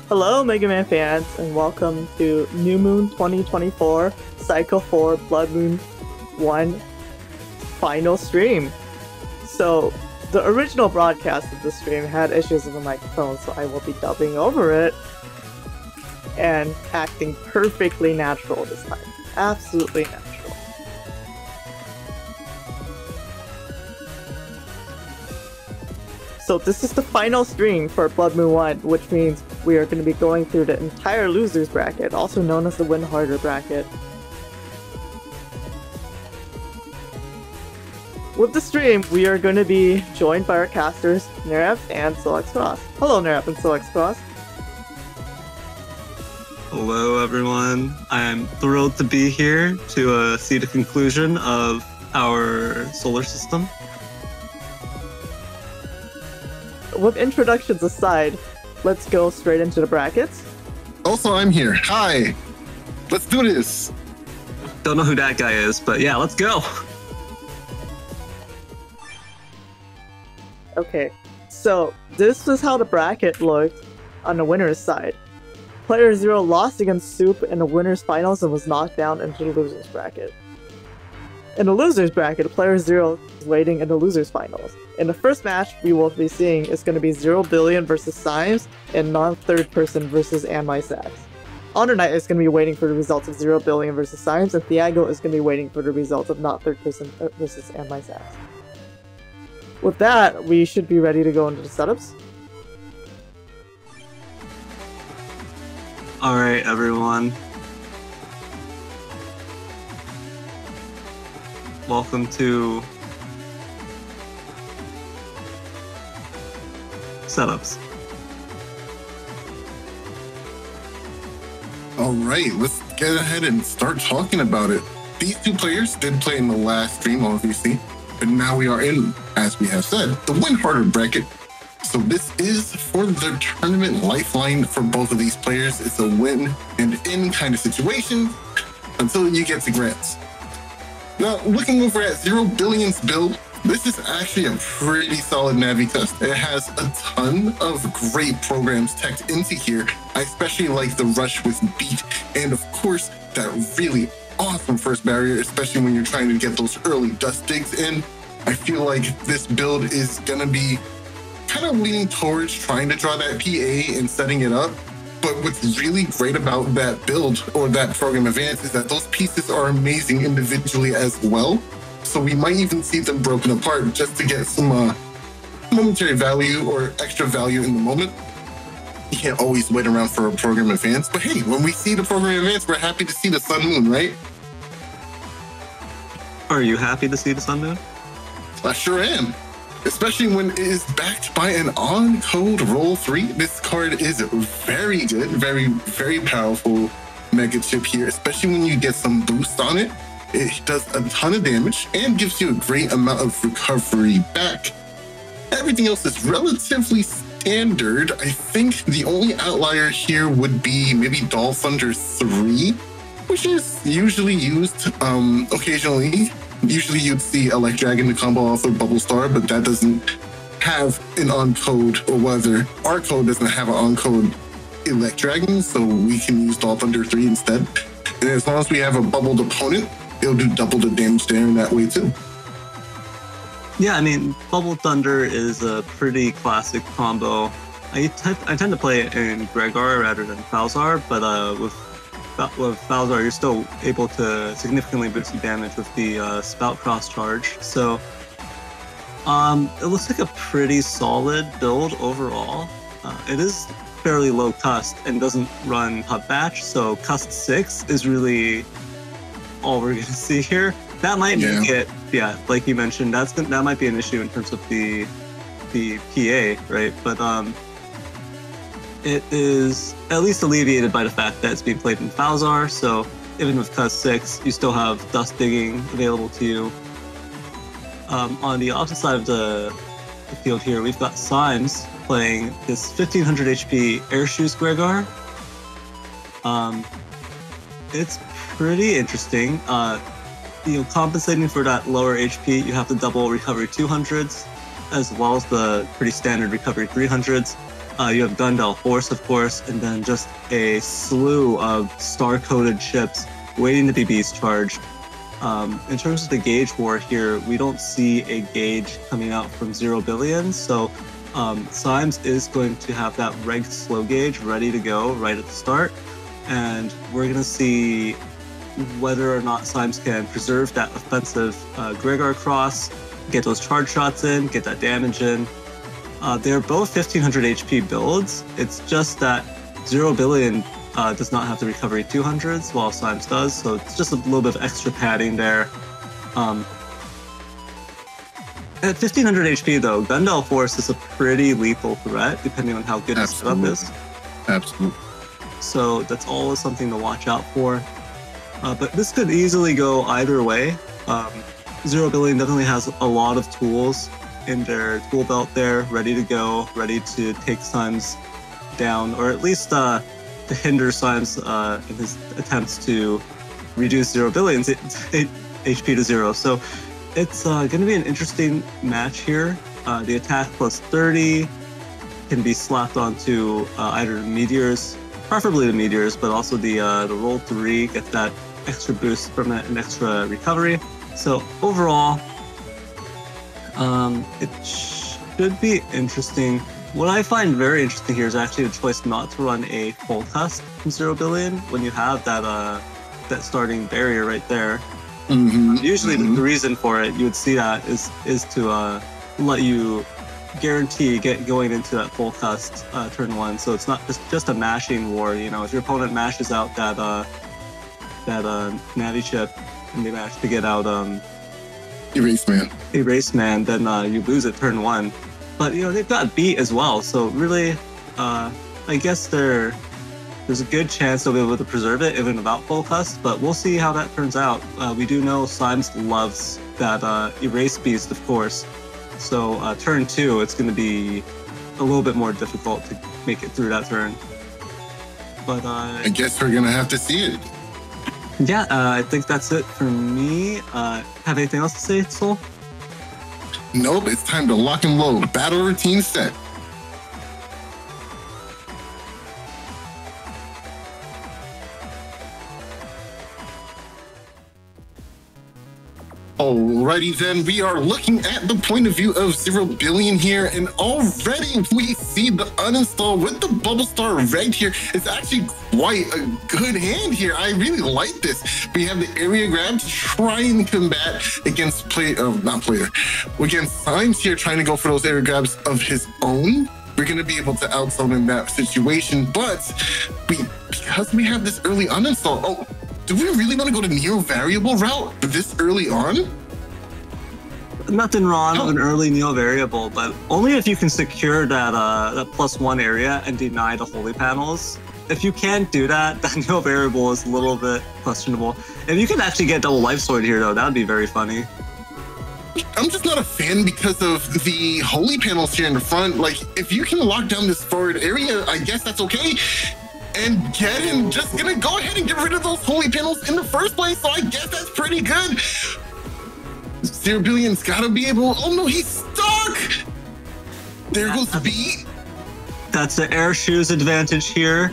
Hello, Mega Man fans, and welcome to New Moon 2024 Cycle 4 Blood Moon 1 final stream. So, the original broadcast of the stream had issues with the microphone, so I will be dubbing over it and acting perfectly natural this time. Absolutely natural. So this is the final stream for Blood Moon 1, which means we are going to be going through the entire losers bracket, also known as the win harder bracket. With the stream, we are going to be joined by our casters, Neryth and SoulXCross. Hello, Neryth and SoulXCross. Hello, everyone. I'm thrilled to be here to see the conclusion of our solar system. With introductions aside, let's go straight into the brackets. Also, I'm here. Hi. Let's do this. Don't know who that guy is, but yeah, let's go. Okay, so this is how the bracket looked on the winner's side. Player 0 lost against Soup in the winner's finals and was knocked down into the loser's bracket. In the loser's bracket, Player 0 is waiting in the loser's finals. In the first match we will be seeing is going to be Zerobillion versus Symes and non-third person versus AndMySax. HonorNite is going to be waiting for the results of Zerobillion versus Symes, and Thiago is going to be waiting for the results of not third person versus AndMySax. With that, we should be ready to go into the setups. Alright, everyone. Welcome to setups. All right, let's get ahead and start talking about it. These two players did play in the last stream, obviously, but now we are in, as we have said, the win harder bracket. So this is for the tournament lifeline for both of these players. It's a win and in kind of situation until you get to grants. Now, looking over at Zerobillion's build, this is actually a pretty solid Navi test. It has a ton of great programs teched into here. I especially like the rush with beat and, of course, that really awesome first barrier, especially when you're trying to get those early dust digs in. I feel like this build is going to be kind of leaning towards trying to draw that PA and setting it up. But what's really great about that build or that program advance is that those pieces are amazing individually as well. So we might even see them broken apart just to get some momentary value or extra value in the moment. You can't always wait around for a program advance. But hey, when we see the program advance, we're happy to see the Sun Moon, right? Are you happy to see the Sun Moon? I sure am. Especially when it is backed by an on-code roll 3. This card is very good, very, very powerful mega chip here, especially when you get some boost on it. It does a ton of damage and gives you a great amount of recovery back. Everything else is relatively standard. I think the only outlier here would be maybe Doll Thunder 3, which is usually used occasionally. Usually you'd see Elect Dragon to combo off with Bubble Star, but that doesn't have an on-code, or whether our code doesn't have an on-code Elect Dragon, so we can use Doll Thunder 3 instead. And as long as we have a bubbled opponent, it'll do double the damage there in that way too. Yeah, I mean, Bubble Thunder is a pretty classic combo. I tend to play it in Gregar rather than Falzar, but with Falzar, you're still able to significantly boost the damage with the Spout Cross Charge. So it looks like a pretty solid build overall. It is fairly low cust and doesn't run Hub Batch, so cust 6 is really all we're going to see here. That might make it, like you mentioned, that might be an issue in terms of the PA, right? But it is at least alleviated by the fact that it's being played in Falzar, so even with cust 6, you still have dust digging available to you. On the opposite side of the field here, we've got Symes playing this 1500 HP Air Shoes Gregar. It's pretty interesting. Compensating for that lower HP, you have to double recovery 200s, as well as the pretty standard recovery 300s. You have Gundel Force, of course, and then just a slew of star-coded ships waiting to be beast charged. In terms of the gauge war here, we don't see a gauge coming out from Zerobillion, so Symes is going to have that ranked slow gauge ready to go right at the start, and we're going to see whether or not Symes can preserve that offensive Gregor cross, get those charge shots in, get that damage in. They're both 1500 HP builds. It's just that Zerobillion does not have the recovery 200s, while Symes does, so it's just a little bit of extra padding there. At 1500 HP though, Gundel Force is a pretty lethal threat, depending on how good his setup is. Absolutely. So that's always something to watch out for. But this could easily go either way. Zerobillion definitely has a lot of tools in their tool belt there, ready to go, ready to take Symes down, or at least to hinder Symes in his attempts to reduce Zerobillion's HP to 0. So it's going to be an interesting match here. The attack plus 30 can be slapped onto either meteors, preferably the meteors, but also the roll 3 gets that extra boost from it and extra recovery. So overall, it should be interesting. What I find very interesting here is actually the choice not to run a full cast from Zerobillion when you have that that starting barrier right there. Usually the reason for it, you would see that is to let you guarantee going into that full cast turn 1. So it's not just a mashing war. You know, if your opponent mashes out that Natty chip and they manage to get out Erase Man, then you lose at turn 1. But you know, they've got beat as well, so really I guess there's a good chance they'll be able to preserve it even without full cast, but we'll see how that turns out. We do know Symes loves that Erase Beast, of course, so turn 2 it's going to be a little bit more difficult to make it through that turn. But I guess we're gonna have to see it. Yeah, I think that's it for me. Have anything else to say, Soul? Nope, it's time to lock and load. Battle routine set. Alrighty then, we are looking at the point of view of Zerobillion here, and already we see the uninstall with the bubble star right here. It's actually quite a good hand here. I really like this. We have the area grab to try and combat against against Symes here, trying to go for those area grabs of his own. We're going to be able to outzone in that situation, but because we have this early uninstall, do we really want to go to Neo variable route this early on? Nothing wrong with an early Neo variable, but only if you can secure that +1 area and deny the holy panels. If you can't do that, that Neo variable is a little bit questionable. If you can actually get double life sword here, though, that would be very funny. I'm just not a fan because of the holy panels here in the front. Like, if you can lock down this forward area, I guess that's okay. And Gedden just gonna go ahead and get rid of those holy panels in the first place, so I guess that's pretty good. Zerobillion's gotta be able. Oh no, he's stuck! There goes B. That's the air shoes advantage here.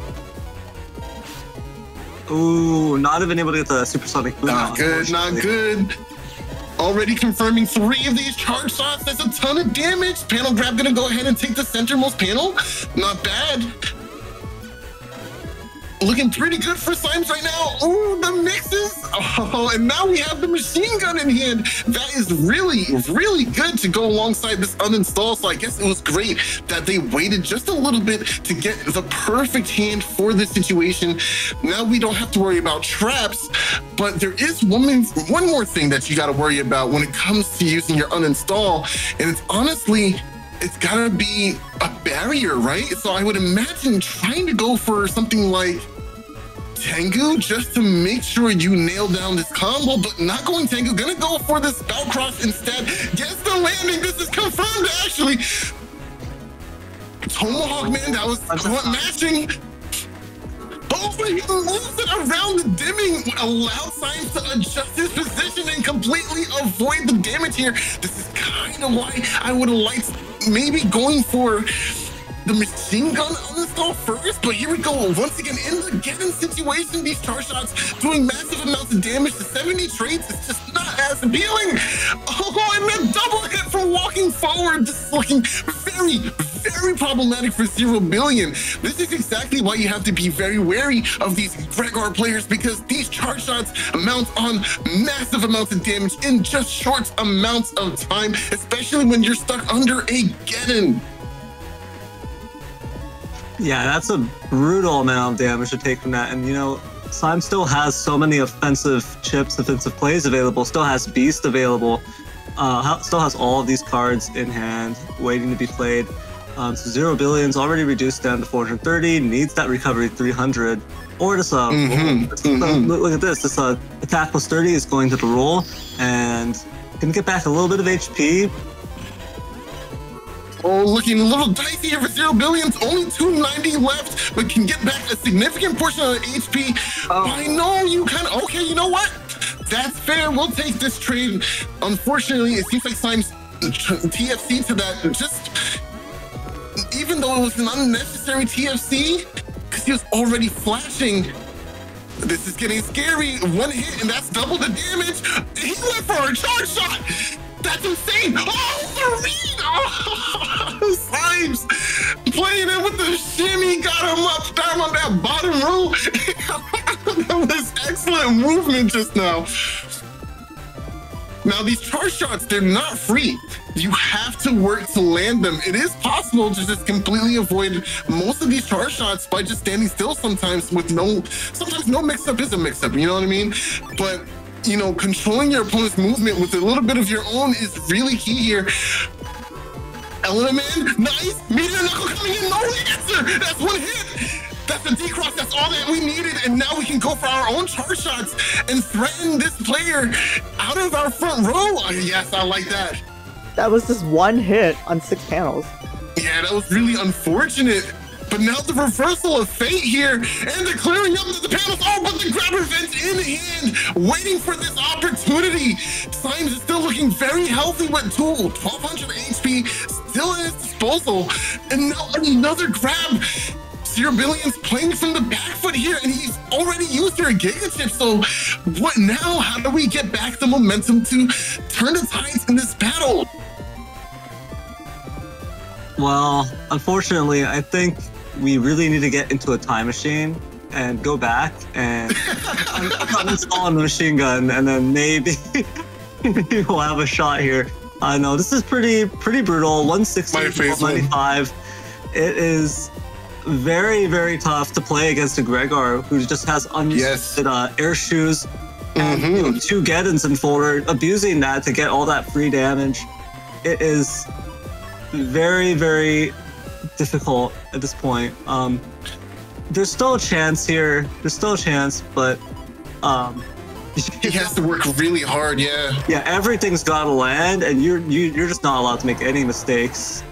Ooh, not even able to get the supersonic boom. Not good, not good. Already confirming 3 of these charge shots. That's a ton of damage. Panel grab gonna go ahead and take the centermost panel. Not bad. Looking pretty good for Symes right now. Ooh, the mixes. Oh, and now we have the machine gun in hand. That is really, really good to go alongside this uninstall. So I guess it was great that they waited just a little bit to get the perfect hand for this situation. Now we don't have to worry about traps, but there is one more thing that you got to worry about when it comes to using your uninstall. And it's honestly, it's gotta be a barrier, right? So I would imagine trying to go for something like Tengu just to make sure you nail down this combo, but not going Tengu, gonna go for the Spout Cross instead. Gets the landing, this is confirmed actually. Tomahawk, man, that was caught matching. Oh, he moves it around the dimming, allow Symes to adjust his position and completely avoid the damage here. This is kind of why I would have liked maybe going for the machine gun uninstall first, but here we go. Once again, in the Geddon situation, these charge shots doing massive amounts of damage to 70 traits is just not as appealing. Oh, and that double hit from walking forward. This is looking very, very problematic for Zerobillion. This is exactly why you have to be very wary of these Gregor players, because these charge shots amount on massive amounts of damage in just short amounts of time, especially when you're stuck under a Geddon. Yeah, that's a brutal amount of damage to take from that. And, you know, Symes still has so many offensive chips, offensive plays available, still has Beast available, still has all of these cards in hand waiting to be played. So Zerobillion's already reduced down to 430, needs that recovery 300. Or just look at this. This attack plus 30 is going to the roll and can get back a little bit of HP. Oh, looking a little dicey here for Zerobillion's. Only 290 left, but can get back a significant portion of the HP. I know you kind of, okay, you know what? That's fair. We'll take this trade. Unfortunately, it seems like Symes TFC to that. Just, even though it was an unnecessary TFC, because he was already flashing. This is getting scary. One hit, and that's double the damage. He went for a charge shot. That's insane. Oh, Serene. Oh, Symes playing it with the shimmy. Got him up down on that bottom row. That was excellent movement just now. Now, these charge shots, they're not free. You have to work to land them. It is possible to just completely avoid most of these charge shots by just standing still sometimes with sometimes no mix-up is a mix-up, you know what I mean? But, you know, controlling your opponent's movement with a little bit of your own is really key here. Element, nice. Meteor Knuckle coming in, no answer. That's one hit. That's a decross. That's all that we needed. And now we can go for our own charge shots and threaten this player out of our front row. Yes, I like that. That was just one hit on 6 panels. Yeah, that was really unfortunate. But now the reversal of fate here and the clearing up of the panels. Oh, but the grabber vent in hand, waiting for this opportunity. Symes is still looking very healthy with 1200 HP still at his disposal. And now another grab. Zerobillion's playing from the back foot here, and he's already used their Giga Chip. So what now? How do we get back the momentum to turn the tides in this battle? Well, unfortunately, I think we really need to get into a time machine and go back and uninstall the machine gun, and then maybe we'll have a shot here. I know this is pretty brutal. 160, 195. It is very, very tough to play against a Gregor who just has unused air shoes and 2 Geddons in folder, abusing that to get all that free damage. It is very, very difficult at this point. There's still a chance here. There's still a chance, but he has to work really hard. Yeah, everything's got to land, and you're just not allowed to make any mistakes.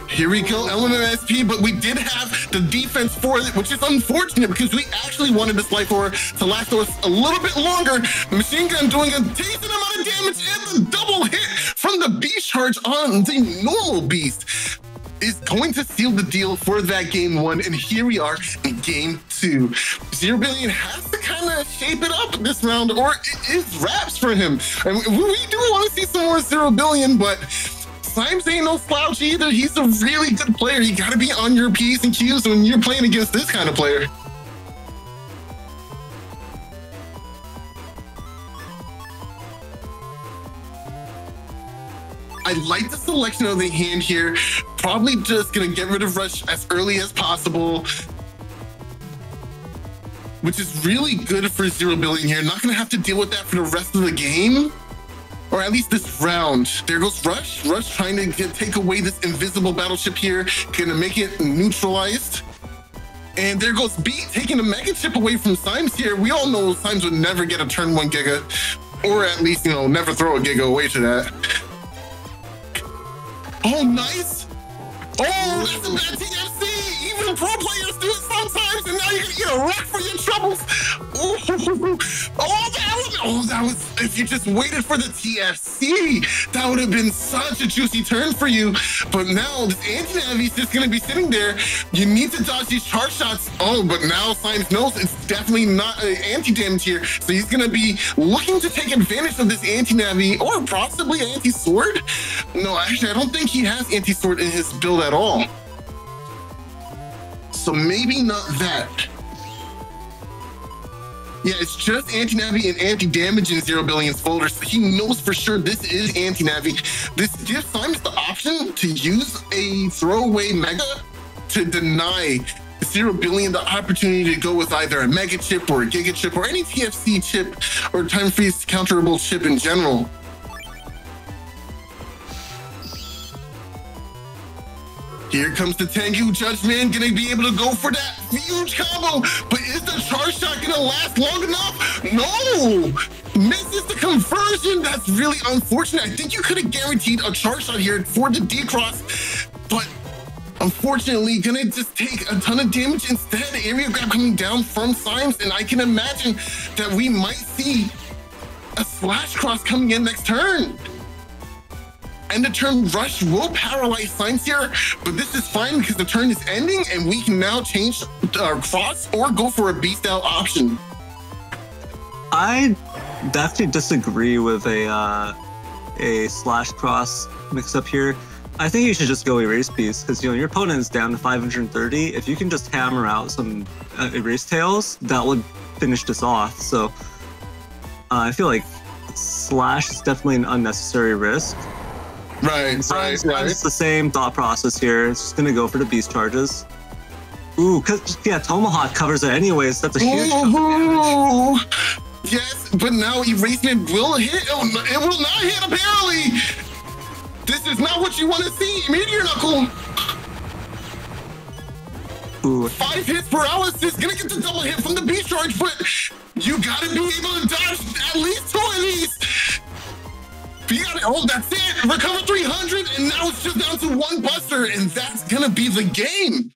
Here we go, Element SP, but we did have the defense for it, which is unfortunate because we actually wanted this life orb to last us a little bit longer. Machine gun doing a decent amount of damage, and the double hit from the beast charge on the normal beast is going to seal the deal for that game 1. And here we are in game 2. Zerobillion has to kind of shape it up this round, or it is wraps for him. And we do want to see some more Zerobillion, but Symes ain't no slouch either. He's a really good player. You gotta be on your P's and Q's when you're playing against this kind of player. I like the selection of the hand here. Probably just gonna get rid of Rush as early as possible, which is really good for Zerobillion here. Not gonna have to deal with that for the rest of the game. Or at least this round. There goes Rush. Rush trying to take away this invisible battleship here. Gonna make it neutralized. And there goes Beat taking a mega chip away from Symes here. We all know Symes would never get a turn 1 Giga. Or at least, you know, never throw a Giga away to that. Oh, nice. Oh, that's a bad TFC. Even pro players do it sometimes, and now you're gonna get a rock for your troubles. Oh, the element. Oh, that was, if you just waited for the TFC, that would have been such a juicy turn for you. But now this anti-navi's just going to be sitting there. You need to dodge these charge shots. Oh, but now Symes knows it's definitely not anti-damage here. So he's going to be looking to take advantage of this anti-navi or possibly anti-sword. No, actually, I don't think he has anti-sword in his build at all. So maybe not that. Yeah, it's just anti-navi and anti-damage in Zerobillion's folder, so he knows for sure this is anti-navi. This gives Symes the option to use a throwaway mega to deny Zerobillion the opportunity to go with either a mega chip or a giga chip or any TFC chip or time freeze counterable chip in general. Here comes the Tengu Judgment, gonna be able to go for that huge combo, but is the charge shot gonna last long enough? No! Misses the conversion, that's really unfortunate. I think you could have guaranteed a charge shot here for the D-Cross, but unfortunately, gonna just take a ton of damage instead. Area grab coming down from Symes, and I can imagine that we might see a slash cross coming in next turn. And the turn rush will paralyze Symes here, but this is fine because the turn is ending and we can now change our cross or go for a beast out option. I definitely disagree with a slash cross mix up here. I think you should just go erase piece because your opponent is down to 530. If you can just hammer out some erase tails, that would finish this off. So I feel like slash is definitely an unnecessary risk. Right. It's the same thought process here. It's just gonna go for the beast charges. Ooh, cause yeah, Tomahawk covers it anyways. That's a huge. Ooh, yes, but now erasement will hit. It will not hit apparently. This is not what you want to see. Meteor Knuckle. Ooh. 5 hits per paralysis. Gonna get the double hit from the beast charge, but you gotta be able to dodge at least 2 of these. You got it. Oh, that's it. Recover 300, and now it's just down to 1 buster, and that's gonna be the game.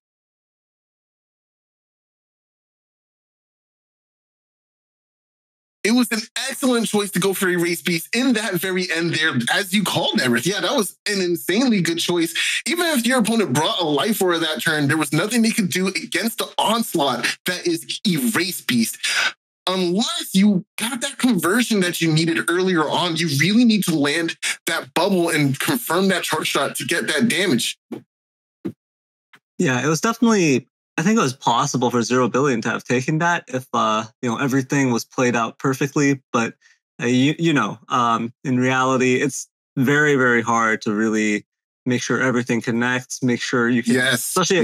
It was an excellent choice to go for Erase Beast in that very end there, as you called, Neryth. Yeah, that was an insanely good choice. Even if your opponent brought a life order that turn, there was nothing they could do against the onslaught that is Erase Beast. Unless you got that conversion that you needed earlier on, you really need to land that bubble and confirm that charge shot to get that damage. Yeah, it was definitely, I think it was possible for Zerobillion to have taken that if, everything was played out perfectly. But, in reality, it's very, very hard to really make sure everything connects, make sure you can, especially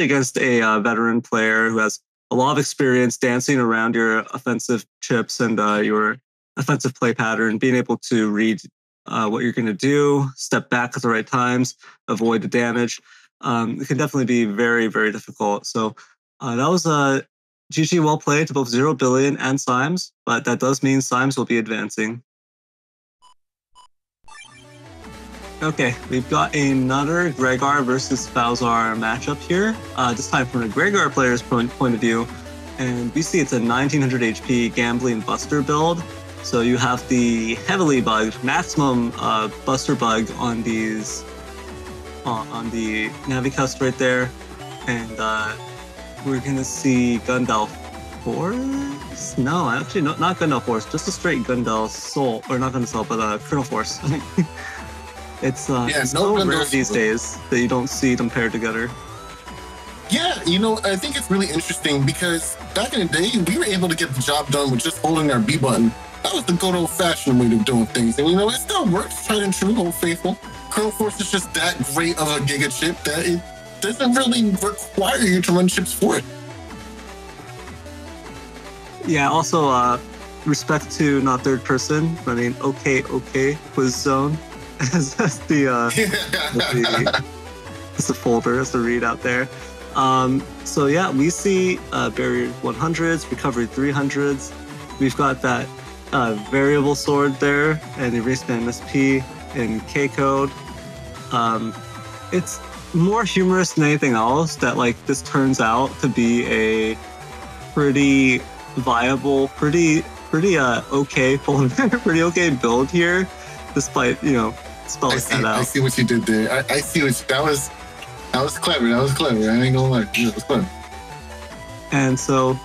against a veteran player who has a lot of experience dancing around your offensive chips and your offensive play pattern, being able to read what you're going to do, step back at the right times, avoid the damage. It can definitely be very, very difficult. So that was a GG well played to both Zerobillion and Symes, but that does mean Symes will be advancing. Okay, we've got another Gregor versus Falzar matchup here. This time from a Gregor player's point of view. And we see it's a 1900 HP Gambling Buster build. So you have the heavily bugged, maximum Buster bug on these, on the Navicust right there. And we're going to see Gundel Force? No, actually, not Gundel Force, just a straight Gundel Soul. Or not Gundel Soul, but Colonel Force. It's so rare these days that you don't see them paired together. Yeah, I think it's really interesting because back in the day, we were able to get the job done with just holding our B button. That was the good old-fashioned way of doing things. And, it still works, tried and true, Old Faithful. Colonel Force is just that great of a giga chip that it doesn't really require you to run chips for it. Yeah, also, respect to not third person, running okay, quiz zone. As the folder, as the readout there. So yeah, we see barrier 100s, recovery 300s. We've got that variable sword there, and erasement MSP in K code. It's more humorous than anything else that this turns out to be a pretty viable, pretty pretty okay pretty okay build here, despite spelling that out. I see what you did there. I see what that was clever. That was clever. I ain't gonna lie. That was clever. And so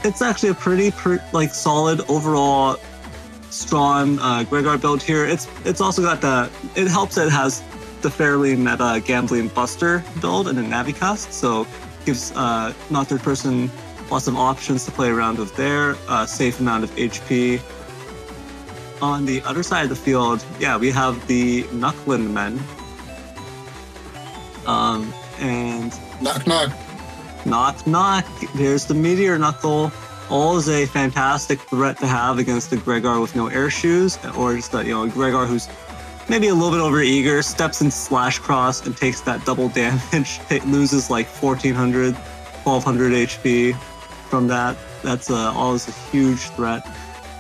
it's actually a pretty like solid overall strong Gregor build here. It's also got it helps that it has the fairly meta Gambling Buster build and a Navicast, so gives not third person lots of options to play around with there, safe amount of HP. On the other side of the field, yeah, we have the Knuckling Men. And knock knock. Knock knock. There's the Meteor Knuckle. All is a fantastic threat to have against the Gregor with no air shoes, or just a Gregor who's maybe a little bit overeager, steps in SoulXCross and takes that double damage. It loses like 1400, 1200 HP from that. That's always a huge threat.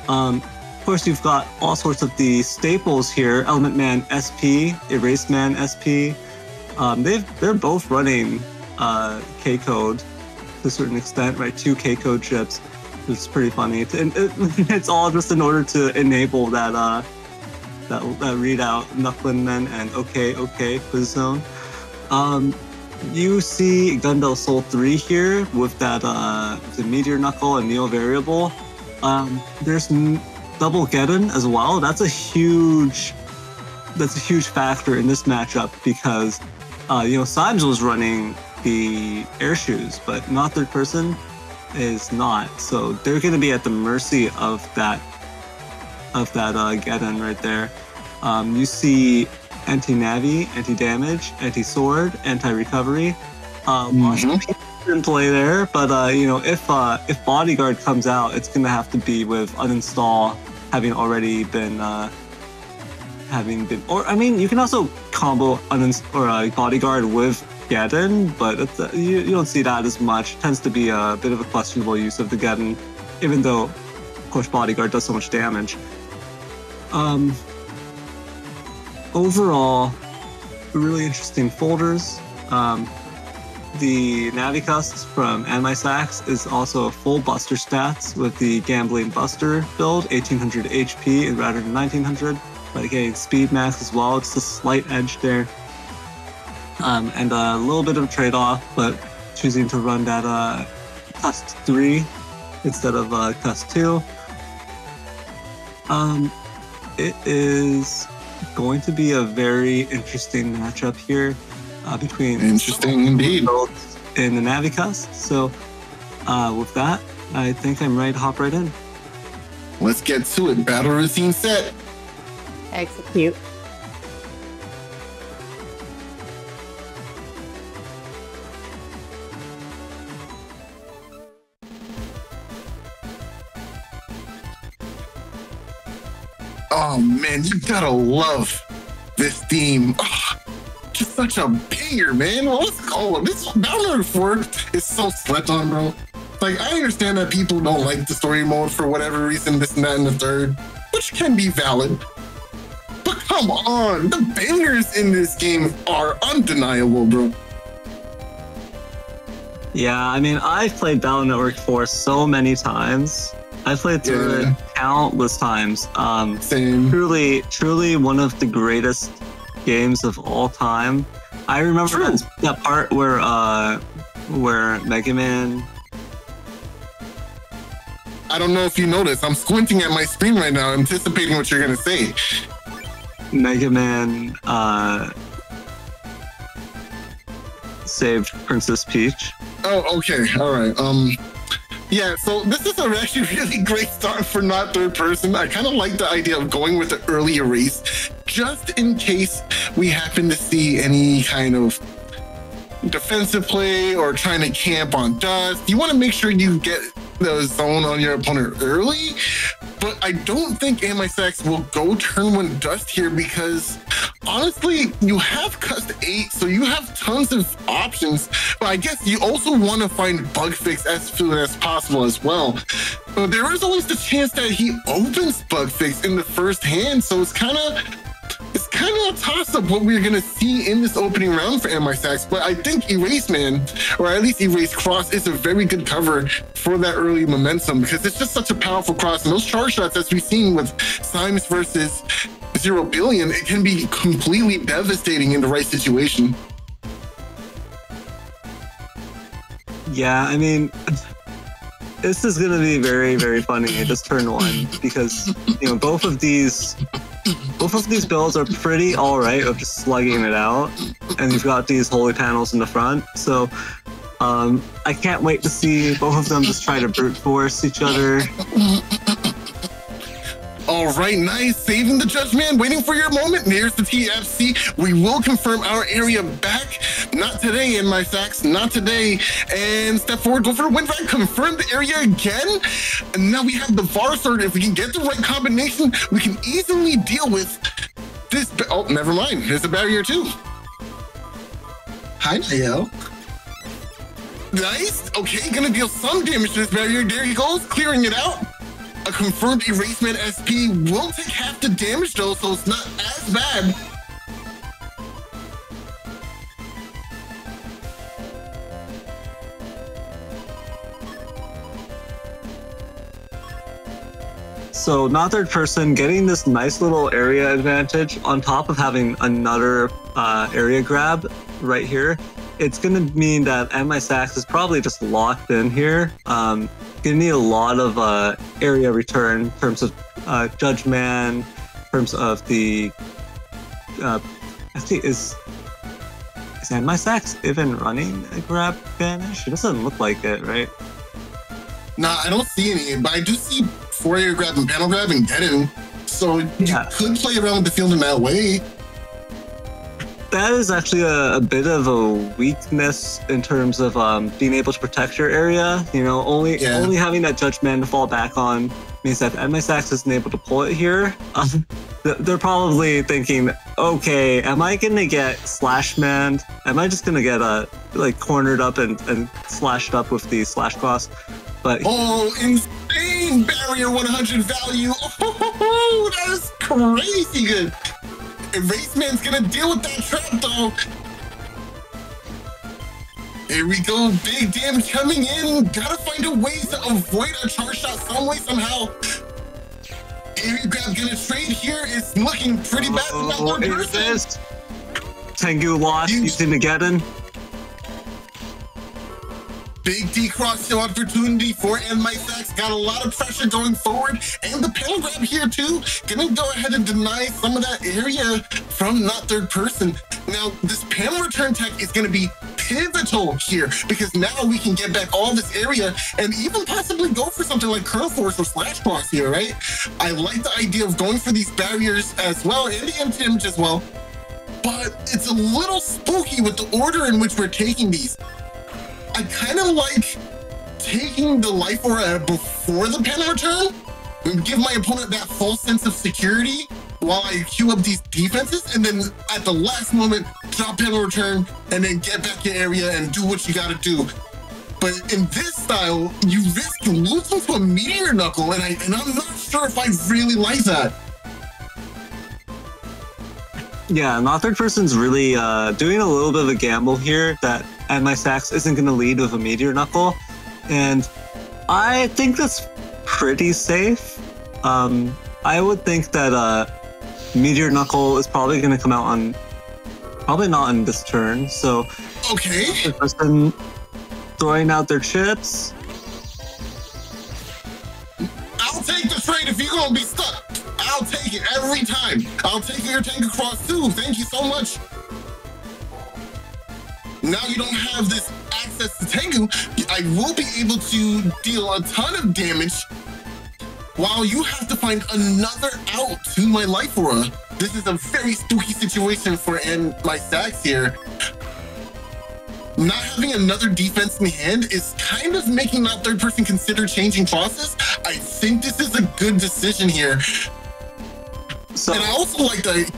Of course, you've got all sorts of the staples here. Element Man SP, Erase Man SP. They're both running K-Code to a certain extent, right? 2 K-Code chips. It's pretty funny. It's all just in order to enable that readout, Knuckling Men and OK Quiz Zone. You see Gundel Soul 3 here with that the Meteor Knuckle and Neo Variable. There's double Geddon as well. That's a huge factor in this matchup because Symes was running the air shoes, but not third person is not. So they're going to be at the mercy of that Geddon right there. You see anti-navi, anti-damage, anti-sword, anti-recovery. Lots of people in play there, but if bodyguard comes out, it's going to have to be with uninstall having already been or I mean you can also combo bodyguard with Geddon, but you don't see that as much. It tends to be a bit of a questionable use of the Geddon, even though of course bodyguard does so much damage. Overall, really interesting folders. The Navicast from AndMySax is also a full Buster stats with the Gambling Buster build, 1800 HP rather than 1900, but getting Speed Max as well. It's a slight edge there. And a little bit of a trade-off, but choosing to run that Cust 3 instead of Cust 2. It is going to be a very interesting matchup here between interesting indeed in the Navicast. So with that, I think I'm ready to hop right in. Let's get to it. Battle routine set. Execute. Oh man, you gotta love this theme. Oh, just such a banger, man. Well, let's go. This Battle 4 is so slept on, bro. Like, I understand that people don't like the story mode for whatever reason, this and that and the third, which can be valid. But come on, the bangers in this game are undeniable, bro. Yeah, I mean, I've played Battle Network 4 so many times. I've played through it countless times. Same. Truly one of the greatest games of all time. I remember that part where Mega Man. I don't know if you noticed. I'm squinting at my screen right now, anticipating what you're gonna say. Mega Man saved Princess Peach. Oh, okay. All right. Yeah, so this is a actually really great start for not third person. I kind of like the idea of going with the early erase, just in case we happen to see any kind of defensive play or trying to camp on dust. You want to make sure you get the zone on your opponent early, but I don't think AndMySax will go turn 1 dust here because honestly, you have Cust 8, so you have tons of options, but I guess you also want to find bug fix as soon as possible as well. But there is always the chance that he opens bug fix in the first hand, so it's kind of it's kind of a toss-up what we're going to see in this opening round for AndMySax, but I think Erase Man, or at least Erase Cross, is a very good cover for that early momentum because it's just such a powerful cross. And those charge shots, as we've seen with Symes versus Zerobillion, it can be completely devastating in the right situation. Yeah, I mean, this is going to be very, very funny at this turn one because, you know, both of these builds are pretty all right of just slugging it out, and you've got these holy panels in the front. So I can't wait to see both of them just try to brute force each other. All right, nice. Saving the Judge Man, waiting for your moment. Here's the TFC. We will confirm our area back. Not today, AndMySax, not today. And step forward, go for the win back, confirm the area again. And now we have the VAR sword. If we can get the right combination, we can easily deal with this. Oh, never mind. There's a barrier too. Hi, Nayo. Nice. Okay, gonna deal some damage to this barrier. There he goes, clearing it out. A confirmed Erasement SP will take half the damage though, so it's not as bad. So not third person, getting this nice little area advantage on top of having another area grab right here. It's going to mean that AndMySax is probably just locked in here. Going to need a lot of area return in terms of Judge Man, in terms of the... actually, is AndMySax even running a grab banish? It doesn't look like it, right? Nah, I don't see any, but I do see 4-area grab and panel grab and get him. So yeah, you could play around with the field in that way. That is actually a bit of a weakness in terms of being able to protect your area. You know, only having that Judge Man to fall back on means that AndMySax isn't able to pull it here. They're probably thinking, okay, am I gonna get slash manned? Am I just gonna get like cornered up and slashed up with the slash cross? But insane barrier 100 value. Oh, that is crazy good. Erase Man's gonna deal with that trap though. Here we go, big damage coming in. Gotta find a way to avoid a charge shot some way, somehow. Area grab gonna trade here. It's looking pretty bad for that one person. Tengu lost using the Geddon. Big D-Cross show opportunity for AndMySax. Got a lot of pressure going forward. And the panel grab here too. Gonna go ahead and deny some of that area from not third person. Now, this panel return tech is gonna be pivotal here because now we can get back all this area and even possibly go for something like Kernel Force or Slash Cross here, right? I like the idea of going for these barriers as well and the empty image as well. But it's a little spooky with the order in which we're taking these. I kind of like taking the life aura before the panel return and give my opponent that false sense of security while I queue up these defenses, and then at the last moment, drop panel return and then get back your area and do what you gotta do. But in this style, you risk losing to a Meteor Knuckle, and I'm not sure if I really like that. Yeah, not third person's really doing a little bit of a gamble here that AndMySax isn't going to lead with a Meteor Knuckle, and I think that's pretty safe. I would think that Meteor Knuckle is probably going to come out on, probably not on this turn, so okay. The person throwing out their chips. I'll take the trade if you're going to be stuck. I'll take it every time. I'll take your tank across too. Thank you so much. Now you don't have this access to Tengu. I will be able to deal a ton of damage while you have to find another out to my life aura. This is a very spooky situation for AndMySax here. Not having another defense in hand is kind of making that third person consider changing crosses. I think this is a good decision here. So, and I also like the...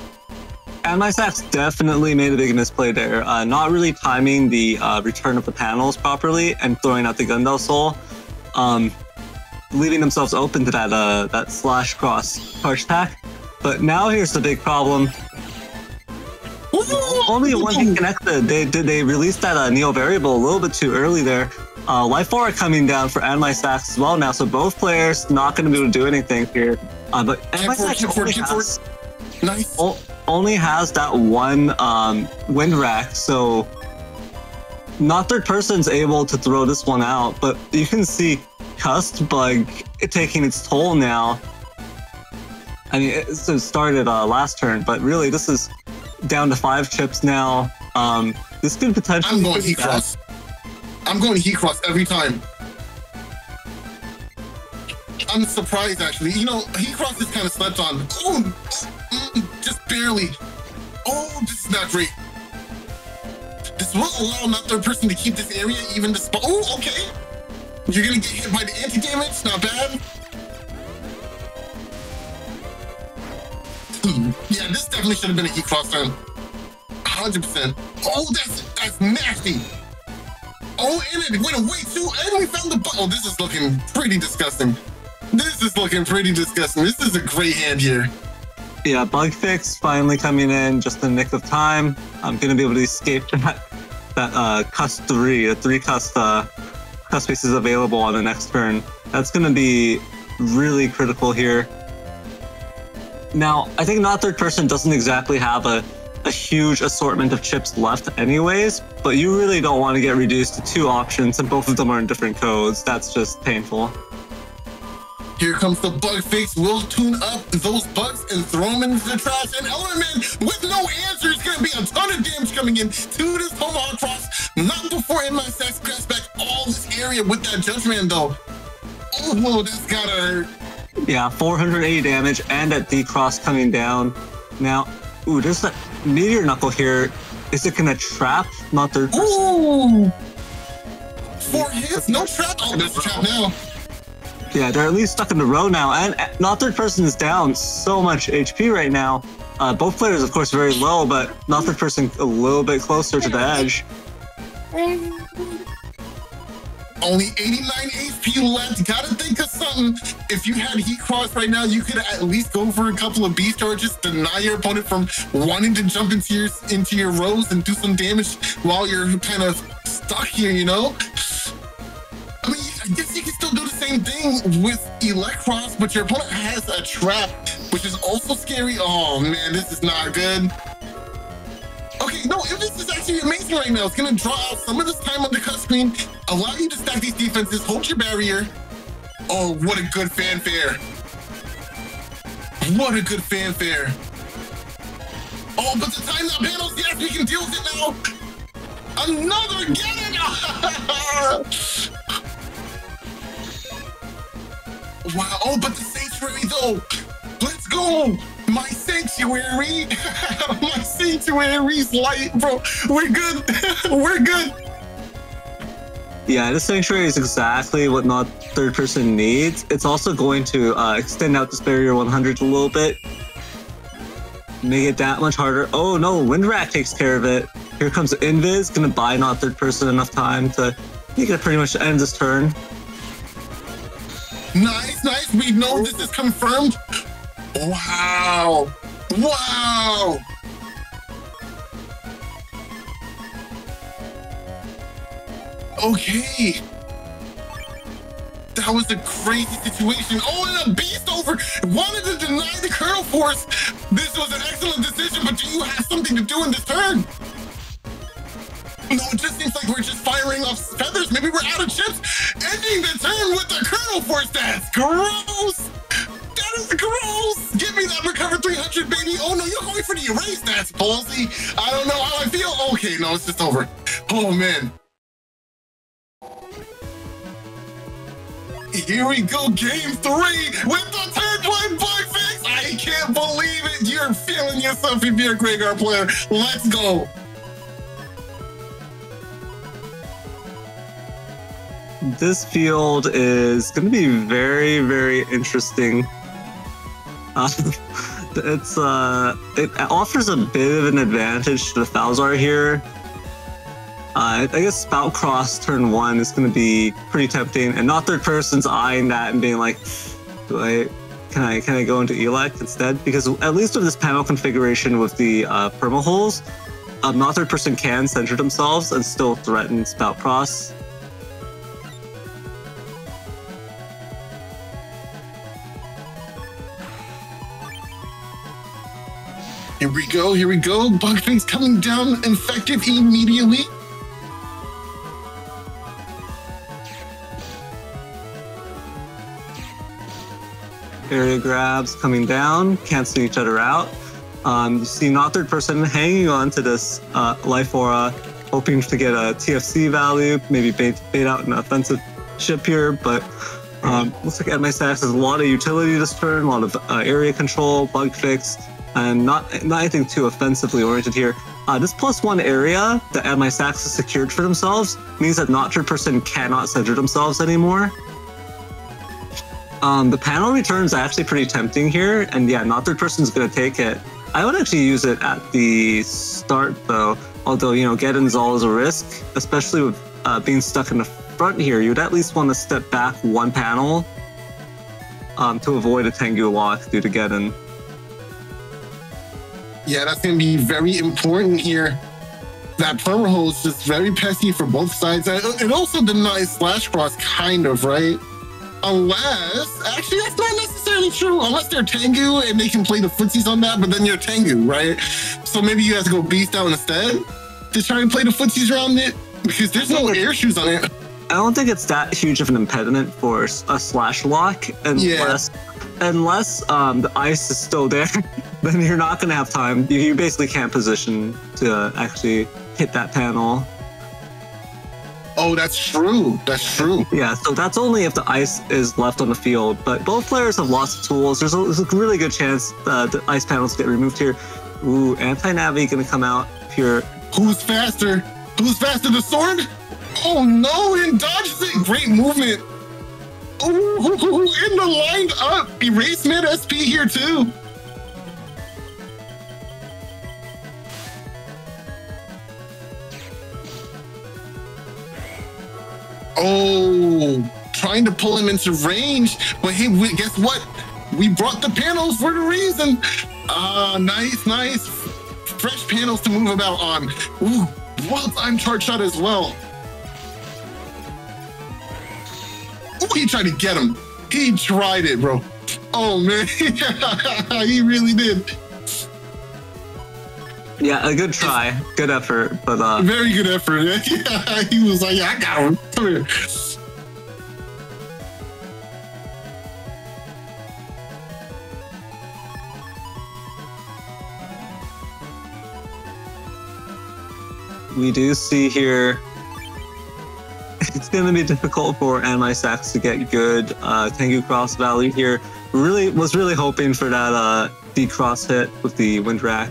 AndMySax definitely made a big misplay there, not really timing the return of the panels properly and throwing out the Gundel Soul, leaving themselves open to that slash cross charge attack. But now here's the big problem. Only one thing connected. They released that Neo variable a little bit too early there. Life Aura coming down for AndMySax as well now, so both players not going to be able to do anything here. But AndMySax only has that one wind rack, so not third person's able to throw this one out. But you can see Cust Bug taking its toll now. I mean, it started last turn, but really this is down to 5 chips now. This could potentially. I'm going Heat Cross. I'm going Heat Cross every time. I'm surprised actually. You know, Heat Cross is kind of slept on. Oh, just barely. Oh, this is not great. This will allow not third person to keep this area even despite. Oh, okay. You're gonna get hit by the anti-damage. Not bad. Yeah, this definitely should have been a Heat Cross turn. 100%. Oh, that's nasty. Oh, and it went away too. And we found the bug. Oh, this is looking pretty disgusting. This is looking pretty disgusting. This is a great hand here. Yeah, bug fix finally coming in just in the nick of time. I'm gonna be able to escape that Cust 3. The 3 Cust spaces available on the next turn. That's gonna be really critical here. Now, I think not third person doesn't exactly have a huge assortment of chips left anyways, but you really don't want to get reduced to 2 options and both of them are in different codes. That's just painful. Here comes the bug fix. We'll tune up those bugs and throw them into the trash. And Element with no answer is going to be a ton of damage coming in to this Tomahawk Cross. Not before AndMySax grabs back all this area with that Judgment though. Oh, that's gotta hurt. Yeah, 480 damage and that D-Cross coming down. Now, ooh, there's that Meteor Knuckle here. Is it gonna trap? Not third person. Ooh! 4 hits, no trap. Oh, there's a trap now. Yeah, they're at least stuck in the row now, and not third person is down so much HP right now. Both players, of course, very low, but not third person a little bit closer to the edge. Only 89 HP left. Gotta think of something. If you had Heat Cross right now, you could at least go for a couple of beast charges, deny your opponent from wanting to jump into your rows and do some damage while you're kind of stuck here, you know? I mean, I guess you can still do the same thing with Electros, but your opponent has a trap, which is also scary. Oh man, this is not good. Okay, no, this is actually amazing right now. It's gonna draw out some of this time on the cut screen, allow you to stack these defenses, hold your barrier. Oh, what a good fanfare. What a good fanfare. Oh, but the time out panels, yes, we can deal with it now. Another, get it! Wow, oh, but the Sanctuary though. Let's go. My Sanctuary. My Sanctuary's light, bro. We're good. We're good. Yeah, this Sanctuary is exactly what not third person needs. It's also going to extend out this barrier 100 a little bit. Make it that much harder. Oh no, Windrack takes care of it. Here comes Invis, gonna buy not third person enough time to make it pretty much end this turn. Nice, nice. We know this is confirmed. Wow. Wow. Okay. That was a crazy situation. Oh, and a beast over wanted to deny the Colonel Force. This was an excellent decision, but do you have something to do in this turn? No, it just seems like we're just firing off feathers. Maybe we're out of chips. Ending the turn with the Colonel Force. That's gross. That is gross. Give me that recover 300, baby. Oh no, you're going for the erase. That's ballsy. I don't know how I feel. Okay, no, it's just over. Oh man. Here we go, game 3 with the third one bug fix. I can't believe it. You're feeling yourself if you're a Graveyard player. Let's go. This field is going to be very, very interesting. It offers a bit of an advantage to the Falzar here. I guess Spout Cross turn 1 is going to be pretty tempting, and not third person's eyeing that and being like, do can I go into elect instead? Because at least with this panel configuration with the perma holes, not third person can center themselves and still threaten spout cross. Here we go, here we go. Bugface coming down infected immediately. Area grabs coming down, cancel each other out. You see not third person hanging on to this life aura, hoping to get a TFC value, maybe bait out an offensive ship here, but looks like AndMySax has a lot of utility this turn, a lot of area control, bug fix, and not anything too offensively oriented here. This +1 area that AndMySax has secured for themselves means that not third person cannot center themselves anymore. The panel return is actually pretty tempting here, and yeah, not third person is going to take it. I would actually use it at the start though, although, you know, get-in is always a risk, especially with being stuck in the front here. You'd at least want to step back one panel to avoid a Tengu lock due to get-in. Yeah, that's going to be very important here. That perma hole is just very pesky for both sides. It also denies slash cross, kind of, right? Unless, actually, that's not necessarily true. Unless they're Tengu and they can play the footsies on that, but then you're Tengu, right? So maybe you have to go beast out instead to try and play the footsies around it, because there's no air shoes on it. I don't think it's that huge of an impediment for a slash lock, unless the ice is still there. Then you're not going to have time. You basically can't position to actually hit that panel. Oh, that's true. That's true. Yeah, so that's only if the ice is left on the field. But both players have lots of tools. There's a really good chance the ice panels get removed here. Ooh, anti-navi going to come out here. Who's faster? Who's faster, the sword? Oh no, and dodges it. Great movement. Ooh, in the lined up. Erasement SP here too. Oh, trying to pull him into range. But hey, guess what? We brought the panels for the reason. Nice, nice. Fresh panels to move about on. Ooh, well-timed charge shot as well. Ooh, he tried to get him. He tried it, bro. Oh, man. He really did. Yeah, a good try. Good effort, but very good effort. Yeah, he was like, I got him. Come here. We do see here it's going to be difficult for AndMySax to get good Tengu cross value here. Was really hoping for that D-cross hit with the wind rack.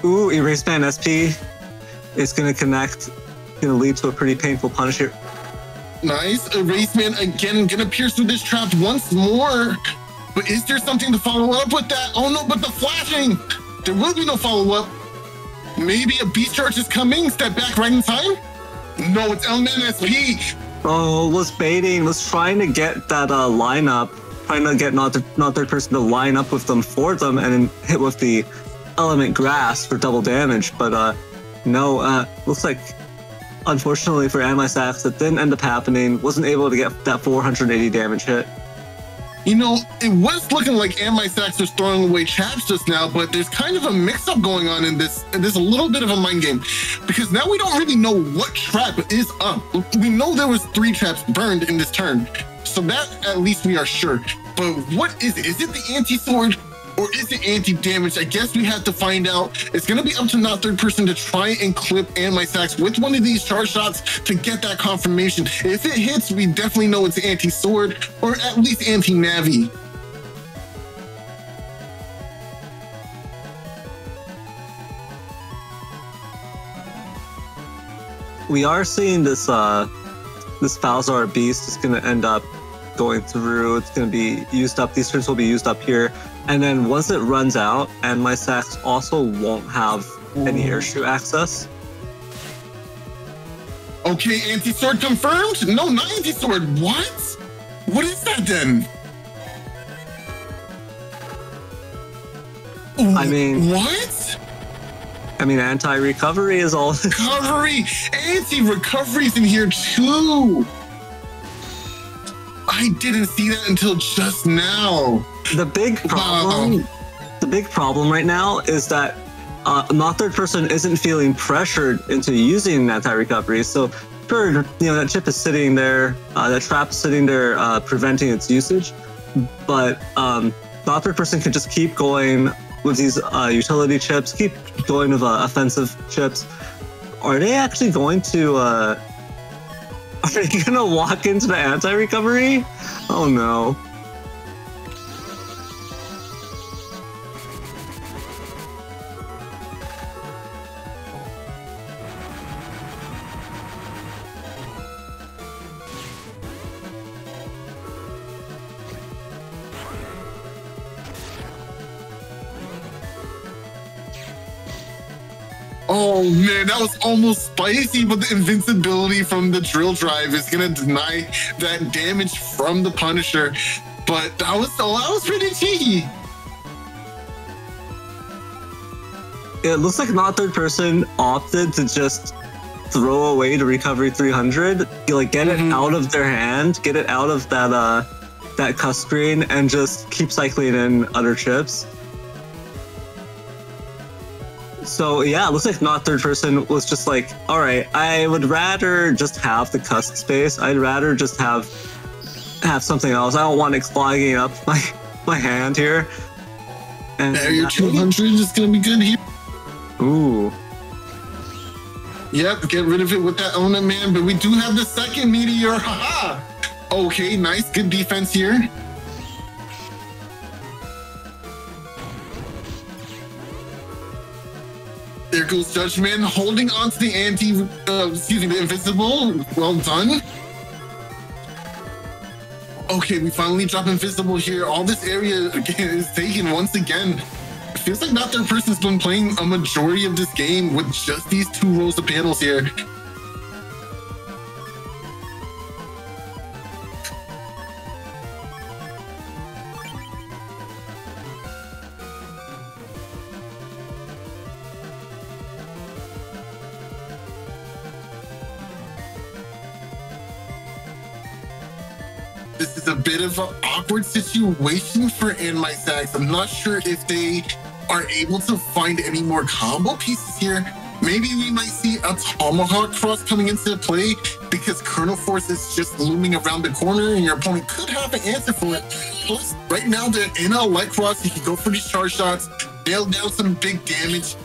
Ooh, Erase Band SP is going to connect. Going to lead to a pretty painful punish here. Nice. Erase Band again, going to pierce through this trap once more. But is there something to follow up with that? Oh no, but the flashing. There will be no follow-up. Maybe a beast charge is coming. Step back right in time. No, it's Element SP. Oh, was baiting. Was trying to get that lineup. Trying to get not third person to line up with them for them and then hit with the Element Grass for double damage, but no, looks like unfortunately for AndMySax that didn't end up happening. Wasn't able to get that 480 damage hit. You know, it was looking like AndMySax was throwing away traps just now, but there's kind of a mix-up going on in this, and there's a little bit of a mind game because now we don't really know what trap is up. We know there was 3 traps burned in this turn, so that at least we are sure. But what is it? Is it the anti-sword? Or is it anti-damage? I guess we have to find out. It's going to be up to not third person to try and clip AndMySax with one of these charge shots to get that confirmation. If it hits, we definitely know it's anti-sword or at least anti-navi. We are seeing this Falzar Beast is going to end up going through. It's going to be used up. These turns will be used up here. And then once it runs out, AndMySax also won't have any airshoe access. Okay, anti-sword confirmed? No, not anti-sword. What? What is that then? I mean... What? I mean, anti-recovery is all... Recovery! Anti-recovery's in here too! I didn't see that until just now. The big problem right now is that not third person isn't feeling pressured into using anti-recovery. So sure, that chip is sitting there, that trap's sitting there preventing its usage. But not third person can just keep going with these utility chips, keep going with offensive chips. Are they actually going to are they gonna walk into the anti-recovery? Oh no. Oh man, that was almost spicy, but the invincibility from the drill drive is gonna deny that damage from the Punisher. But that was pretty cheeky. It looks like not third person opted to just throw away the recovery 300, get it out of their hand, get it out of that cuss screen, and just keep cycling in other chips. So yeah, it looks like not third person was just like, all right, I would rather just have the cust space. I'd rather just have something else. I don't want it clogging up my hand here. And there, your 200 is gonna be good here. Ooh. Yep, get rid of it with that Ona man, but we do have the second meteor. Haha. Okay, nice, good defense here. There goes Judgment, holding on to the the invisible. Well done. Okay, we finally drop invisible here. All this area again is taken once again. It feels like not third person's been playing a majority of this game with just these 2 rows of panels here. This is a bit of an awkward situation for AndMySax. I'm not sure if they are able to find any more combo pieces here. Maybe we might see a Tomahawk cross coming into play because Colonel Force is just looming around the corner and your opponent could have an answer for it. Plus, right now they're in a light cross. You can go for these charge shots, nail down some big damage.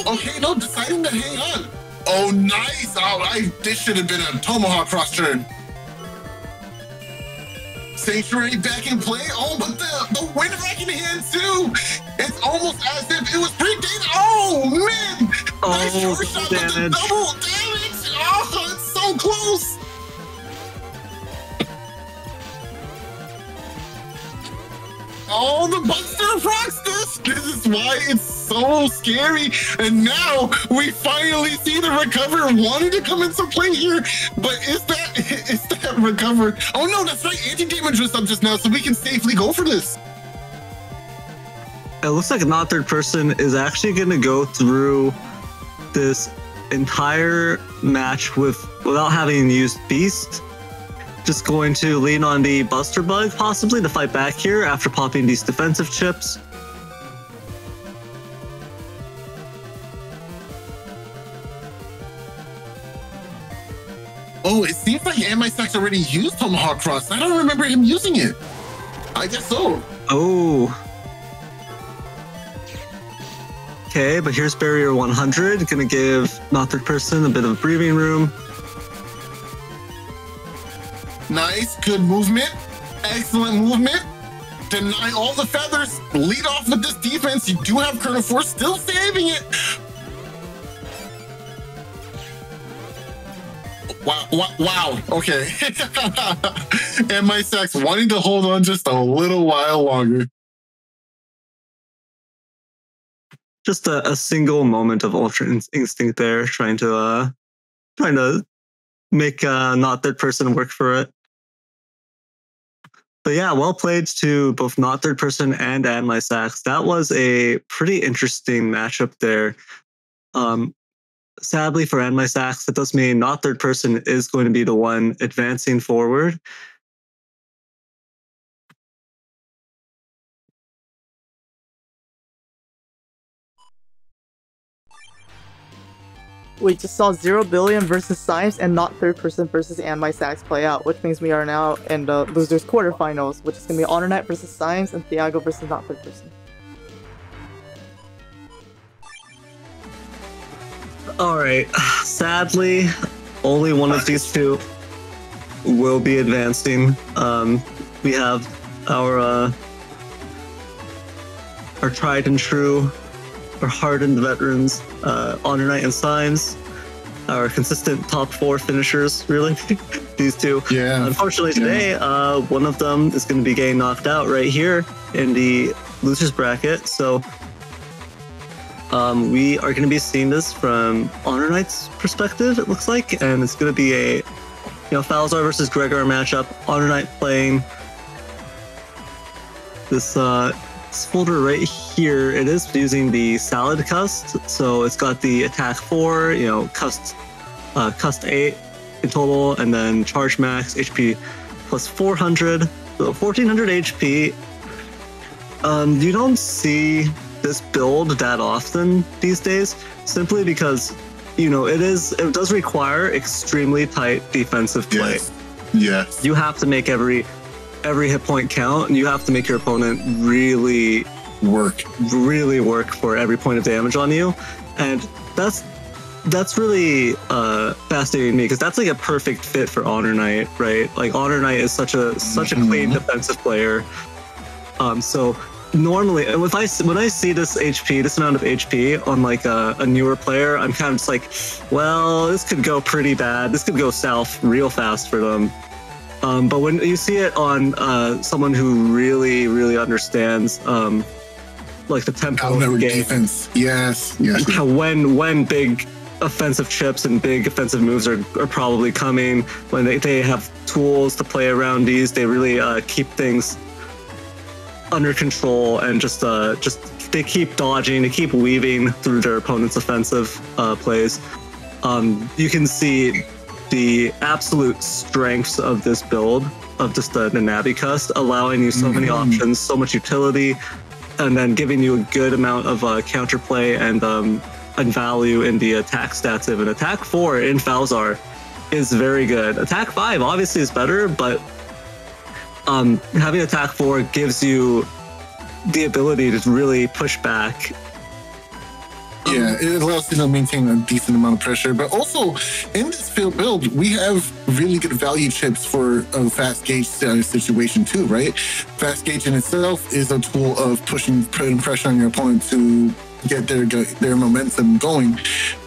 Okay, no, deciding to hang on. Oh, nice. Oh, this should have been a Tomahawk cross turn. Sanctuary back in play. Oh, but the wind rack in hand too. It's almost as if it was pre-dated. Oh man! Nice short shot, but the double damage. Oh, it's so close. Oh, the Buster rocks this. This is why it's so scary. And now we finally see the recover wanting to come into play here. But is that recover? Oh no, that's right. Anti-damage was up just now, so we can safely go for this. It looks like not third person is actually going to go through this entire match without having used Beast. Just going to lean on the Buster Bug possibly to fight back here after popping these defensive chips. Oh, it seems like AndMySax already used Tomahawk Cross. I don't remember him using it. I guess so. Oh. Okay, but here's barrier 100. Gonna give not third person a bit of breathing room. Nice, good movement. Excellent movement. Deny all the feathers. Lead off with this defense. You do have Colonel Force still saving it. Wow. Okay. AndMySax wanting to hold on just a little while longer. Just a single moment of Ultra Instinct there, trying to trying to make not third person work for it. But yeah, well played to both not third person and AndMySax. That was a pretty interesting matchup there. Sadly for AndMySax, that does mean not third person is going to be the one advancing forward. We just saw Zerobillion versus Symes and not third person versus AndMySax play out, which means we are now in the losers quarterfinals, which is going to be HonorNite versus Symes and Thiago versus not third person. Alright, sadly, only one of these two will be advancing. We have our tried and true, our hardened veterans, HonorNite and Symes, our consistent top 4 finishers, really. These two. Yeah. Unfortunately today, one of them is going to be getting knocked out right here in the losers bracket. So we are going to be seeing this from HonorNite's perspective, it looks like, and it's going to be a Falzar versus Gregor matchup. HonorNite playing this folder right here. It is using the Salad Cust, so it's got the attack 4, Cust 8 in total, and then charge max HP plus 400, so 1400 HP. You don't see this build that often these days, simply because it does require extremely tight defensive play. Yes. You have to make every hit point count, and you have to make your opponent really work for every point of damage on you. And that's really fascinating to me, because that's like a perfect fit for HonorNite, right? Like HonorNite is such a clean defensive player. So normally, when I see this amount of HP on like a newer player, I'm kind of just like, well, this could go pretty bad. This could go south real fast for them. But when you see it on someone who really, really understands like the tempo of the game, defense, yes. When big offensive chips and big offensive moves are probably coming, when they have tools to play around these, they really keep things under control, and just they keep dodging, they keep weaving through their opponent's offensive plays. You can see the absolute strengths of this build, of just the Navi Cust, allowing you so many options, so much utility, and then giving you a good amount of counterplay and value in the attack stats. Even attack 4 in Falzar is very good. Attack 5 obviously is better, but having attack 4 gives you the ability to really push back. Yeah, it allows you to maintain a decent amount of pressure, but also in this field build, we have really good value chips for a fast gauge situation too, right? Fast gauge in itself is a tool of putting pressure on your opponent to get their momentum going,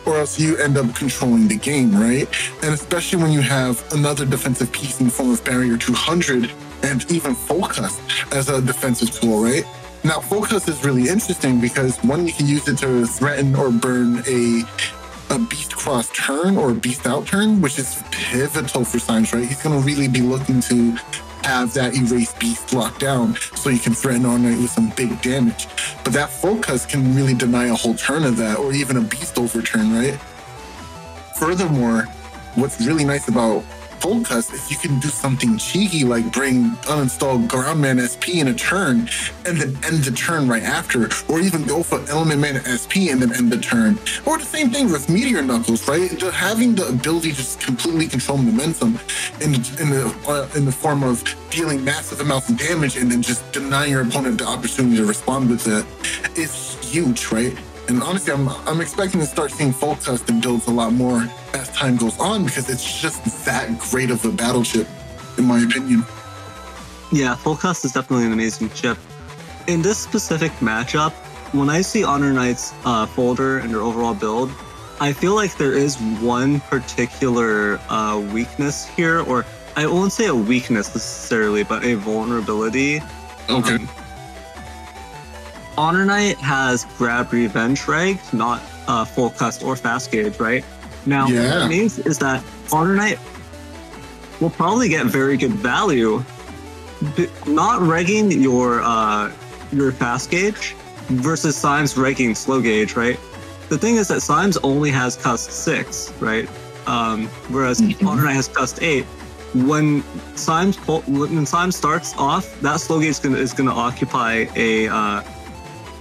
or else you end up controlling the game, right? And especially when you have another defensive piece in the form of Barrier 200 and even Focus as a defensive tool, right? Now, Focus is really interesting because, one, you can use it to threaten or burn a beast cross turn or a beast out turn, which is pivotal for Symes, right? He's going to really be looking to have that erase beast locked down so you can threaten HonorNite with some big damage. But that Focus can really deny a whole turn of that, or even a beast overturn, right? Furthermore, what's really nice about Focus is you can do something cheeky like bring uninstalled Groundman SP in a turn and then end the turn right after, or even go for Element Man SP and then end the turn. Or the same thing with Meteor Knuckles, right? Having the ability to just completely control momentum in the form of dealing massive amounts of damage and then just denying your opponent the opportunity to respond with that is huge, right? And honestly, I'm expecting to start seeing full custom builds a lot more as time goes on, because it's just that great of a battle chip, in my opinion. Yeah, full cust is definitely an amazing chip. In this specific matchup, when I see HonorNite's folder and their overall build, I feel like there is one particular weakness here, or I won't say a weakness necessarily, but a vulnerability. Okay. HonorNite has grab revenge reg, not full cust or fast gauge, right? Now, what that means is that HonorNite will probably get very good value, not regging your fast gauge versus Symes regging slow gauge, right? The thing is that Symes only has cust 6, right? Whereas HonorNite has cust 8. When Symes starts off, that slow gauge is gonna occupy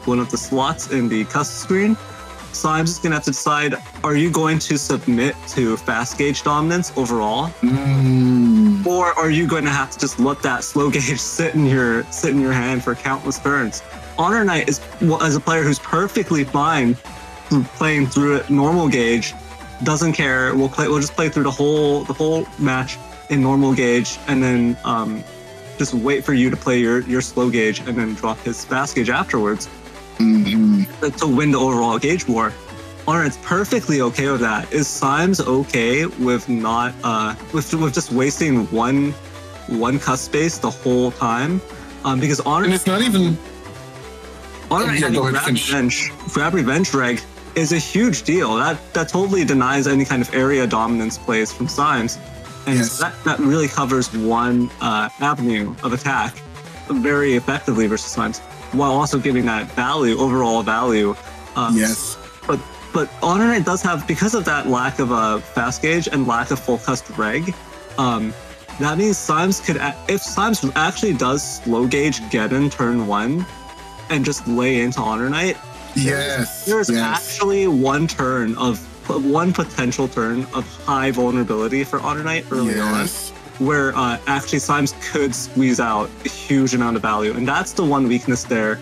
one of the slots in the cust screen. Symes is gonna have to decide: are you going to submit to fast gauge dominance overall, or are you going to have to just let that slow gauge sit in your hand for countless turns? HonorNite is, as a player who's perfectly fine playing through it normal gauge, doesn't care. We'll just play through the whole match in normal gauge, and then just wait for you to play your slow gauge, and then drop his fast gauge afterwards to win the overall gauge war. HonorNite's perfectly okay with that. Is Symes okay with not with just wasting one cust space the whole time? Because HonorNite, and it's not even HonorNite grab revenge reg is a huge deal. That totally denies any kind of area dominance plays from Symes. And that really covers one avenue of attack very effectively versus Symes, while also giving that overall value. But HonorNite does have, because of that lack of fast gauge and lack of full cust reg, that means Symes could, if Symes actually does slow gauge Geddon turn 1 and just lay into HonorNite, there's actually one potential turn of high vulnerability for HonorNite early on, where actually Symes could squeeze out a huge amount of value, and that's the one weakness there.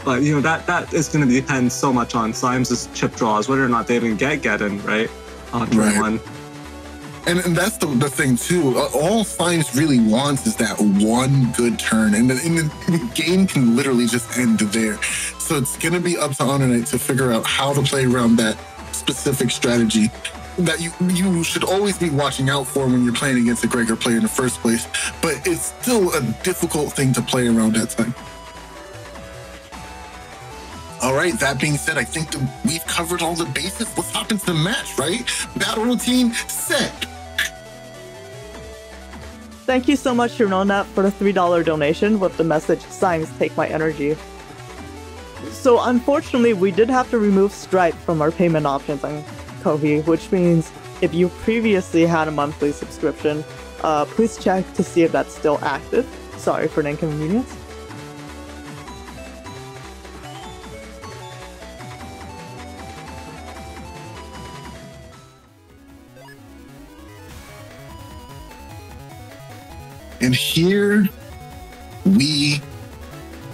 But that is going to depend so much on Symes' chip draws, whether or not they even get Geddon right on turn 1. And that's the thing too. All Symes really wants is that one good turn, and the game can literally just end there. So it's going to be up to HonorNite to figure out how to play around that specific strategy that you should always be watching out for when you're playing against a Gregor player in the first place. But it's still a difficult thing to play around that time. All right, that being said, I think that we've covered all the bases. Let's hop into the match, right? Battle routine set. Thank you so much, HonorNite, for the $3 donation with the message, Symes, take my energy. So unfortunately, we did have to remove Stripe from our payment options on Kofi, which means if you previously had a monthly subscription, please check to see if that's still active. Sorry for the inconvenience. And here we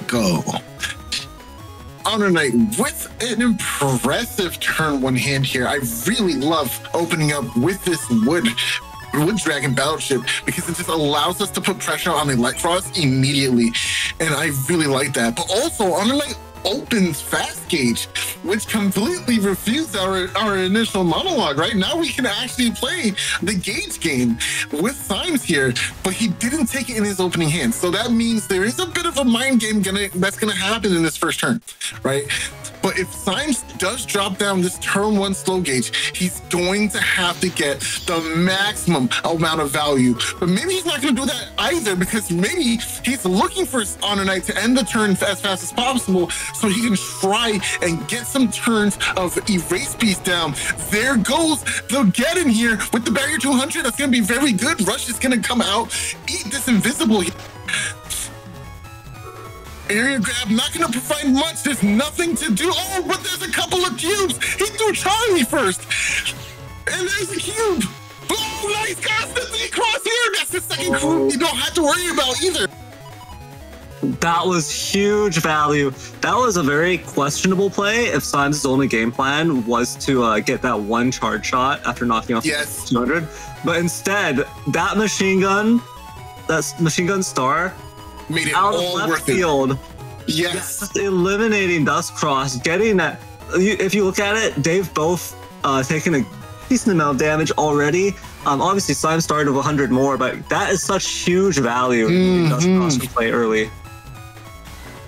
go. HonorNite with an impressive turn 1 hand here. I really love opening up with this wood dragon battleship because it just allows us to put pressure on the Electros immediately. And I really like that. But also, HonorNite opens fast gauge, which completely refutes our initial monologue, right? Now we can actually play the gauge game with Symes here, but he didn't take it in his opening hand. So that means there is a bit of a mind game that's gonna happen in this first turn, right? But if Symes does drop down this turn 1 slow gauge, he's going to have to get the maximum amount of value. But maybe he's not going to do that either, because maybe he's looking for HonorNite to end the turn as fast as possible so he can try and get some turns of Erase Beast down. There goes the Geddon here with the barrier 200. That's going to be very good. Rush is going to come out, eat this invisible. Area grab, not going to provide much. There's nothing to do. Oh, but there's a couple of cubes. He threw Charlie first. And there's a cube. Oh, nice. Got the cross here. That's the second cube you don't have to worry about either. That was huge value. That was a very questionable play if Symes' only game plan was to get that one charge shot after knocking off 200. But instead, that machine gun star, made it out of all left worth field. It. Yes. Just eliminating Dustcross, getting that. If you look at it, they've both taken a decent amount of damage already. Obviously, Symes started with 100 more, but that is such huge value in Dustcross to play early.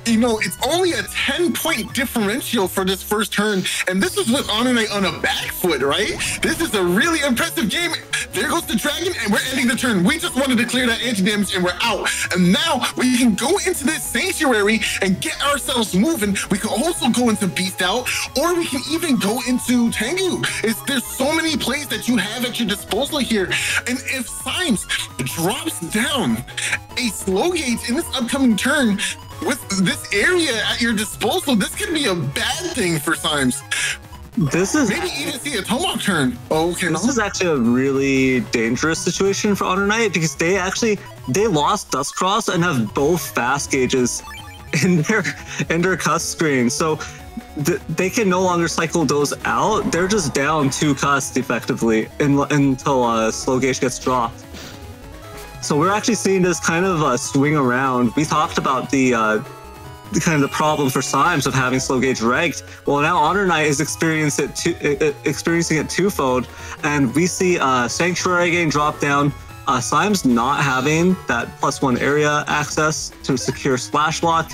You know, it's only a 10-point differential for this first turn, and this is with HonorNite on a back foot, right? This is a really impressive game. There goes the dragon, and we're ending the turn. We just wanted to clear that anti-damage, and we're out. And now we can go into this sanctuary and get ourselves moving. We can also go into Beast Out, or we can even go into Tengu. There's so many plays that you have at your disposal here. And if Symes drops down a slow gauge in this upcoming turn, with this area at your disposal, this could be a bad thing for Symes. This is maybe even see a Tomahawk turn. Oh, okay. This is actually a really dangerous situation for HonorNite because they lost SoulXCross and have both fast gauges in their cusp screen. So they can no longer cycle those out. They're just down 2 cusps effectively until slow gauge gets dropped. So we're actually seeing this kind of swing around. We talked about the kind of the problem for Symes of having slow gauge regged. Well, now HonorNite is experiencing it twofold, and we see Sanctuary getting dropped down. Symes not having that +1 area access to secure Splash Block.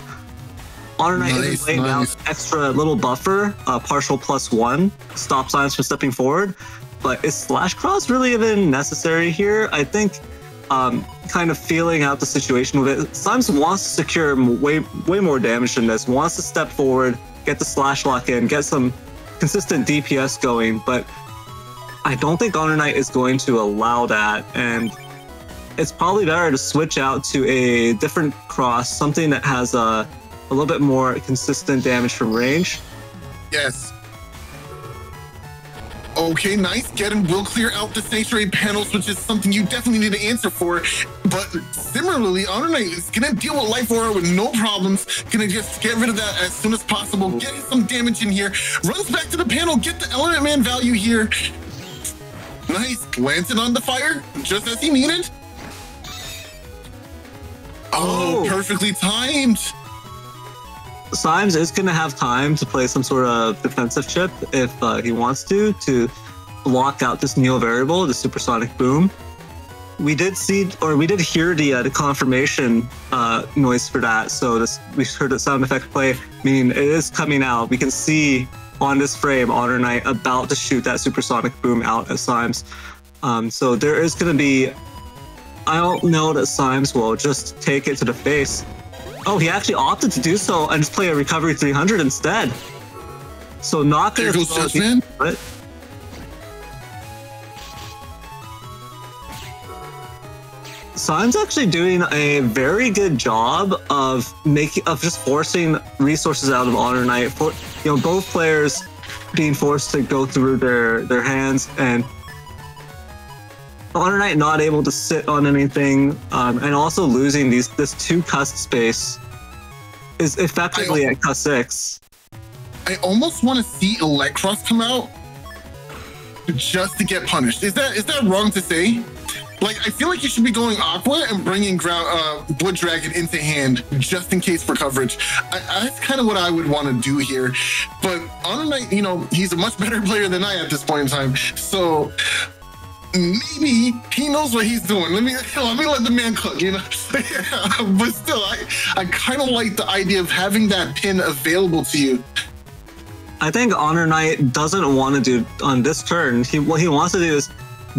HonorNite is laying down extra little buffer, partial +1, stop Symes from stepping forward. But is SoulXCross really even necessary here? I think kind of feeling out the situation with it. Symes wants to secure way more damage than this, wants to step forward, get the slash lock in, get some consistent DPS going, but I don't think HonorNite is going to allow that, and it's probably better to switch out to a different cross, something that has a little bit more consistent damage from range. Yes. Okay, nice. Geddon will clear out the sanctuary panels, which is something you definitely need to answer for. But similarly, HonorNite is going to deal with Life Aura with no problems. Going to just get rid of that as soon as possible. Getting some damage in here. Runs back to the panel. Get the Element Man value here. Nice. Glancing on the fire, just as he needed. Oh, perfectly timed. Symes is going to have time to play some sort of defensive chip if he wants to block out this Neo variable, the supersonic boom. We did see, or we did hear the confirmation noise for that. So we heard the sound effect play, meaning it is coming out. We can see on this frame HonorNite about to shoot that supersonic boom out at Symes. So there is going to be, I don't know that Symes will just take it to the face. Oh, he actually opted to do so and just play a recovery 300 instead. So not going to throw it. Symes actually doing a very good job of just forcing resources out of HonorNite. For both players being forced to go through their hands, and HonorNite not able to sit on anything, and also losing this 2 cusp space is effectively at cusp 6. I almost want to see Electros come out just to get punished. Is that wrong to say? Like, I feel like you should be going Aqua and bringing Wood Dragon into hand just in case for coverage. That's kind of what I would want to do here. But HonorNite, he's a much better player than I at this point in time. So maybe he knows what he's doing. Let me let the man cook, But still, I kind of like the idea of having that pin available to you. I think HonorNite doesn't want to do on this turn. What he wants to do is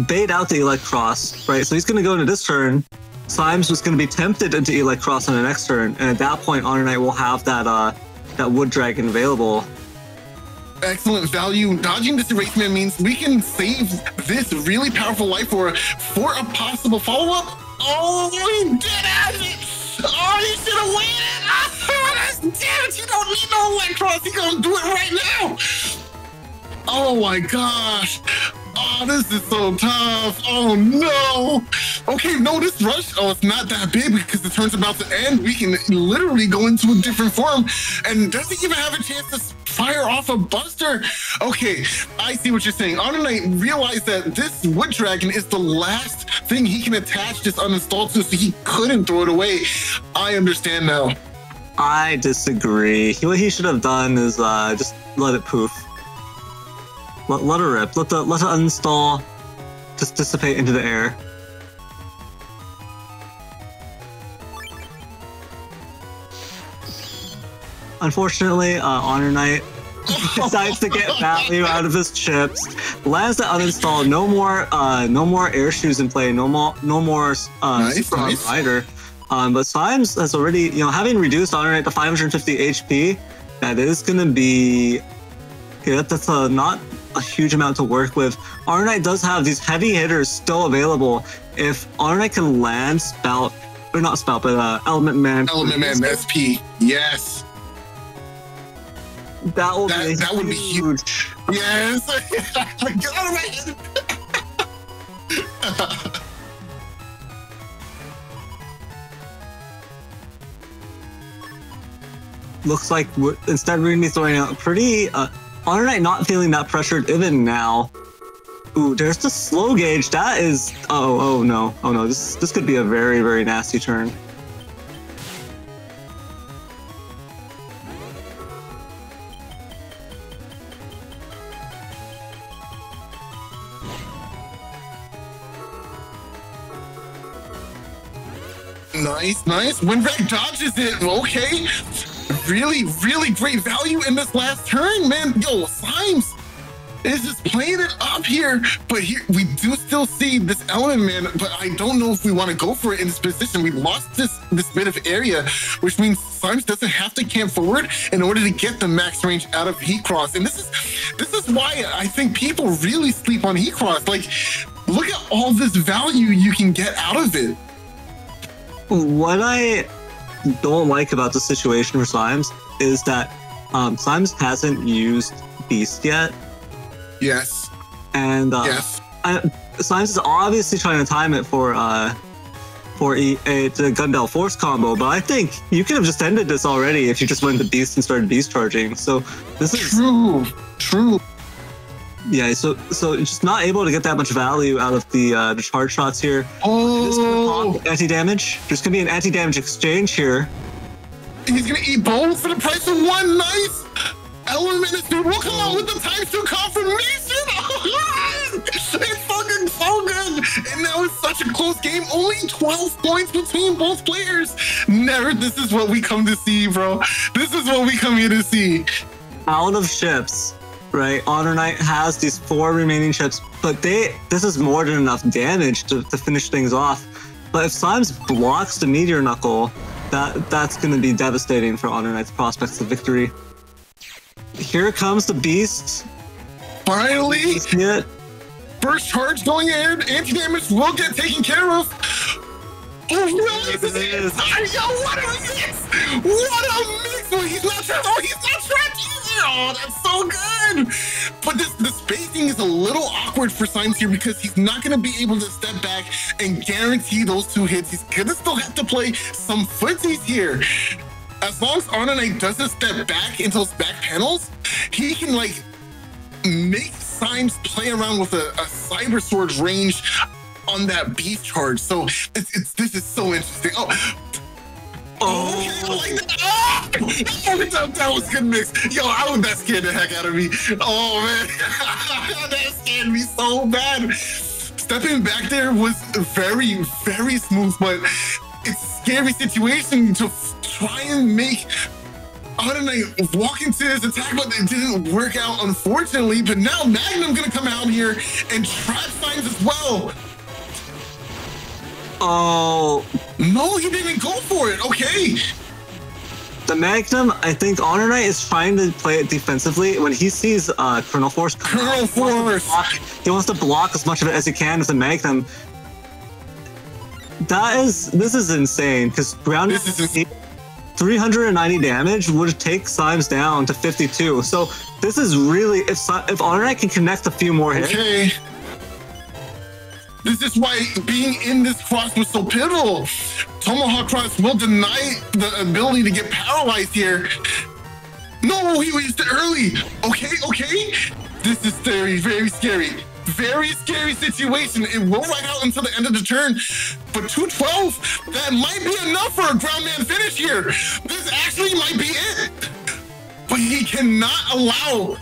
bait out the Electros, right? So he's going to go into this turn. Symes was going to be tempted into Electros on the next turn, and at that point, HonorNite will have that Wood Dragon available. Excellent value. Dodging this Erasement means we can save this really powerful Life Aura for a possible follow-up. Oh, he did have it! Oh, he should have waited! Oh, damn it! You don't need no Electros. He's gonna do it right now! Oh my gosh! Oh, this is so tough. Oh no. Okay, no, this rush, it's not that big because the turn's about to end. We can literally go into a different form, and doesn't even have a chance to fire off a buster. Okay, I see what you're saying. HonorNite realized that this Wood Dragon is the last thing he can attach this uninstall to, so he couldn't throw it away. I understand now. I disagree. What he should have done is just let it poof. Let her rip. Let the uninstall just dissipate into the air. Unfortunately, HonorNite decides to get value out of his chips, lands the uninstall. No more air shoes in play. No more Nice. rider. But Symes has already, having reduced HonorNite to 550 HP, that is going to be, that's not a huge amount to work with. HonorNite does have these heavy hitters still available. If HonorNite can land Element Man. Element Man SP. Yes. That would be huge. Yes. Get out of my head. Looks like instead we're going to be throwing out pretty... HonorNite not feeling that pressured even now. Ooh, there's the slow gauge. That is... Oh no. This could be a very, very nasty turn. Nice. Windbreak dodges it. Okay. Really, really great value in this last turn, man. Yo, Symes is just playing it up here. But here we do still see this Element Man, but I don't know if we want to go for it in this position. We lost this bit of area, which means Symes doesn't have to camp forward in order to get the max range out of Heat Cross. And this is why I think people really sleep on Heat Cross. Like, look at all this value you can get out of it. What I don't like about the situation for Symes is that Symes hasn't used Beast yet. Yes. And yes. Symes is obviously trying to time it for the Gundel Force combo, but I think you could have just ended this already if you just went to Beast and started Beast charging. So this is true. Yeah, so just not able to get that much value out of the charge shots here. Oh, anti-damage. There's gonna be an anti-damage exchange here. He's gonna eat both for the price of one. Nice. Element will come out with the ×2 confirmation. It's fucking so good. And now it's such a close game. Only 12 points between both players. Neryth, this is what we come to see, bro. This is what we come here to see. Out of ships. Right, HonorNite has these 4 remaining chips, but this is more than enough damage to finish things off. But if Symes blocks the Meteor Knuckle, that's going to be devastating for HonorNite's prospects of victory. Here comes the Beast. Finally! First charge going in, anti-damage will get taken care of. Oh, really? This is yo, what a mix! What a mix! Well, he's not trapped. Oh, he's not trapped either. Oh, that's so good. But the spacing is a little awkward for Symes here because he's not going to be able to step back and guarantee those 2 hits. He's going to still have to play some footsies here. As long as HonorNite doesn't step back into those back panels, he can like make Symes play around with a Cyber Sword range on that Beast charge. So this is so interesting. Okay, I like that. That was a good mix. Yo, that scared the heck out of me. Oh man, that scared me so bad. Stepping back there was very, very smooth, but it's a scary situation to try and make HonorNite walk into his attack, but it didn't work out, unfortunately. But now Magnum gonna come out here and trap Symes as well. Oh. No, he didn't go for it. Okay. The Magnum, I think HonorNite is trying to play it defensively. When he sees Colonel Force, he wants to block as much of it as he can with the Magnum. This is insane, because ground 390 damage would take Symes down to 52. So this is really, if HonorNite can connect a few more hits. Okay. This is why being in this cross was so pivotal. Tomahawk Cross will deny the ability to get paralyzed here. No, he was early. Okay. This is very, very scary. Very scary situation. It will ride out until the end of the turn. But 212, that might be enough for a groundman finish here. This actually might be it. But he cannot allow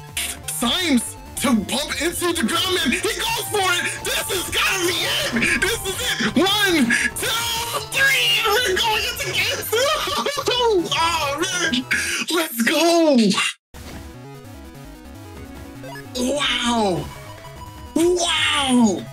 Symes to bump into the groundman. He goes for it. This is gotta be it. This is it. 1, 2, 3. We're going into game 2. Oh man, Let's go! Wow! Wow!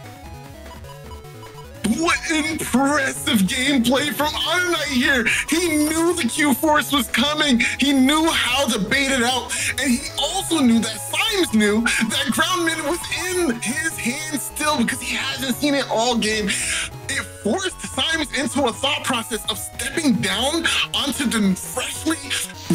What impressive gameplay from HonorNite here. He knew the Q-Force was coming. He knew how to bait it out. And he also knew that Symes knew that ground mid was in his hands still because he hasn't seen it all game. It forced Symes into a thought process of stepping down onto the freshly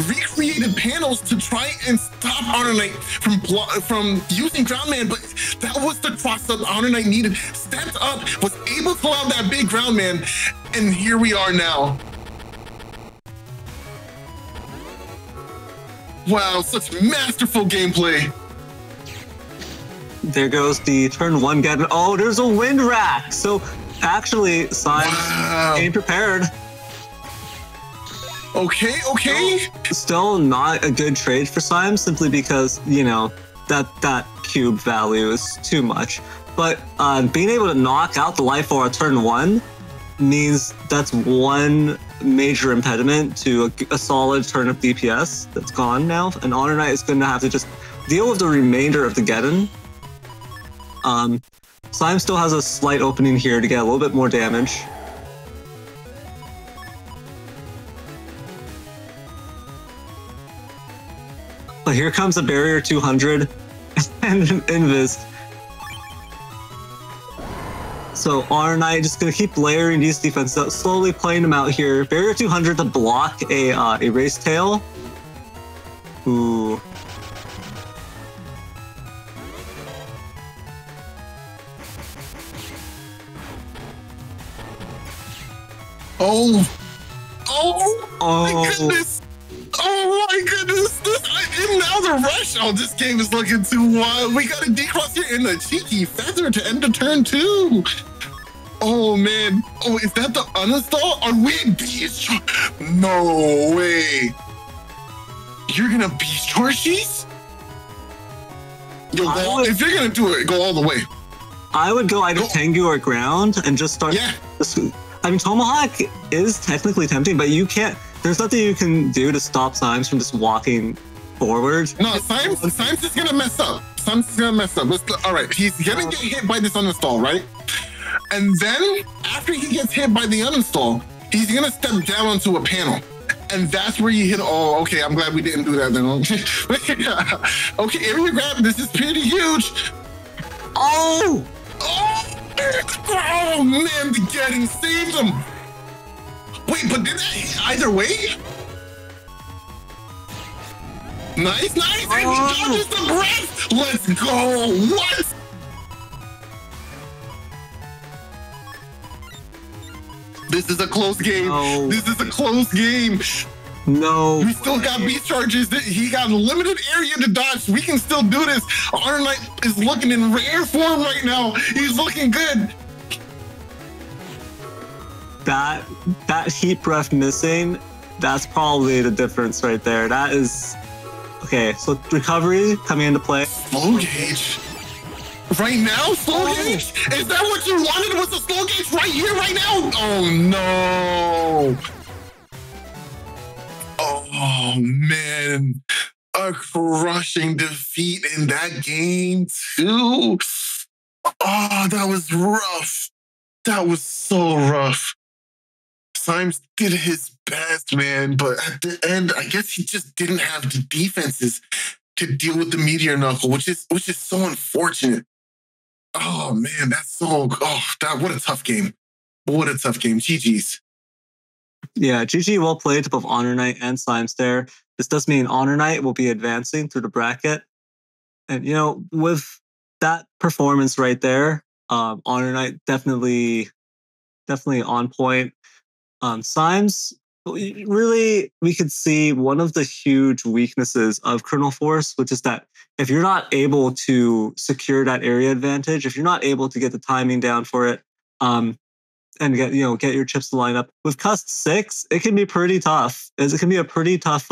recreated panels to try and stop HonorNite from using Groundman, but that was the cross up HonorNite needed. Stepped up, was able to pull out that big Groundman, and here we are now. Wow, such masterful gameplay. There goes the turn 1 get. Oh, there's a wind rack. So actually, Symes came prepared. Okay. Still not a good trade for Symes simply because, you know, that cube value is too much. But being able to knock out the life aura turn 1 means that's one major impediment to a solid turn of DPS that's gone now. And HonorNite is going to have to just deal with the remainder of the Geddon. Symes still has a slight opening here to get a little bit more damage. But here comes a barrier 200 and Invis. So HonorNite just gonna keep layering these defenses, slowly playing them out here. Barrier 200 to block a race tail. Ooh. Oh my goodness! Oh my goodness! And now the rush! Oh, this game is looking too wild. We got a decross here in the cheeky feather to end the turn 2. Oh man! Oh, is that the uninstall? Are we beast? No way! You're gonna beast Torchies? Yo, if you're gonna do it, go all the way. I would go either Tengu or ground and just start. Yeah. I mean, Tomahawk is technically tempting, but you can't. There's nothing you can do to stop Symes from just walking forward. No, Symes is gonna mess up. Symes is gonna mess up. All right, he's gonna get hit by this uninstall, right? And then after he gets hit by the uninstall, he's gonna step down onto a panel. And that's where you hit. Oh, okay. I'm glad we didn't do that then. Okay, area grab. This is pretty huge. Oh man, the Getting saved him. Wait, but did that hit either way? Nice. And he dodges the breath. Let's go. What? This is a close game. No. This is a close game. No. We still got beast charges. He got a limited area to dodge. We can still do this. HonorNite is looking in rare form right now. He's looking good. That heat breath missing, that's probably the difference right there. That is... Okay, so recovery coming into play. Slow gauge. Right now? Slow gauge? Is that what you wanted? Was a slow gauge right here, right now? Oh, no. Oh, man. A crushing defeat in that game, too. Oh, that was rough. That was so rough. Symes did his best, man, but at the end, I guess he just didn't have the defenses to deal with the Meteor Knuckle, which is so unfortunate. Oh man, what a tough game. What a tough game. GG's. Yeah, GG well played to both HonorNite and Symes there. This does mean HonorNite will be advancing through the bracket. And you know, with that performance right there, HonorNite definitely on point. Symes, really, we could see one of the huge weaknesses of Colonel Force, which is that if you're not able to secure that area advantage, if you're not able to get the timing down for it, and get your chips to line up with Cust 6, it can be pretty tough. It can be a pretty tough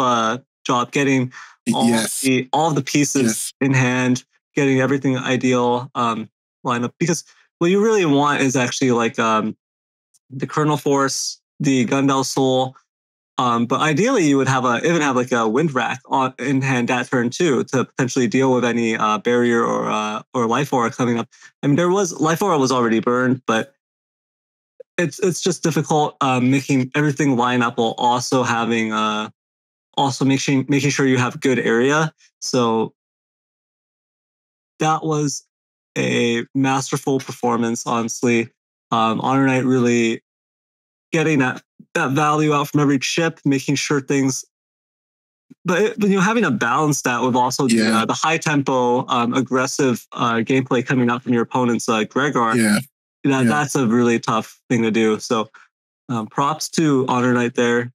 job getting all of the pieces in hand, getting everything ideal line up. Because what you really want is actually like the Colonel Force, the Gundel Soul, But ideally, you would even have like a wind rack in hand at turn 2 to potentially deal with any barrier or life aura coming up. I mean, life aura was already burned, but it's just difficult making everything line up while also having making sure you have good area. So that was a masterful performance, honestly. HonorNite really getting that value out from every chip, making sure things, but having to balance that with also the high tempo, aggressive gameplay coming out from your opponent's Gregor. That's a really tough thing to do. So props to HonorNite there.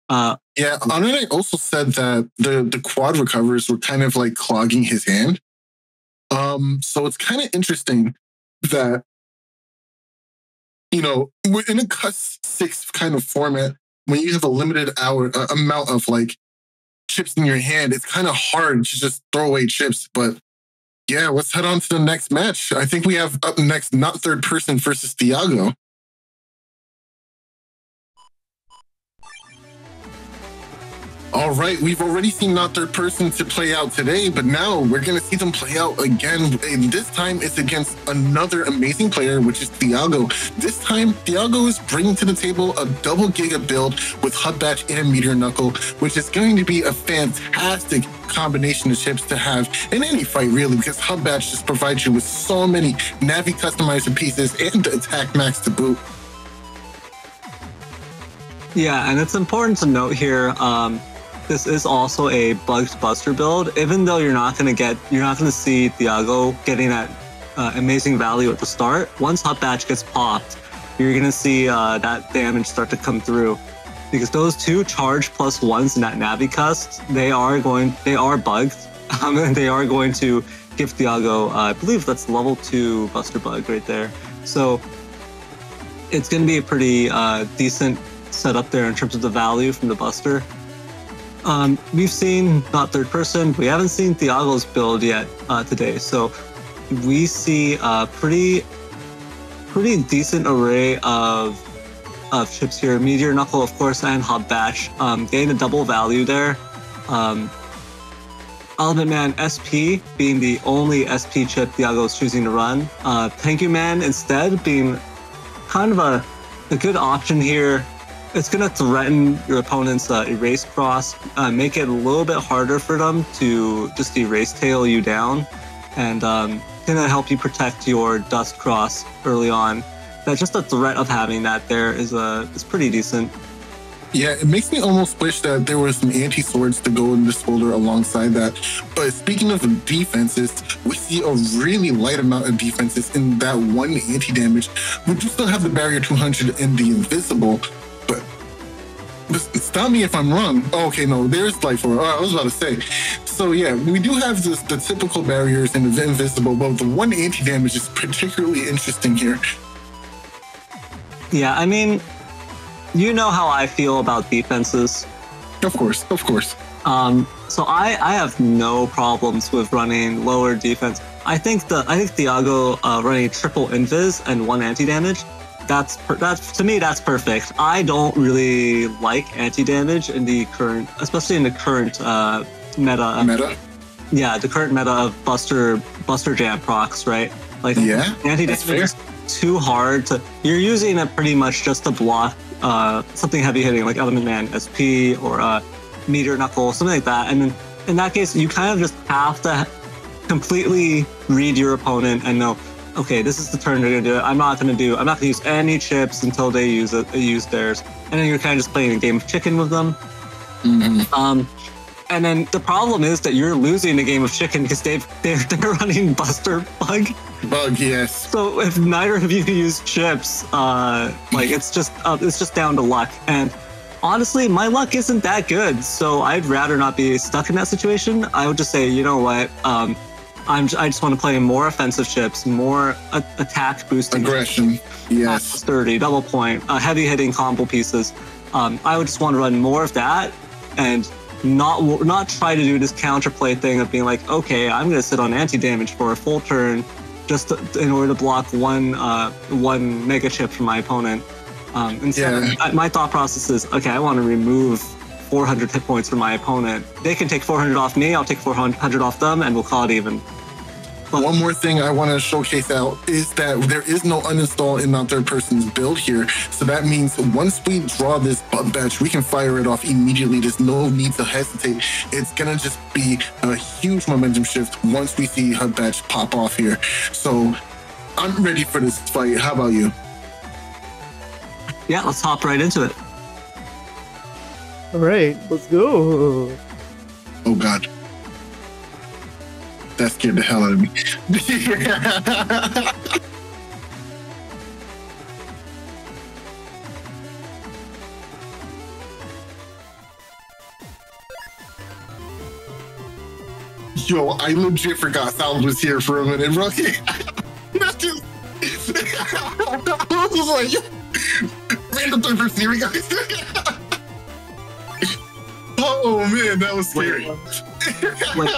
HonorNite also said that the quad recovers were kind of like clogging his hand. So it's kind of interesting that, we're in a +6 kind of format, when you have a limited amount of like chips in your hand, it's kind of hard to just throw away chips. But yeah, let's head on to the next match. I think we have up next, not third person versus Thiago. All right, we've already seen not third person to play out today, but now we're going to see them play out again. And this time it's against another amazing player, which is Thiago. This time, Thiago is bringing to the table a double Giga build with Hub Batch and Meteor Knuckle, which is going to be a fantastic combination of chips to have in any fight, really, because Hub Batch just provides you with so many Navi customizer pieces and the attack max to boot. Yeah, and it's important to note here, this is also a bugged Buster build. Even though you're not going to see Thiago getting that amazing value at the start. Once Hub Batch gets popped, you're going to see that damage start to come through, because those 2 charge +1s in that Navi cust, they are bugged, and they are going to give Thiago, I believe that's level 2 Buster bug right there. So it's going to be a pretty decent setup there in terms of the value from the Buster. We've seen not third person. We haven't seen Thiago's build yet today, so we see a pretty decent array of chips here. Meteor Knuckle, of course, and Hub Batch, getting a double value there. Element Man SP being the only SP chip Thiago is choosing to run. Thank You Man instead being kind of a good option here. It's going to threaten your opponent's erase cross, make it a little bit harder for them to just erase tail you down, and going to help you protect your dust cross early on. That just the threat of having that there is pretty decent. Yeah, it makes me almost wish that there were some anti-swords to go in this folder alongside that. But speaking of defenses, we see a really light amount of defenses in that 1 anti-damage. We do still have the barrier 200 and the invisible. Stop me if I'm wrong. Oh, okay, no, there's life aura. I was about to say. So yeah, we do have the typical barriers and the invisible, but the 1 anti-damage is particularly interesting here. Yeah, I mean, you know how I feel about defenses. Of course. So I have no problems with running lower defense. I think Thiago running triple invis and 1 anti-damage, that's to me, that's perfect. I don't really like anti-damage in the current, especially in the current meta. Yeah, the current meta of Buster Jam procs, right? Like, anti-damage is too hard to. You're using it pretty much just to block something heavy hitting, like Element Man SP or Meteor Knuckle, something like that. And then in that case, you kind of just have to completely read your opponent and know, okay, this is the turn they're gonna do it. I'm not gonna use any chips until they use theirs. And then you're kind of just playing a game of chicken with them. Mm-hmm. And then the problem is that you're losing a game of chicken because they're running Buster Bug. Yes. So if neither of you use chips, it's just down to luck. And honestly, my luck isn't that good. So I'd rather not be stuck in that situation. I would just say, you know what? I just want to play more offensive chips, more attack boosting, aggression, yes, sturdy, double point, heavy hitting combo pieces. I would just want to run more of that and not try to do this counterplay thing of being like, okay, I'm going to sit on anti-damage for a full turn just in order to block one mega chip from my opponent. Instead, my thought process is, okay, I want to remove 400 hit points from my opponent. They can take 400 off me, I'll take 400 off them, and we'll call it even. But one more thing I want to showcase out is that there is no uninstall in that third person's build here. So that means once we draw this butt batch, we can fire it off immediately. There's no need to hesitate. It's going to just be a huge momentum shift once we see HUD batch pop off here. So I'm ready for this fight. How about you? Yeah, let's hop right into it. All right, let's go. Oh, God. That scared the hell out of me. Yo, I legit forgot Sal was here for a minute, bro. That's just... I was like, random third person, here we go. Oh man, that was scary. Wait,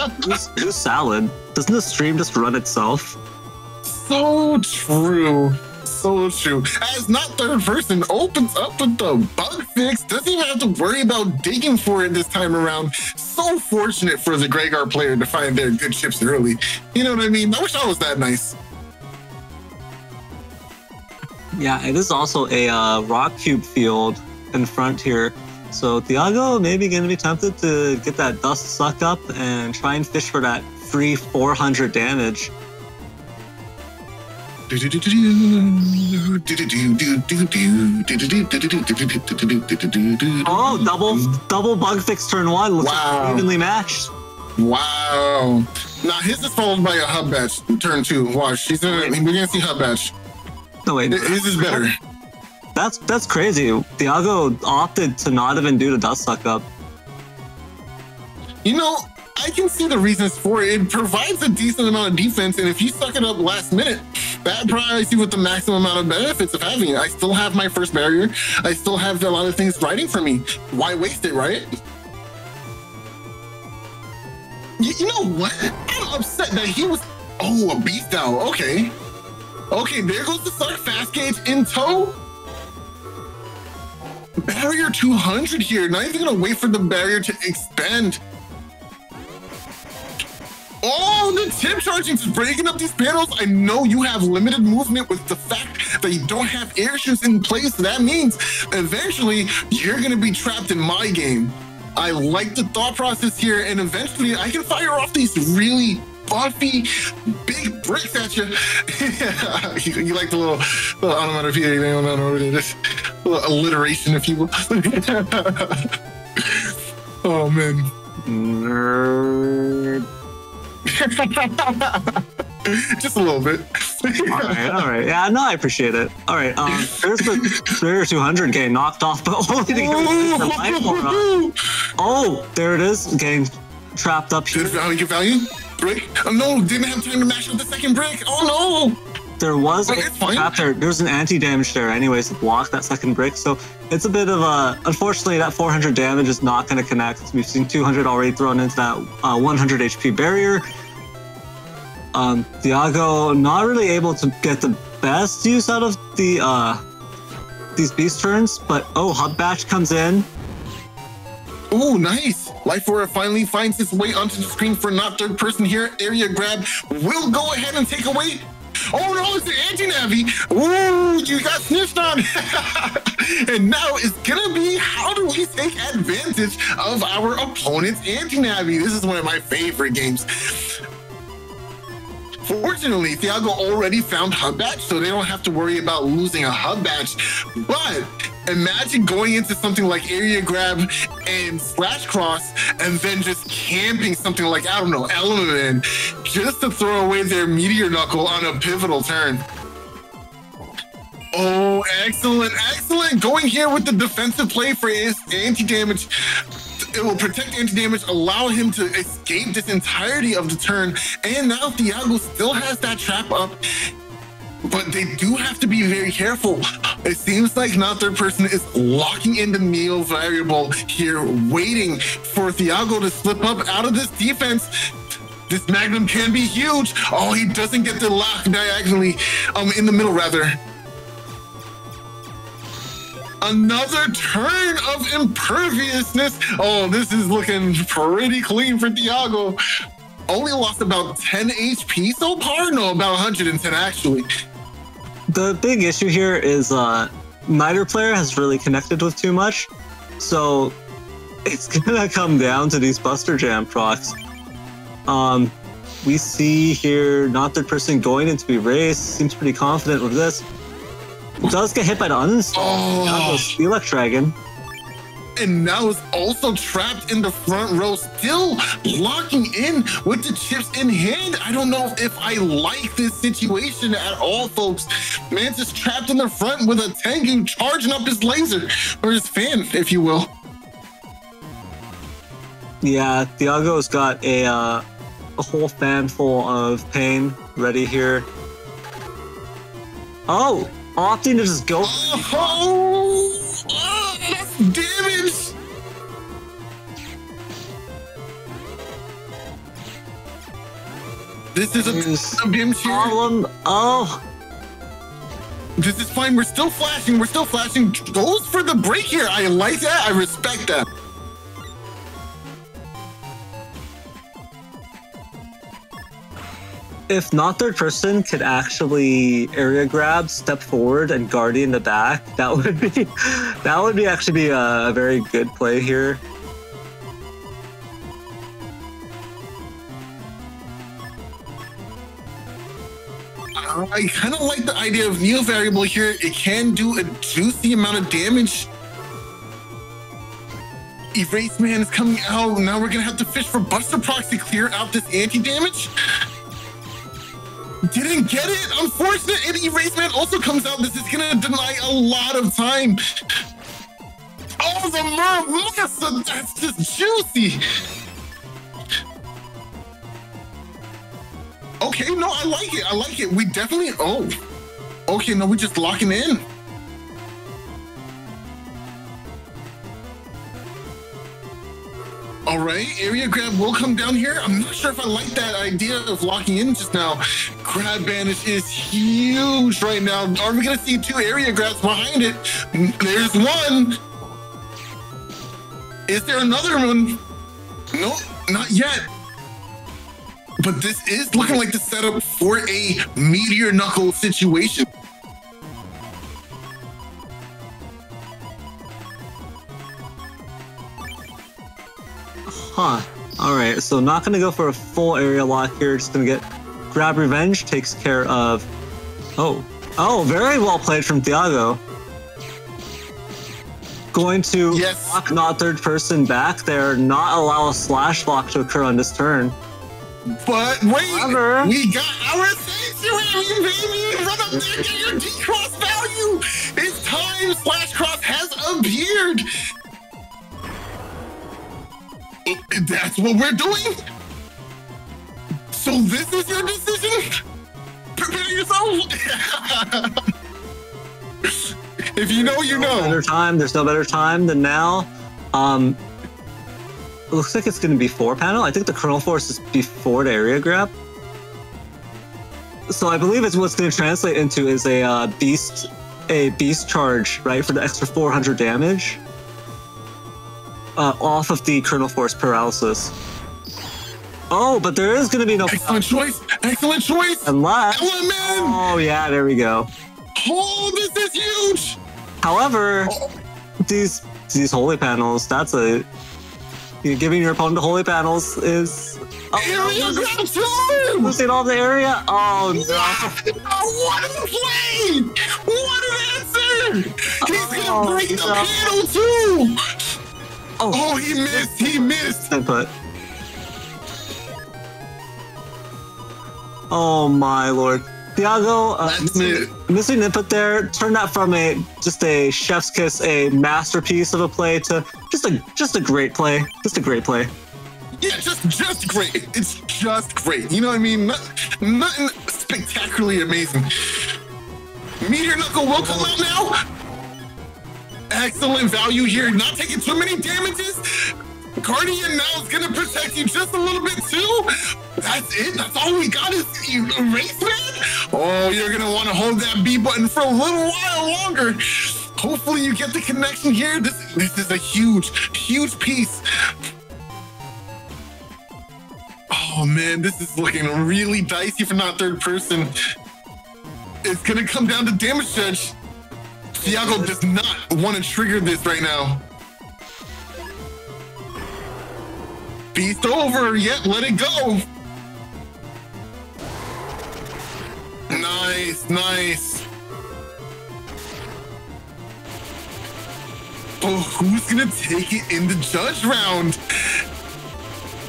this salad, doesn't the stream just run itself? So true. So true. As not third person opens up with the bug fix, doesn't even have to worry about digging for it this time around. So fortunate for the Gregar player to find their good chips early. You know what I mean? I wish I was that nice. Yeah, it is also a rock cube field in front here. So Thiago maybe going to be tempted to get that dust suck up and try and fish for that free 400 damage. Oh, double bug fix turn one. Looks like evenly matched. Wow. Now his is followed by a hub batch turn two. Watch, we're gonna see hub batch. No wait, his is better. That's crazy. Thiago opted to not even do the dust suck up. You know, I can see the reasons for it. It provides a decent amount of defense, and if you suck it up last minute, that provides you with the maximum amount of benefits of having it. I still have my first barrier. I still have a lot of things riding for me. Why waste it, right? You know what? I'm upset that he was... Oh, a beast out. Okay. Okay, there goes the suck fast gauge in tow. Barrier 200 here. Not even gonna wait for the barrier to expand. Oh, the tip charging is breaking up these panels. I know you have limited movement with the fact that you don't have air shoots in place. That means eventually you're gonna be trapped in my game. I like the thought process here, and eventually I can fire off these really buffy big bricks at you. You like the little onomatopoeia, you don't know what it is. A little alliteration, if you will. Oh man. Nerd. Just a little bit. all right. Yeah, no, I appreciate it. All right, there's the barrier 200 getting knocked off, but only to get the life more up. Oh, there it is, getting trapped up here. Good value? Brick? Oh no, didn't have time to mash up the second brick. Oh no! There was there's an anti-damage there anyways to block that second brick, so it's a bit of a... Unfortunately, that 400 damage is not going to connect. We've seen 200 already thrown into that 100 HP barrier. Thiago not really able to get the best use out of the these beast turns, but hub batch comes in. Oh, nice. Life Aura finally finds its way onto the screen for not third person here. Area grab will go ahead and take away. Oh no, it's the anti-navi. Ooh, you got snitched on. And now it's gonna be, how do we take advantage of our opponent's anti-navi? This is one of my favorite games. Fortunately, Thiago already found hub batch, so they don't have to worry about losing a hub batch. But imagine going into something like area grab and /cross and then just camping something like, I don't know, elimination, just to throw away their meteor knuckle on a pivotal turn. Oh, excellent, excellent. Going here with the defensive play for his anti-damage. It will protect anti-damage, allow him to escape this entirety of the turn. And now Thiago still has that trap up, but they do have to be very careful. It seems like not third person is locking in the Neo variable here, waiting for Thiago to slip up out of this defense. This Magnum can be huge. Oh, he doesn't get the lock diagonally, in the middle rather. Another turn of imperviousness. Oh, this is looking pretty clean for Thiago. Only lost about 10 HP so far? No, about 110 actually. The big issue here is neither player has really connected with too much. So it's gonna come down to these Buster Jam procs. We see here not third person going into erase. Seems pretty confident with this. Does get hit by the uninstall. Now goes Felix Dragon. And now is also trapped in the front row, still locking in with the chips in hand. I don't know if I like this situation at all, folks. Man's just trapped in the front with a Tengu charging up his laser, or his fan, if you will. Yeah, Thiago's got a whole fan full of pain ready here. Oh, opting to just go. That's damage. This is a BIM problem. Oh, this is fine. We're still flashing. We're still flashing. Goes for the break here. I like that. I respect that. if not third person could actually area grab, step forward, and guardian the back, that would be actually be a very good play here. I kind of like the idea of Neo variable here. It can do a juicy amount of damage. Erase Man is coming out. Now we're gonna have to fish for Buster Procs to clear out this anti-damage. Didn't get it, unfortunate. And Erase Man also comes out. This is gonna deny a lot of time. Oh, the Murmasa, that's just juicy. Okay, no, I like it. I like it. We definitely, oh. Okay, no, we're just locking in. All right, area grab will come down here. I'm not sure if I like that idea of locking in just now. Grab banish is huge right now. Are we gonna see two area grabs behind it? There's one. Is there another one? No, not yet. But this is looking like the setup for a Meteor Knuckle situation. Huh. Alright, so not gonna go for a full area lock here, just gonna get Grab Revenge, takes care of... Oh, very well played from Thiago. Going to lock not third person back there, not allow a slash block to occur on this turn. But wait, we got our sanctuary, baby! Run up there, get your D-cross value! It's time! SoulXCross has appeared! That's what we're doing? So this is your decision? Prepare yourself! If you know, you know. There's no better time than now. It looks like it's going to be 4-panel. I think the Kernel Force is before the area grab. So I believe it's what's going to translate into is a beast charge, right, for the extra 400 damage off of the Kernel Force paralysis. Oh, but there is going to be no... Excellent choice! Excellent choice! Unless... Element! Oh, yeah, there we go. Oh, this is huge! However, these holy panels, that's a... Giving your opponent the holy panels is... losing all the area? Oh, no. Oh, what a play! What an answer! He's gonna break the panel, too! Oh, he missed! He missed! Input. Oh, my lord. Thiago, missing input there. Turned that from just a chef's kiss, a masterpiece of a play to just a great play. Just a great play. Yeah, just great. It's just great. You know what I mean? Nothing spectacularly amazing. Meteor Knuckle will come out now. Excellent value here. Not taking too many damages. Guardian now is gonna protect you just a little bit too. That's it. That's all we got is Erase Man. Oh, you're gonna want to hold that B button for a little while longer. Hopefully you get the connection here. This is a huge piece. Oh man, this is looking really dicey for not third person. It's gonna come down to damage judge. Thiago does not want to trigger this right now. Beast over, yep, let it go. Nice. Oh, who's gonna take it in the judge round?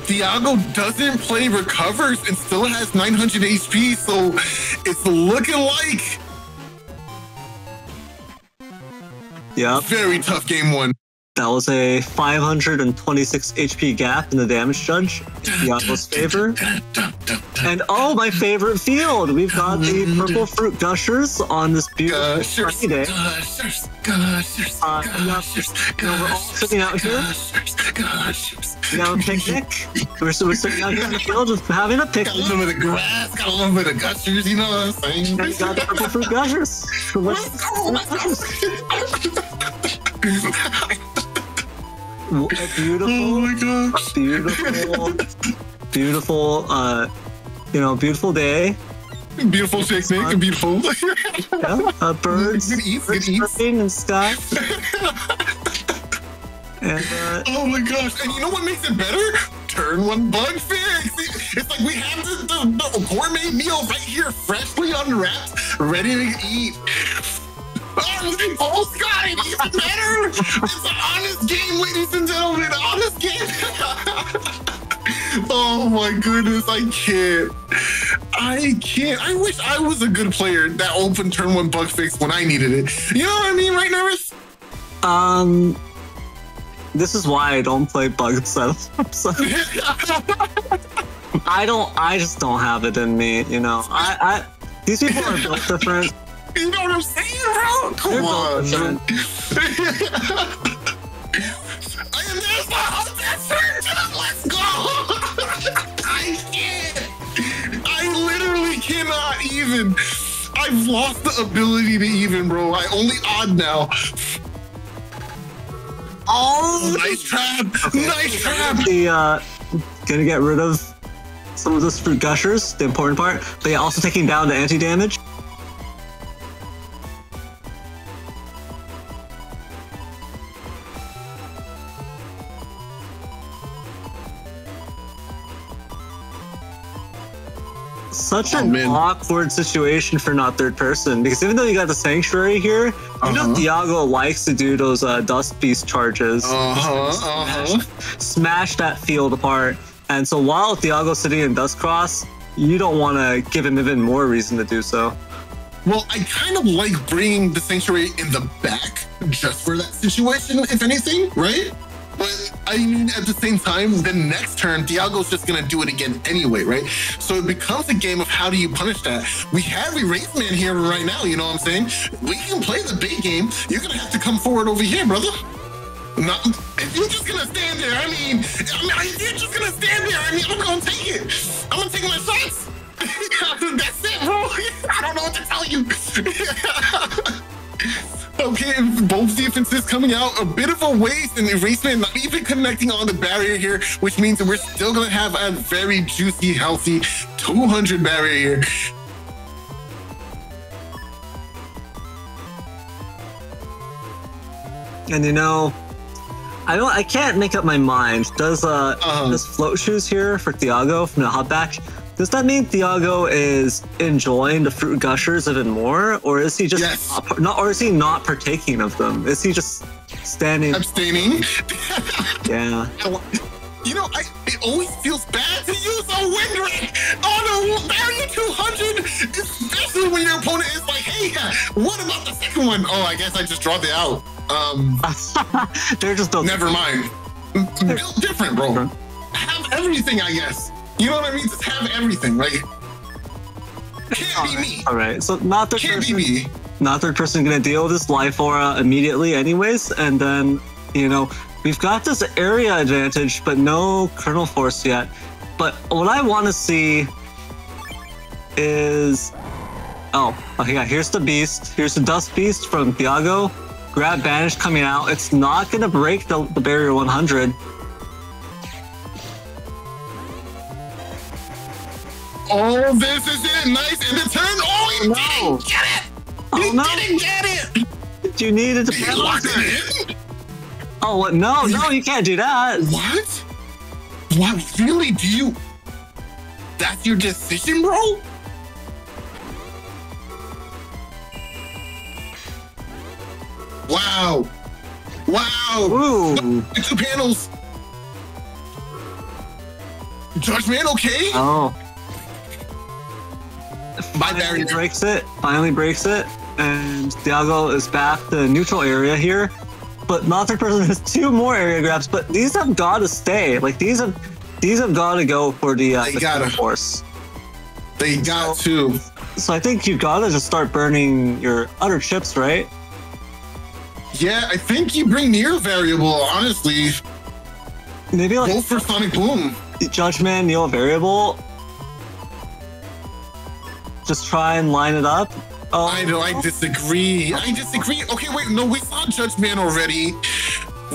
Thiago doesn't play recovers and still has 900 HP, so it's looking like... Yeah. Very tough game one. That was a 526 HP gap in the damage judge in Thiago's favor. And oh, my favorite field! We've got the purple fruit gushers on this beautiful sunny day. We're all sitting out here. We have a picnic. We're sitting out here in the field just having a picnic. Got a little bit of grass, got a little bit of gushers, you know what I'm saying? And we got the purple fruit gushers. A beautiful, oh my gosh. Beautiful day. Beautiful picnic, beautiful. Yeah, birds, good eats. and sky. And, oh my gosh! And you know what makes it better? Turn one bug fix. It's like we have the gourmet meal right here, freshly unwrapped, ready to eat. Oh, Scott, it's even better! It's an honest game, ladies and gentlemen, honest game! Oh my goodness, I can't. I wish I was a good player that opened turn one bug fix when I needed it. You know what I mean, right, Neryth? This is why I don't play bug setups. I just don't have it in me, you know. These people are built different. You know what I'm saying, bro? Come on, man. And there's the hunter. Let's go. I can't. I literally cannot even. I've lost the ability to even, bro. I only odd now. Oh, nice trap. Okay. Nice trap. Gonna get rid of some of those fruit gushers, the important part, but yeah, also taking down the anti-damage. Such an awkward situation for not third person, because even though you got the sanctuary here, you know Thiago likes to do those dust beast charges, smash that field apart. And so while Thiago's sitting in dust cross, you don't want to give him even more reason to do so. Well, I kind of like bringing the sanctuary in the back just for that situation, if anything, right? But I mean, at the same time, the next turn, Thiago's just going to do it again anyway, right? So it becomes a game of how do you punish that? We have Erase Man here right now, you know what I'm saying? We can play the bait game. You're going to have to come forward over here, brother. Not, if you're just going to stand there, I mean, if you're just going to stand there, I mean, I'm going to take it. I'm going to take my shots. That's it, bro. I don't know what to tell you. Okay, both defenses coming out a bit of a waste, and Erasement not even connecting on the barrier here, which means that we're still going to have a very juicy, healthy 200 barrier here. And you know, I can't make up my mind. Does float shoes here for Thiago from the hot batch? Does that mean Thiago is enjoying the fruit gushers even more, or is he just or is he not partaking of them? Is he just abstaining? Yeah. You know, it always feels bad to use a wind ring on a barrier 200, especially when your opponent is like, "Hey, what about the second one?" Oh, I guess I just dropped it out. They're just never mind. Built different, bro. Have everything, I guess. You know what I mean? Just have everything, like can't be me. All right, so not third person gonna deal with this life aura immediately, anyways, and then you know we've got this area advantage, but no kernel force yet. But what I want to see is, yeah, here's the beast. Here's the dust beast from Thiago. Grab Banish coming out. It's not going to break the barrier 100. Oh, this is it. Nice. And the turn. Oh, you No. didn't get it. Oh, You no. didn't get it. You needed to You penalize locked it. it in. Oh, what? No, you can't do that. What? What? Really? Do you? That's your decision, bro? Wow. Wow. Ooh. Two panels. Judgment, okay? Oh. My Finally barrier. breaks it. Finally breaks it. And Thiago is back to the neutral area here. But not third person has 2 more area grabs, but these have got to stay. Like these have got to go for the gotta. force. They got to. So I think you got to just start burning your other chips, right? Yeah, I think you bring near variable, honestly. Maybe like Go for Sonic Boom. Judgment, Neo variable. Just try and line it up. Oh, I disagree. I disagree. Okay, wait, no, we saw Judgment already.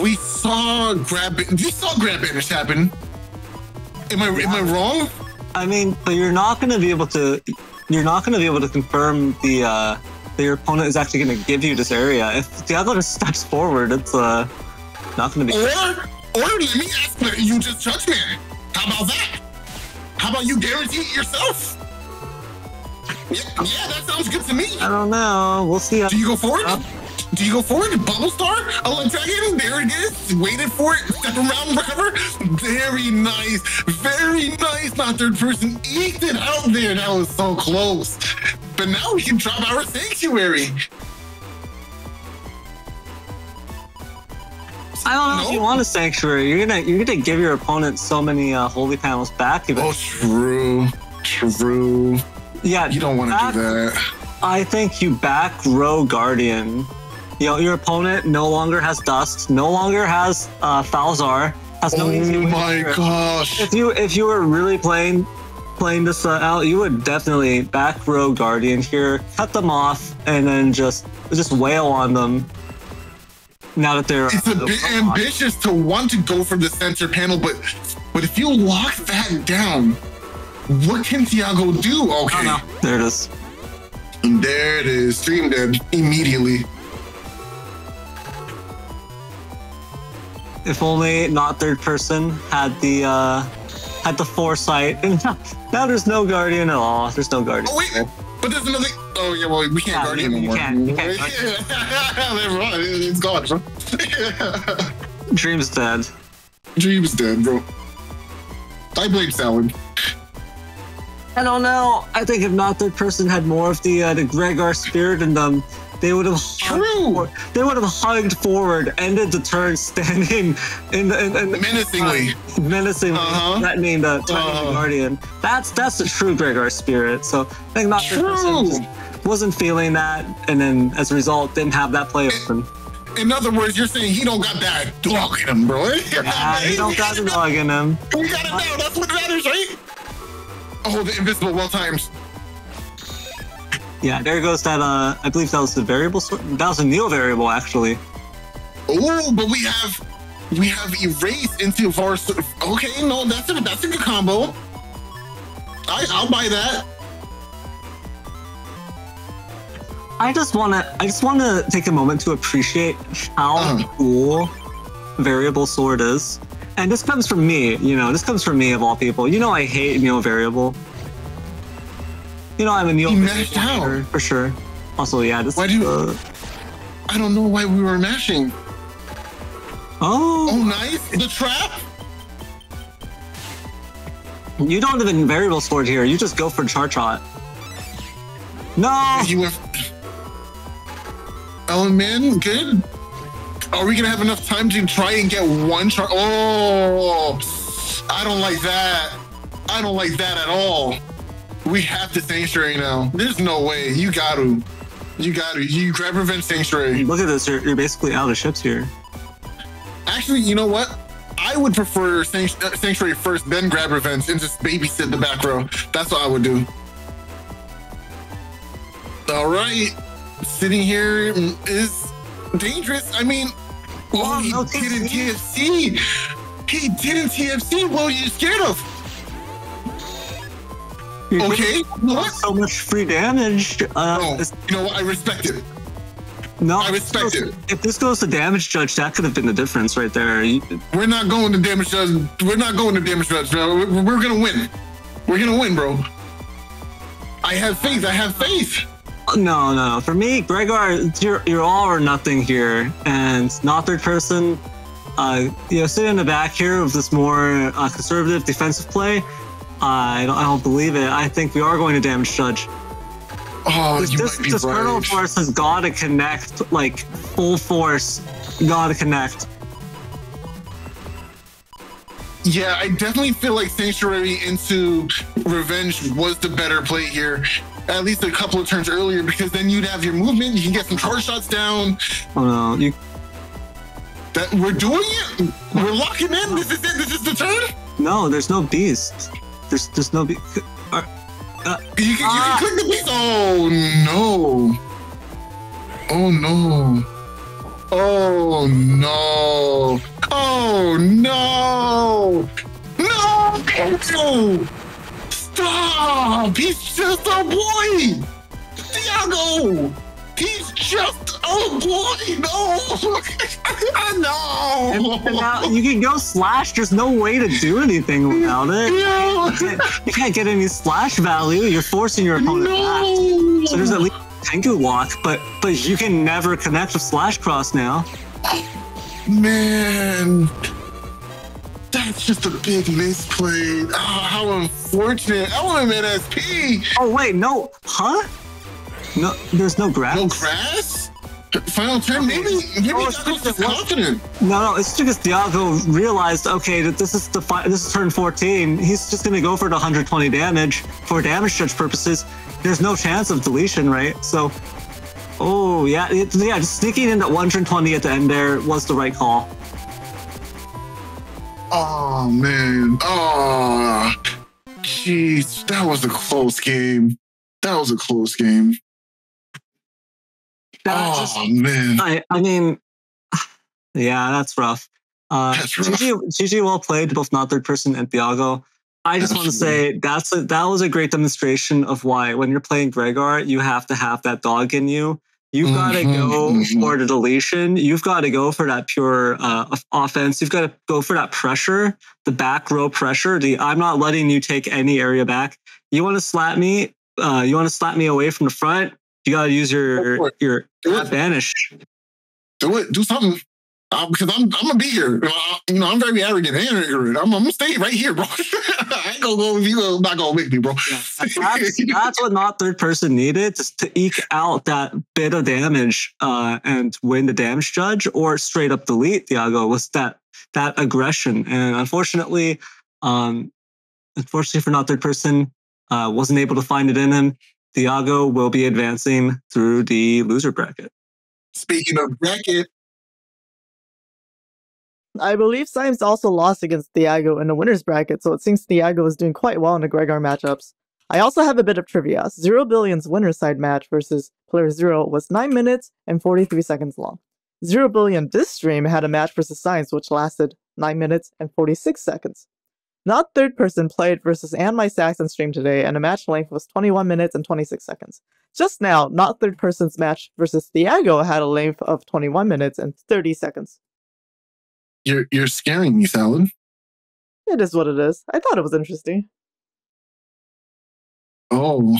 We saw Grab Banish happen. Am I wrong? I mean, but you're not going to be able to confirm that your opponent is actually going to give you this area. If Thiago just steps forward, it's not going to be. Or let me ask that you just Judgment. How about that? How about you guarantee it yourself? Yeah, that sounds good to me. I don't know. We'll see. Do you go forward? Do you go forward? Bubble Star? Dragon? There it is. Waited for it. Step around, recover. Very nice. Very nice. Not third person. Eked it out there. That was so close. But now we can drop our Sanctuary. I don't know if you want a Sanctuary. You're gonna give your opponent so many holy panels back. Oh, true. True. Yeah, You don't want to do that. I think you back row Guardian. You know, your opponent no longer has Dust, no longer has Falzar, has no easy Oh way my to- gosh. If you were really playing this out, you would definitely back row Guardian here, cut them off, and then just wail on them. Now that they're It's a bit ambitious to want to go for the center panel, but if you lock that down, what can Thiago do? Okay. Oh, no. There it is. There it is. Stream dead immediately. If only not third person had the foresight. And now there's no Guardian at all. There's no Guardian. Oh wait, but there's another. Oh yeah, well we can't Yeah, Guardian you anymore. can't. Never mind. It's gone, bro. Dream's dead. Dream's dead, bro. I blame Salad. I don't know. I think if not third person had more of the Gregor spirit in them, they would have hugged forward, ended the turn standing in Menacingly. threatening the Guardian. That's the true Gregor spirit. So I think not third person just wasn't feeling that, and then as a result didn't have that play open. In other words, you're saying he don't got that dog in him, bro. He don't got the dog in him. We got it now. That's what matters, right? Oh, the invisible well times. Yeah, there goes that. I believe that was the variable. That was a Neo variable, actually. Oh, but we have erased into our. Okay, no, that's a good combo. I'll buy that. I just wanna take a moment to appreciate how cool variable sword is. And this comes from me, this comes from me of all people. I hate Neo variable. I'm a Neo mashed variable hater, for sure. Also, yeah, this I don't know why we were mashing. Oh, nice. The trap? You don't even variable sword here. You just go for Chartrot. No! You went. Element, good. Are we gonna have enough time to try and get one chart? Oh, I don't like that. I don't like that at all. We have to Sanctuary now. There's no way. You got to. You grab Revenge Sanctuary. Look at this. You're basically out of ships here. Actually, you know what? I would prefer Sanctuary first, then grab Revenge and just babysit the back row. That's what I would do. All right. Sitting here is dangerous. I mean, well, he no, didn't TFC. He didn't TFC. What are you scared of? Okay, you know what? So much free damage. No, you know what? I respect it. No, I respect it. If this goes to damage judge, that could have been the difference right there. We're not going to damage judge. We're not going to damage judge, bro. We're gonna win. We're gonna win, bro. I have faith. I have faith. No. For me, Gregor, you're all or nothing here, and not third person. Sitting in the back here with this more conservative defensive play. I don't believe it. I think we are going to damage judge. Oh, This Colonel Force has got to connect, like full force. Got to connect. Yeah, I definitely feel like Sanctuary into Revenge was the better play here. At least a couple of turns earlier, because then you'd have your movement. You can get some charge shots down. Oh no, That we're doing it. We're locking in. This is it. This is the turn. No, there's no beast. There's no beast. You can click the beast. Oh no. Oh no. Oh no. Oh no. No. Stop. He's just a boy. Thiago. He's just a boy. No. No. And now you can go slash. There's no way to do anything without it. No. You can't get any slash value. You're forcing your opponent back. So there's at least Tengu walk, but you can never connect with SoulXCross now. Man, that's just a big misplay. Oh, how unfortunate. Element SP. Oh wait, no, huh? No, there's no grass. No grass? Final turn, maybe Thiago's just confident. No, it's because Thiago realized, okay, that this is turn 14. He's just gonna go for the 120 damage for damage judge purposes. There's no chance of deletion, right? So, oh yeah, just sneaking in that 120 at the end there was the right call. Oh man, oh, jeez, that was a close game. That was a close game. Man. I mean, yeah, that's rough. That's rough. GG well played, both not third person and Thiago. I just want to say that was a great demonstration of why when you're playing Gregor, you have to have that dog in you. You've got to go for the deletion. You've got to go for that pure offense. You've got to go for that pressure, the back row pressure. I'm not letting you take any area back. You want to slap me? You want to slap me away from the front? You gotta use your banish. Do it. Do something. Because I'm gonna be here. I'm very arrogant and ignorant. I'm gonna stay right here, bro. I ain't gonna go if you not gonna make me, bro. Yeah, that's what not third person needed, just to eke out that bit of damage and win the damage judge, or straight up delete Thiago, was that aggression. And unfortunately for not third person, wasn't able to find it in him. Thiago will be advancing through the loser bracket. Speaking of bracket, I believe Symes also lost against Thiago in the winner's bracket, so it seems Thiago is doing quite well in the Gregor matchups. I also have a bit of trivia. Zerobillion's winner's side match versus playerzero was 9 minutes and 43 seconds long. Zerobillion this stream had a match versus Symes which lasted 9 minutes and 46 seconds. Not third person played versus AndMySax on stream today, and the match length was 21 minutes and 26 seconds. Just now, not third person's match versus Thiago had a length of 21 minutes and 30 seconds. You're scaring me, Salad. It is what it is. I thought it was interesting. Oh.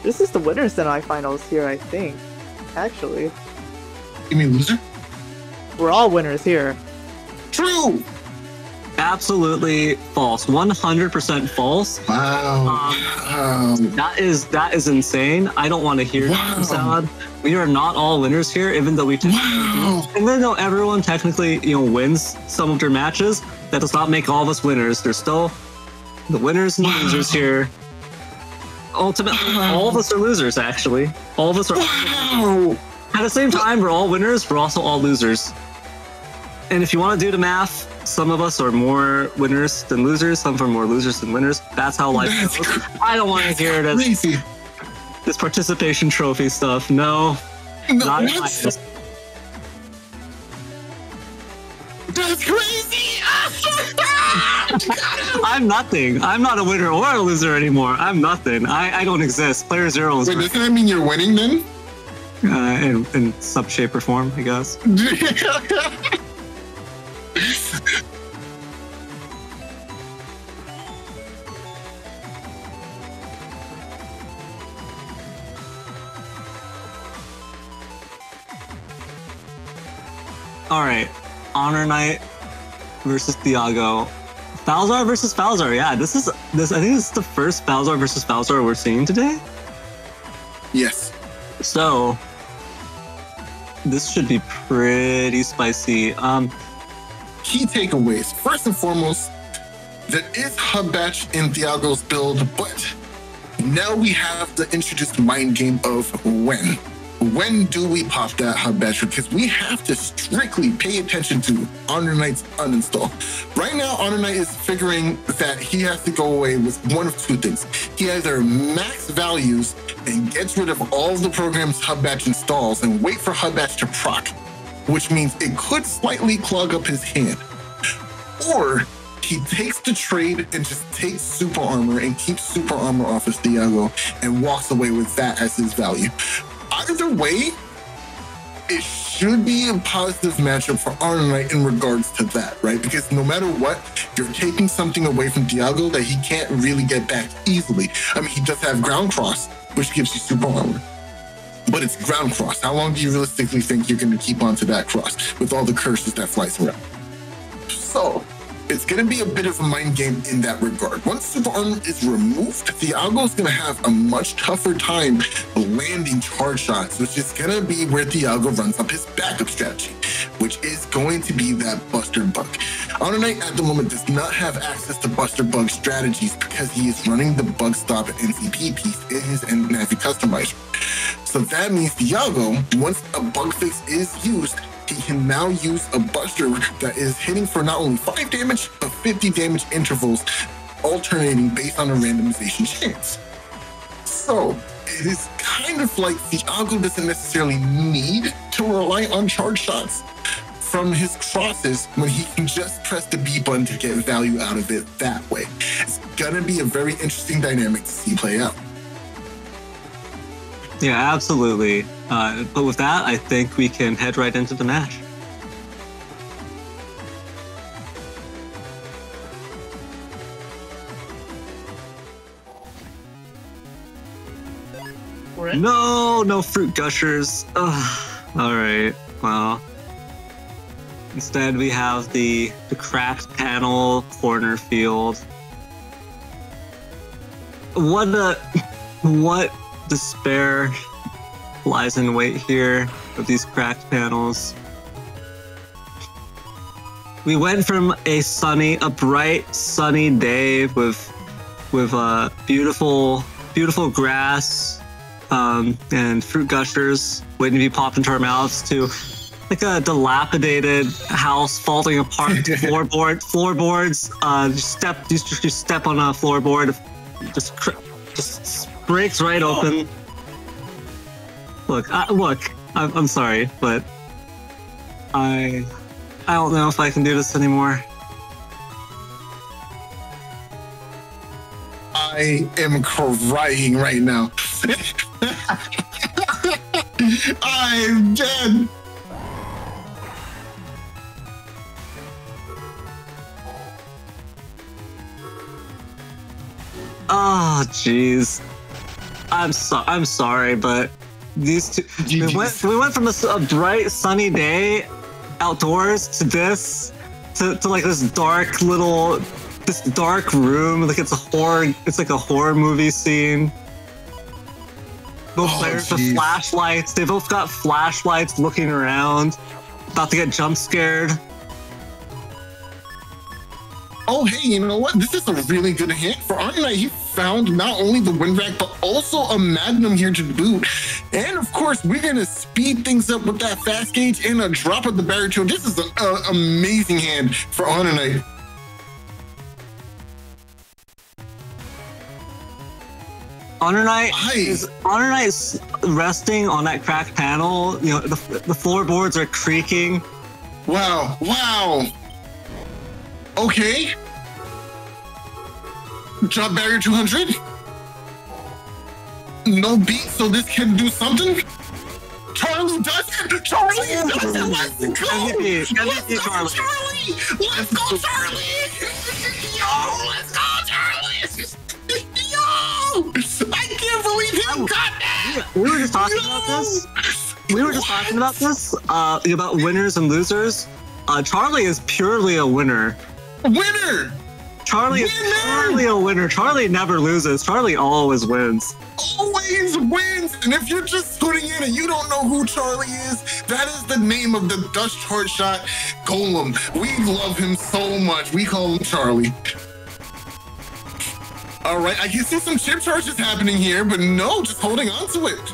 This is the winner's semifinals here, I think. Actually. You mean loser? We're all winners here. True! Absolutely false. 100% false. Wow. That is insane. I don't want to hear that, Salad. We are not all winners here, even though even though everyone technically, wins some of their matches, that does not make all of us winners. There's still the winners and the losers here. Ultimately, all of us are losers, actually. All of us are. At the same time, we're all winners, we're also all losers. And if you want to do the math, some of us are more winners than losers. Some are more losers than winners. That's how life goes. I don't want to hear this participation trophy stuff. No, not that's crazy. I'm nothing. I'm not a winner or a loser anymore. I'm nothing. I don't exist. Player Zero is. Wait, doesn't that mean you're winning then? In some shape or form, I guess. All right, HonorNite versus Thiago. Falzar versus Falzar. Yeah, this. I think this is the first Falzar versus Falzar we're seeing today. Yes. So this should be pretty spicy. Key takeaways. First and foremost, there is hub batch in Thiago's build, but now we have the introduced mind game of when. When do we pop that hub batch? Because we have to strictly pay attention to HonorNite's uninstall. Right now, HonorNite is figuring that he has to go away with one of two things. He either max values and gets rid of all of the program's hub batch installs and wait for hub batch to proc, which means it could slightly clog up his hand. Or he takes the trade and just takes super armor and keeps super armor off of Thiago and walks away with that as his value. Either way, it should be a positive matchup for HonorNite in regards to that, right? Because no matter what, you're taking something away from Thiago that he can't really get back easily. I mean, he does have ground cross, which gives you super armor, but it's ground cross. How long do you realistically think you're going to keep onto that cross with all the curses that flies around? So it's going to be a bit of a mind game in that regard. Once super armor is removed, Thiago is going to have a much tougher time landing charge shots, which is going to be where Thiago runs up his backup strategy, which is going to be that Buster Bug. HonorNite at the moment does not have access to Buster Bug strategies because he is running the Bug Stop NCP piece in his Navi customizer. So that means Thiago, once a bug fix is used, he can now use a Buster that is hitting for not only 5 damage, but 50 damage intervals, alternating based on a randomization chance. So it is kind of like Thiago doesn't necessarily need to rely on charge shots from his crosses when he can just press the B button to get value out of it that way. It's gonna be a very interesting dynamic to see play out. Yeah, absolutely. But with that, I think we can head right into the match. Right. No fruit gushers. Ugh. All right. Well, instead we have the cracked panel corner field. What despair lies in wait here of these cracked panels. We went from a bright sunny day with beautiful grass and fruit gushers waiting to be popped into our mouths to like a dilapidated house falling apart. Floorboards. You step on a floorboard, just breaks right open. Look, I'm sorry, but I don't know if I can do this anymore. I am crying right now. I'm dead. Oh, jeez. I'm sorry, but these two. We went from a bright sunny day outdoors to this, to like this dark room. Like it's like a horror movie scene. Both players with flashlights. They both got flashlights looking around, about to get jump scared. Oh, hey, you know what? This is a really good hand for HonorNite. He found not only the wind rack, but also a magnum here to boot. And of course, we're going to speed things up with that fast gauge and a drop of the barrier tool. This is an amazing hand for HonorNite. HonorNite is resting on that cracked panel. You know, the floorboards are creaking. Wow. Okay. Drop barrier 200. No beat, so this can do something. Charlie does it. Charlie does it. Let's go. MVP, Charlie. Let's go, Charlie. Yo, let's go, Charlie. Yo, I can't believe he got that. We were just talking about this. About winners and losers. Charlie is purely a winner. Charlie is purely a winner. Charlie never loses. Charlie always wins. Always wins. And if you're just tuning in and you don't know who Charlie is, that is the name of the Dutch hard shot golem. We love him so much. We call him Charlie. All right, I can see some chip charges happening here, but no, just holding on to it.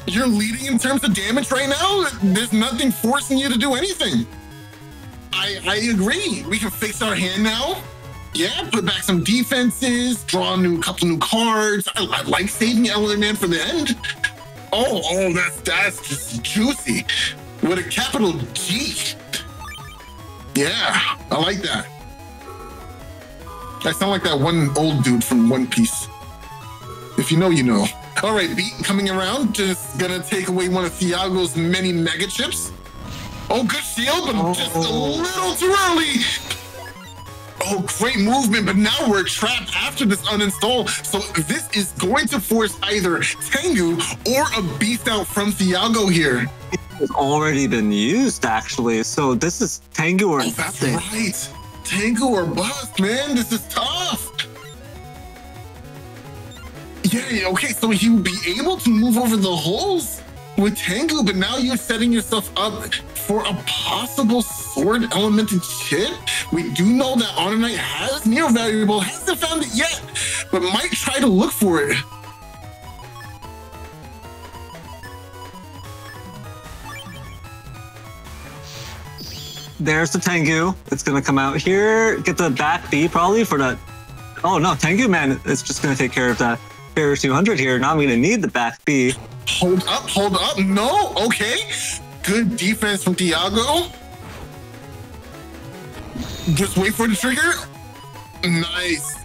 You're leading in terms of damage right now. There's nothing forcing you to do anything. I agree. We can fix our hand now. Yeah, put back some defenses, draw a couple new cards. I like saving Elder Man for the end. Oh, that's just juicy. With a capital G. Yeah, I like that. I sound like that one old dude from One Piece. If you know, you know. All right, Beat coming around, just gonna take away one of Thiago's many mega chips. Oh, good shield, but just a little too early. Oh, great movement, but now we're trapped after this uninstall. So this is going to force either Tengu or a beast out from Thiago here. It's already been used, actually. So this is Tengu or nothing. That's right. Tengu or bust, man. This is tough. Yeah, okay, so he would be able to move over the holes with Tengu, but now you're setting yourself up for a possible sword elemented chip. We do know that HonorNite has Neo Variable, hasn't found it yet, but might try to look for it. There's the Tengu. It's gonna come out here, get the back B probably for that. Oh no, Tengu man is just gonna take care of that barrier 200 here. Now I'm gonna need the back B. Hold up, no, okay. Good defense from Thiago. Just wait for the trigger. Nice.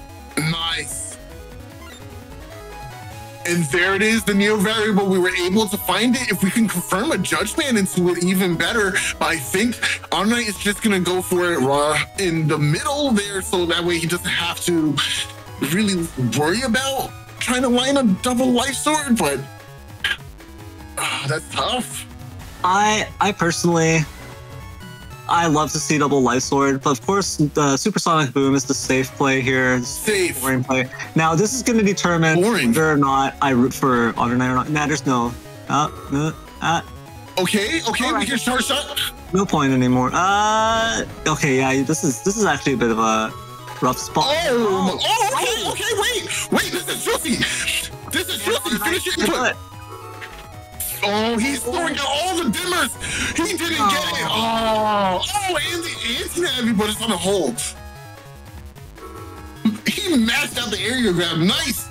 And there it is, the Neo Variable. We were able to find it. If we can confirm a Judgment into it, even better. But I think HonorNite is just gonna go for it raw in the middle there, so that way he doesn't have to really worry about trying to line a double life sword, but that's tough. I personally, I love to see double life sword, but of course the supersonic boom is the safe play here. Safe. Boring play. Now this is going to determine whether or not I root for HonorNite or not. Matters no. Okay, right. We can start shot. No point anymore. Okay, yeah, this is actually a bit of a rough spot. Okay, wait, this is juicy. Finish your input. Oh, he's throwing out all the dimmers. He didn't get it. Oh, and the anti-heavy, but it's on a hold. He mashed out the area grab. Nice.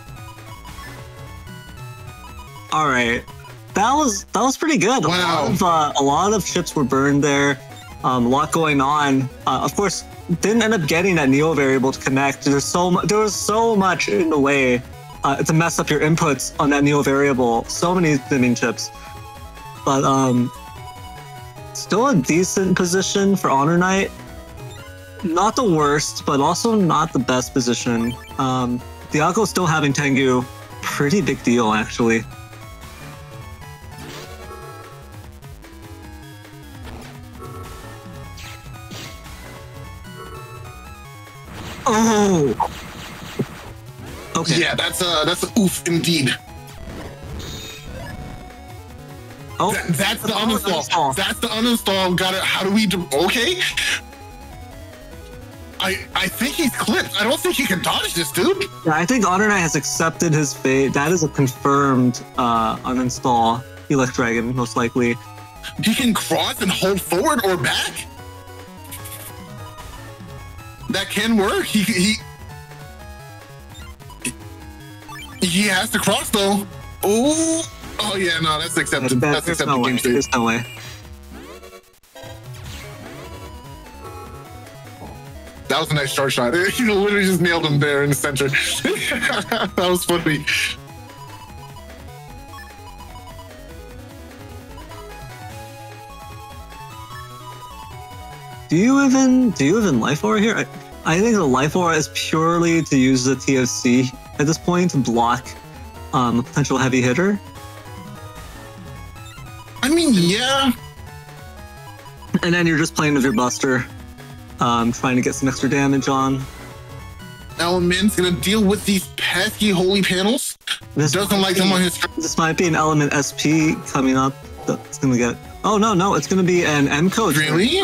All right, that was pretty good. Wow. A lot of chips were burned there. A lot going on. Of course, didn't end up getting that Neo Variable to connect. There was so much in the way to mess up your inputs on that Neo Variable. So many dimming chips. But still a decent position for HonorNite. Not the worst, but also not the best position. Thiago still having Tengu. Pretty big deal, actually. Oh! Okay. Yeah, that's a oof indeed. Oh, that's the uninstall. That's the uninstall. Got it. How do we do? Okay. I think he's clipped. I don't think he can dodge this, dude. Yeah, I think HonorNite has accepted his fate. That is a confirmed uninstall Elect Dragon, most likely. He can cross and hold forward or back. That can work. He has to cross though. Oh yeah, no, that's accepted. That's accepted. No way. There's no way. That was a nice short shot. He literally just nailed him there in the center. That was funny. Do you even life aura here? I think the life aura is purely to use the TFC at this point to block a potential heavy hitter. I mean, yeah. And then you're just playing with your Buster, trying to get some extra damage on. Element's gonna deal with these pesky holy panels. Doesn't like them on his. This might be an Element SP coming up. It's gonna get. Oh no! It's gonna be an M code. Really?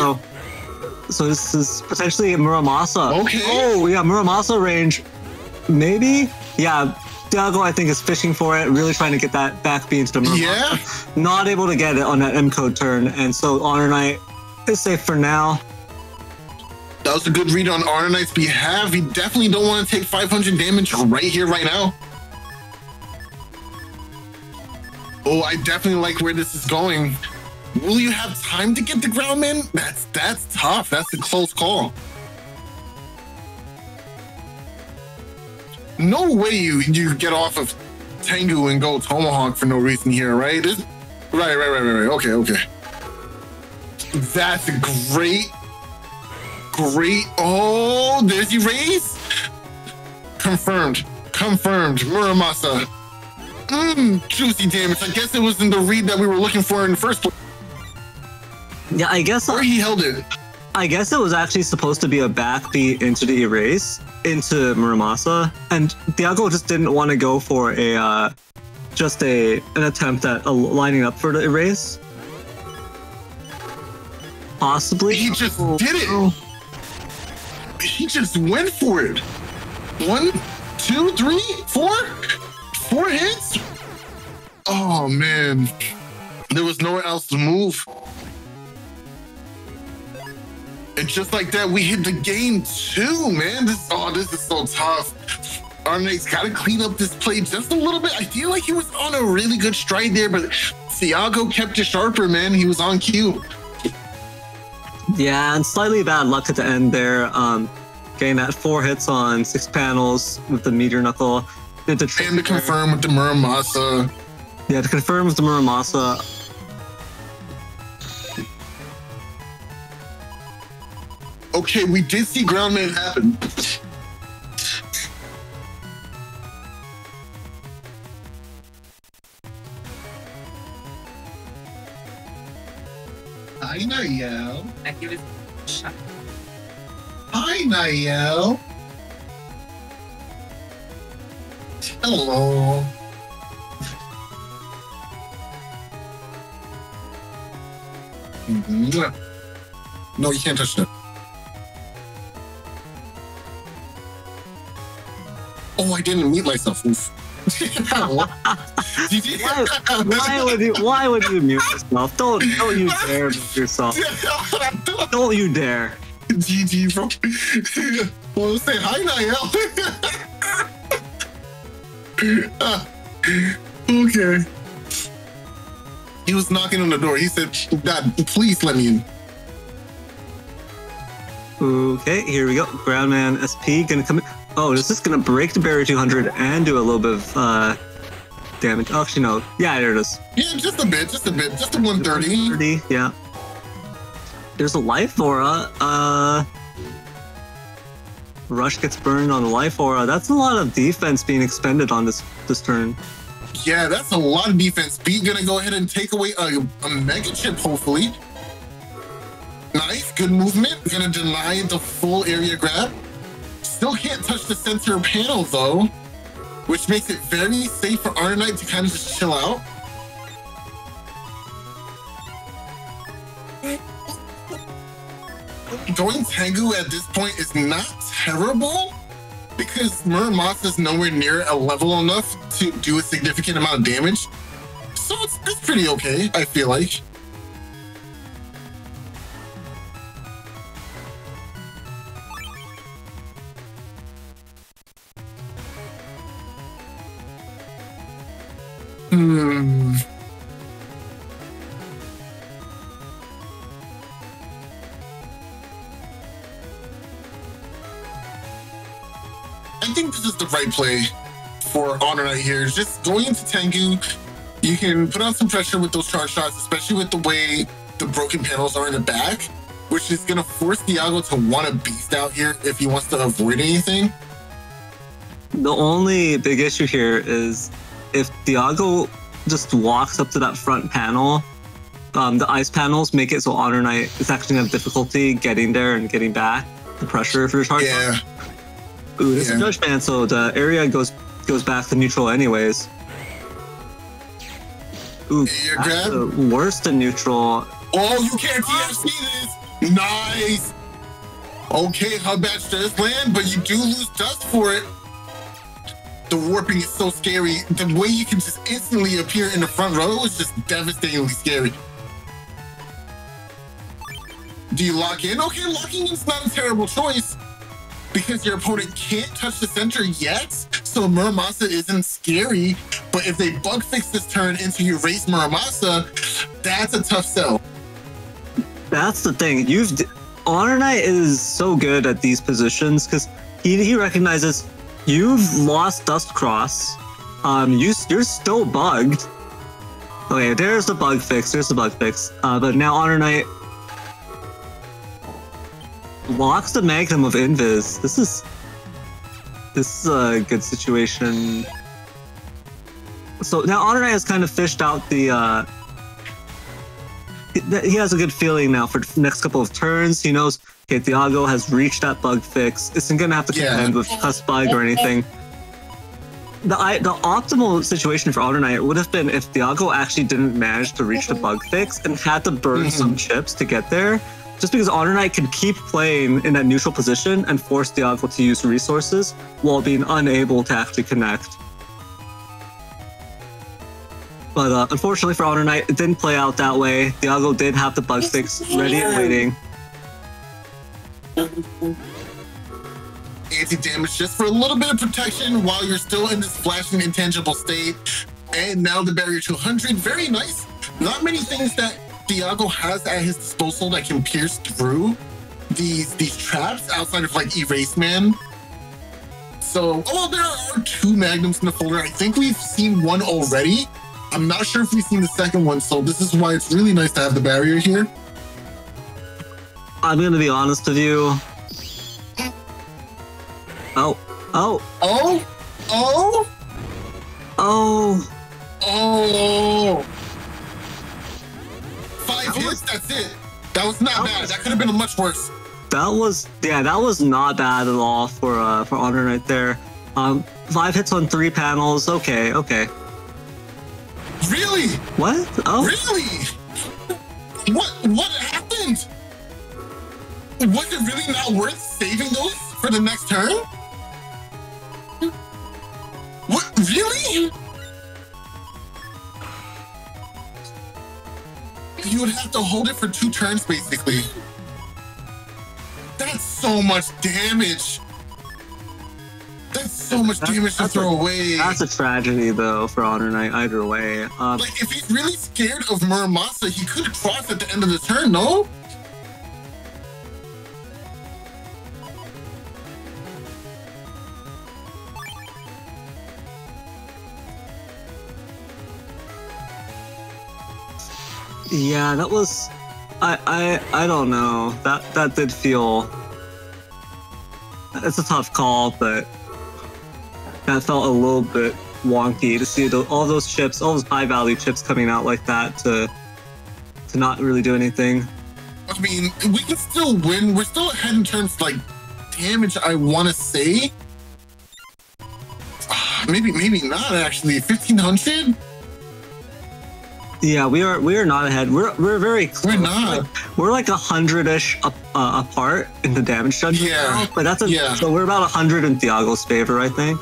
So this is potentially Muramasa. Okay. Oh yeah, Muramasa range. Maybe. Yeah. Thiago, I think, is fishing for it, really trying to get that back B into the Muramasa. Yeah. Not able to get it on that M code turn, and so HonorNite is safe for now. That was a good read on HonorNite's behalf. He definitely don't want to take 500 damage right here, right now. Oh, I definitely like where this is going. Will you have time to get the ground man? That's tough. That's a close call. No way you get off of Tengu and go Tomahawk for no reason here, right? Right. Okay. That's a great. Oh, there's erase. Confirmed. Muramasa. Juicy damage. I guess it was in the read that we were looking for in the first place. Yeah, I guess. Or he held it. I guess it was actually supposed to be a backbeat into the erase, into Muramasa, and Thiago just didn't want to go for an attempt at lining up for the erase. Possibly. He just did it. He just went for it. 1, 2, 3, 4. 4 hits. Oh man, there was nowhere else to move. And just like that, we hit the game too, man. This is so tough. HonorNite's got to clean up this play just a little bit. I feel like he was on a really good stride there, but Thiago kept it sharper, man. He was on cue. Yeah, and slightly bad luck at the end there. Getting that 4 hits on 6 panels with the meteor knuckle. And to confirm with the Muramasa. Yeah, to confirm with the Muramasa. Okay, we did see Groundman happen. Hi, Niall. I give it a shot. Hi, Niall. Hello. No, you can't touch that. Oh, I didn't mute myself. Oof. Why would you mute yourself? Don't you dare mute yourself. Don't you dare. GG, bro. Well, say hi, Niall. Okay. He was knocking on the door. He said, "God, please let me in." Okay, here we go. Groundman SP gonna come in. Oh, is this gonna break the barrier 200 and do a little bit of damage? Oh, actually, no. Yeah, there it is. Yeah, just a bit. Just a 130. 30, yeah. There's a life aura. Rush gets burned on the life aura. That's a lot of defense being expended on this turn. Yeah, that's a lot of defense. B gonna go ahead and take away a mega chip, hopefully. Nice, good movement. Gonna deny the full area grab. Still can't touch the center panel though, which makes it very safe for HonorNite to kind of just chill out. going Tengu at this point is not terrible because Muramasa is nowhere near a level enough to do a significant amount of damage. So it's pretty okay, I feel like. I think this is the right play for HonorNite here. Just going into Tengu, you can put on some pressure with those charge shots, especially with the way the broken panels are in the back, which is going to force Thiago to want to beast out here if he wants to avoid anything. The only big issue here is if Thiago just walks up to that front panel, the ice panels make it so HonorNite is actually going to have difficulty getting there and getting back the pressure for your charge. Yeah. Ooh, it's a judgment, so the area goes back to neutral anyways. Ooh, that's worse than neutral. Oh, you can't TFC this. Nice. Okay, hub batch does land, but you do lose dust for it. The warping is so scary. The way you can just instantly appear in the front row is just devastatingly scary. Do you lock in? Okay, locking in's not a terrible choice because your opponent can't touch the center yet, so Muramasa isn't scary. But if they bug fix this turn into erase Muramasa, that's a tough sell. That's the thing. HonorNite is so good at these positions because he recognizes you've lost Dust Cross. You're still bugged. Okay, there's the bug fix. But now HonorNite locks the Magnum of Invis. This is a good situation. So now HonorNite has kind of fished out the. He has a good feeling now for the next couple of turns. He knows, okay, Thiago has reached that bug fix. Isn't gonna have to contend with Cuss Bug or anything. The optimal situation for HonorNite would have been if Thiago actually didn't manage to reach the bug fix and had to burn some chips to get there. Just because HonorNite can keep playing in that neutral position and force Thiago to use resources while being unable to actually connect. But unfortunately for HonorNite, it didn't play out that way. Thiago did have the bug fix ready and waiting. Anti-damage just for a little bit of protection while you're still in this flashing intangible state. And now the barrier 200, very nice. Not many things that Thiago has at his disposal that can pierce through these traps outside of like Erase Man. So, there are 2 Magnums in the folder. I think we've seen one already. I'm not sure if we've seen the second one, so this is why it's really nice to have the barrier here. I'm gonna be honest with you. Oh. 5 hits, that's it. That was not bad. That could have been much worse. That was not bad at all for HonorNite there. 5 hits on 3 panels. Okay. Really? What? Oh. Really? What happened? Was it really not worth saving those for the next turn? What? Really? You would have to hold it for 2 turns, basically. That's so much damage. That's so much damage to throw away. That's a tragedy, though, for HonorNite, either way. Like, if he's really scared of Muramasa, he could cross at the end of the turn, no? Yeah, that was... I don't know. That did feel... It's a tough call, but... That felt a little bit wonky to see all those chips, all those high-value chips coming out like that to not really do anything. I mean, we can still win. We're still ahead in terms of, like, damage, I want to say. Maybe not, actually. 1,500? Yeah, we are not ahead. We're very close. We're not. we're like 100-ish apart in the damage judgment. Yeah. Now, but that's so we're about 100 in Thiago's favor, I think.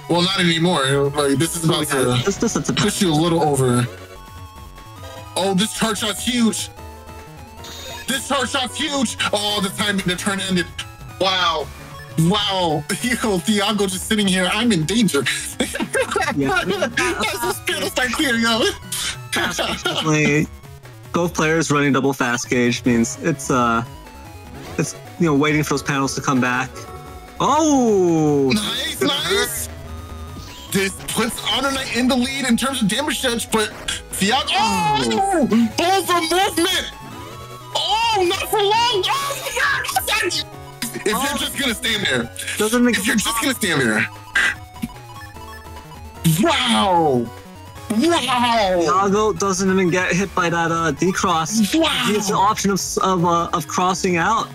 Well, not anymore. Like, this is about to push you a little over. Oh, this charge shot's huge. This charge shot's huge. Oh, the turn ended. Wow. Wow. Yo, Thiago just sitting here. I'm in danger. Yeah. As the spirit start clearing up. Definitely, both players running double fast gauge means it's waiting for those panels to come back. Oh, nice. This puts HonorNite in the lead in terms of damage judge, but Thiago, over movement. Oh, not for long. Oh my God. If you're just gonna stand there, if you're just gonna stand there. Wow. Thiago doesn't even get hit by that decross. Wow. He has the option of crossing out,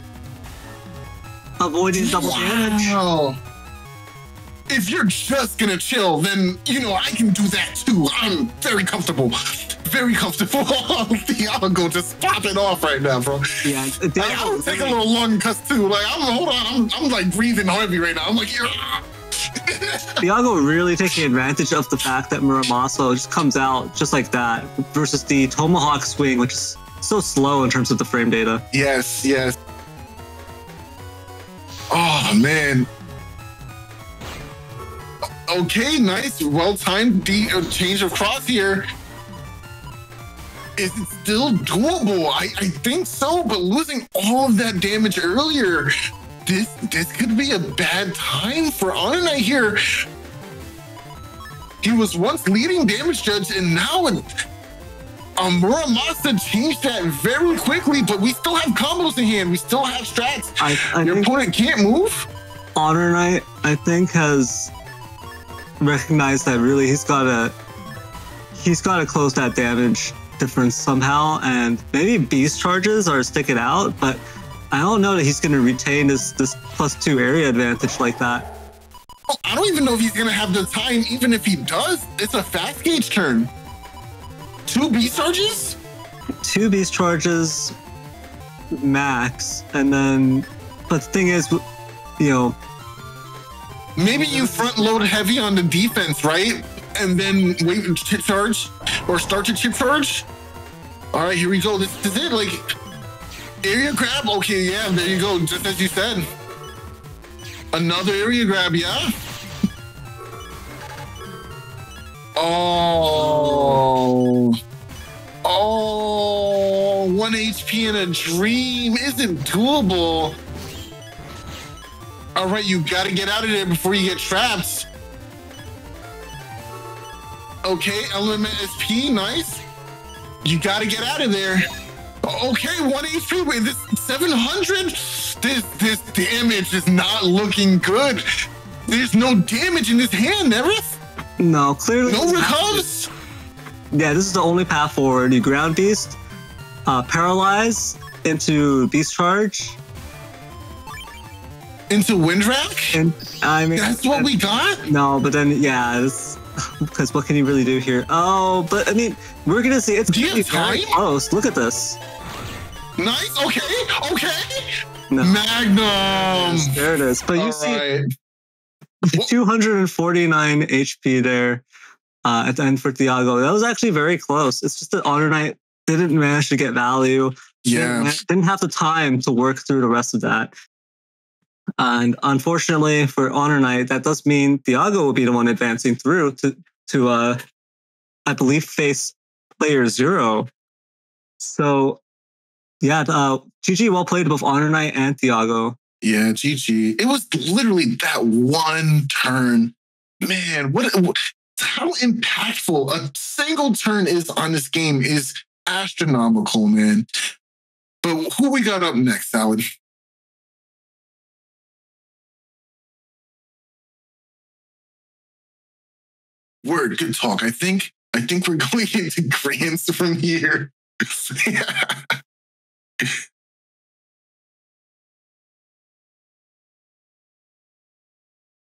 avoiding double damage. If you're just gonna chill, then I can do that too. I'm very comfortable. Very comfortable. Thiago just popping off right now, bro. Yeah, I would take a little lung cuss too. Like, I'm like breathing heavy right now. I'm like, yeah. Thiago really taking advantage of the fact that Muramaso just comes out just like that versus the Tomahawk swing, which is so slow in terms of the frame data. Yes. Oh, man. Okay, nice. Well-timed change of cross here. Is it still doable? I think so, but losing all of that damage earlier, this could be a bad time for HonorNite here. He was once leading damage judge, and now Muramasa changed that very quickly, but we still have combos in hand. We still have strats. Your opponent can't move. HonorNite, I think, has recognized that really he's got to close that damage difference somehow, and maybe beast charges are sticking out, but I don't know that he's going to retain this +2 area advantage like that. Oh, I don't even know if he's going to have the time. Even if he does, it's a fast gauge turn. 2 beast charges? 2 beast charges max, and then, but the thing is, maybe you front load heavy on the defense, right? And then wait to chip charge or start to chip charge. All right, here we go. This is it. Like, area grab. Okay, yeah, there you go. Just as you said. Another area grab, yeah. Oh, 1 HP in a dream isn't doable. All right, you got to get out of there before you get trapped. Okay, element SP, nice. You got to get out of there. Okay, 1 HP. Wait, this 700? This damage is not looking good. There's no damage in this hand, Neryth. No, clearly. No recovers. Yeah, this is the only path forward. You ground beast, paralyze into beast charge. Into Windrak? And I mean, that's what we got? No, but then, yeah, because what can you really do here? Oh, but I mean, we're going to see it's very close. Look at this. Nice. Okay. No. Magnum. Yes, there it is. But you see 249 HP there at the end for Thiago. That was actually very close. It's just that HonorNite didn't manage to get value. Yeah. Didn't have the time to work through the rest of that. And unfortunately for HonorNite, that does mean Thiago will be the one advancing through to I believe, face playerzero. So yeah, GG, well played both HonorNite and Thiago. Yeah, GG. It was literally that one turn. Man, how impactful a single turn is on this game is astronomical, man. But who we got up next, Salad? Word, good talk. I think we're going into grands from here.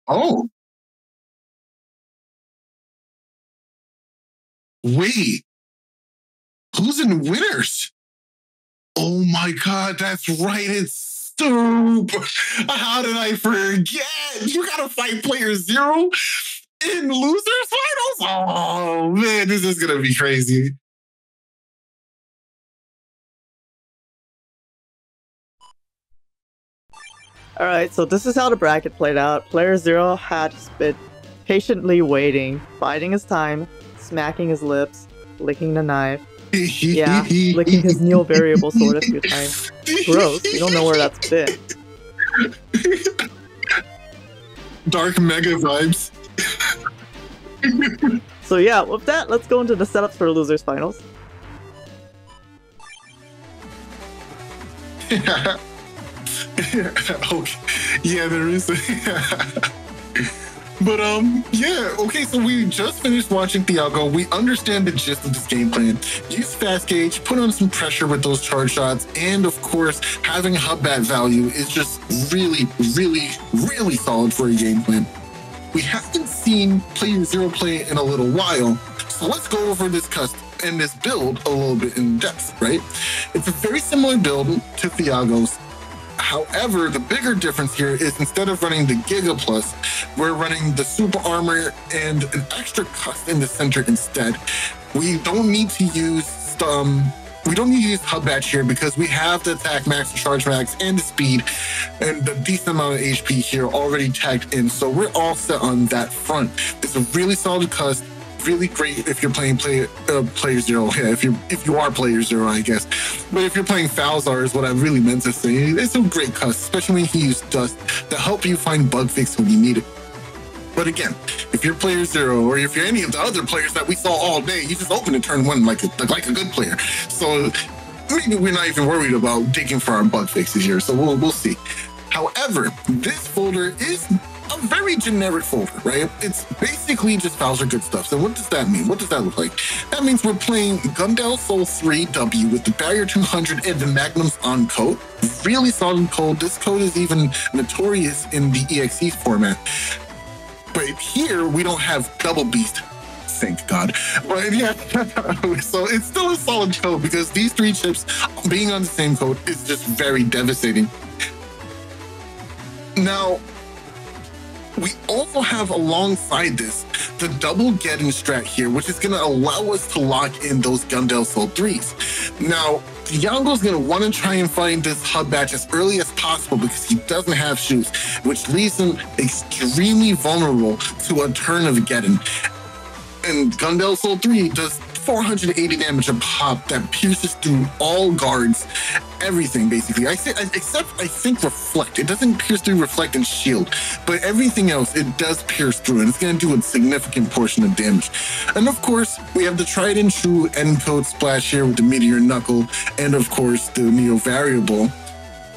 Oh. Wait. Who's in winners? Oh my God, that's right. It's Soup. How did I forget? You gotta fight player 0 in losers finals. Oh man, this is gonna be crazy. All right, so this is how the bracket played out. Player 0 had been patiently waiting, biding his time, smacking his lips, licking the knife. Yeah, licking his Neo variable sword a few times. Gross, you don't know where that's been. Dark mega vibes. So yeah, with that, let's go into the setups for the losers finals. Okay. Yeah, there is. But yeah, okay, so we just finished watching Thiago. We understand the gist of this game plan. Use fast gauge, put on some pressure with those charge shots, and of course, having hub bat value is just really, really, really solid for a game plan. We haven't seen player 0 play in a little while, so let's go over this custom and this build a little bit in depth, right? It's a very similar build to Thiago's. However, the bigger difference here is instead of running the Giga Plus, we're running the Super Armor and an extra cust in the center instead. We don't need to use hub batch here because we have the attack max, the charge max, and the speed, and the decent amount of HP here already tagged in. So we're all set on that front. It's a really solid cust. Really great if you're playing player 0. Yeah, if you are player 0, I guess. But if you're playing Falzar is what I really meant to say. It's a great cust, especially when you use Dust to help you find bug fix when you need it. But again, if you're player 0 or if you're any of the other players that we saw all day, you just open to turn 1 like a good player. So maybe we're not even worried about digging for our bug fixes here. So we'll see. However, this folder is a very generic folder, right? It's basically just Bowser good stuff. So what does that mean? What does that look like? That means we're playing Gundel Soul 3W with the Barrier 200 and the Magnums on code. Really solid code. This code is even notorious in the EXE format. But here, we don't have Double Beast. Thank God. But yeah, so it's still a solid code because these 3 chips being on the same code is just very devastating. Now, we also have alongside this the double getting strat here, which is going to allow us to lock in those Gundel Soul 3s. Now, Thiago's going to want to try and find this hub batch as early as possible because he doesn't have shoes, which leaves him extremely vulnerable to a turn of Geddon. And Gundel Soul 3 does 480 damage a pop that pierces through all guards, everything basically. Except I think Reflect. It doesn't pierce through Reflect and Shield, but everything else it does pierce through, and it's going to do a significant portion of damage. And of course, we have the tried and true encode splash here with the Meteor Knuckle, and of course the Neo variable,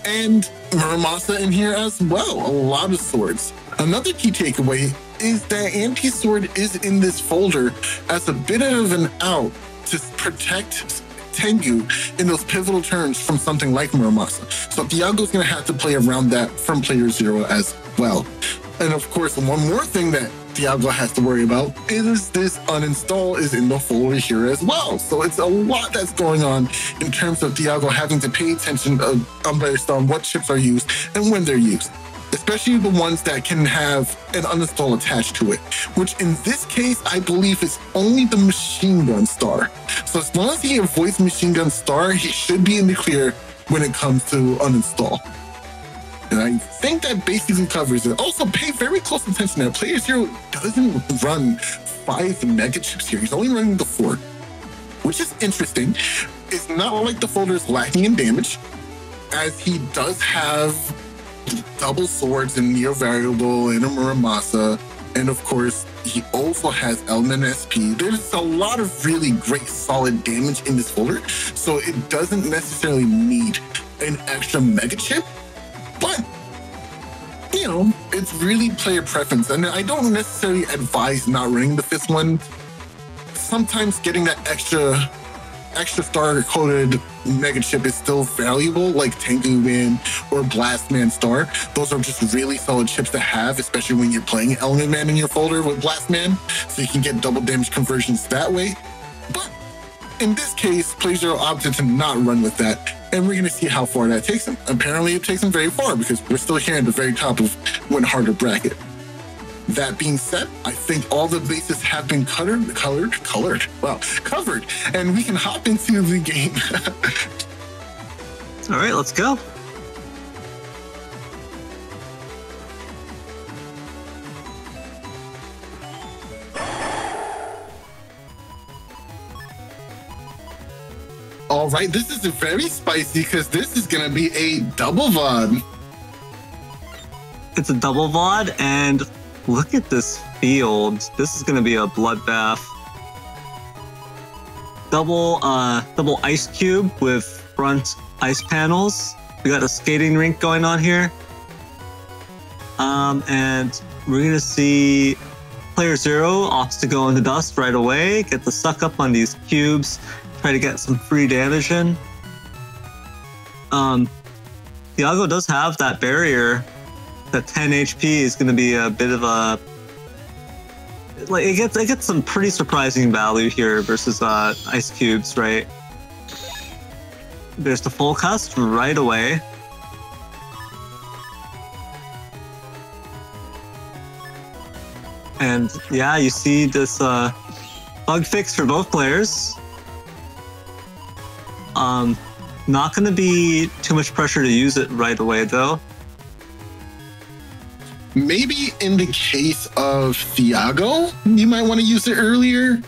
and Muramasa in here as well. A lot of swords. Another key takeaway is that anti-sword is in this folder as a bit of an out to protect Tengu in those pivotal turns from something like Muramasa. So Thiago's going to have to play around that from player 0 as well. And of course, one more thing that Thiago has to worry about is this uninstall is in the folder here as well. So it's a lot that's going on in terms of Thiago having to pay attention based on what chips are used and when they're used, especially the ones that can have an uninstall attached to it, which in this case, I believe is only the Machine Gun Star. So as long as he avoids Machine Gun Star, he should be in the clear when it comes to uninstall. And I think that basically covers it. Also, pay very close attention that player 0 doesn't run 5 mega chips here. He's only running the 4, which is interesting. It's not like the folder is lacking in damage, as he does have double swords and Neo variable and a Muramasa, and of course he also has element SP. There's a lot of really great solid damage in this folder, so it doesn't necessarily need an extra mega chip, but you know, it's really player preference, and I don't necessarily advise not running the 5th one. Sometimes getting that extra star coded mega chip is still valuable, like Tengu Win or Blast Man Star. Those are just really solid chips to have, especially when you're playing Element Man in your folder with Blast Man, so you can get double damage conversions that way. But in this case, player 0 opted to not run with that. And we're going to see how far that takes him. Apparently, it takes him very far because we're still here at the very top of Win Harder bracket. That being said, I think all the bases have been covered, and we can hop into the game. All right, let's go. All right, this is very spicy because this is going to be a double VOD. It's a double VOD, and look at this field. This is going to be a bloodbath. Double ice cube with front ice panels. We got a skating rink going on here. And we're going to see player 0 opts to go into dust right away, get the suck up on these cubes, try to get some free damage in. Thiago does have that barrier. That 10 HP is going to be a bit of a... Like, it gets some pretty surprising value here versus ice cubes, right? There's the full cast right away. And yeah, you see this bug fix for both players. Not going to be too much pressure to use it right away, though. Maybe in the case of Thiago, you might want to use it earlier.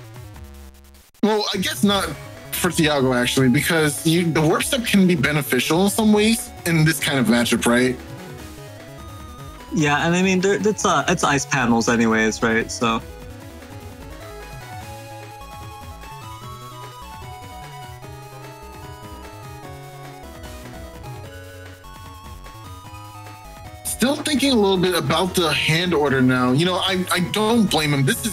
Well, I guess not for Thiago, actually, because the warp step can be beneficial in some ways in this kind of matchup, right? Yeah, and I mean, it's ice panels anyways, right? So... Still thinking a little bit about the hand order now. You know, I don't blame him. This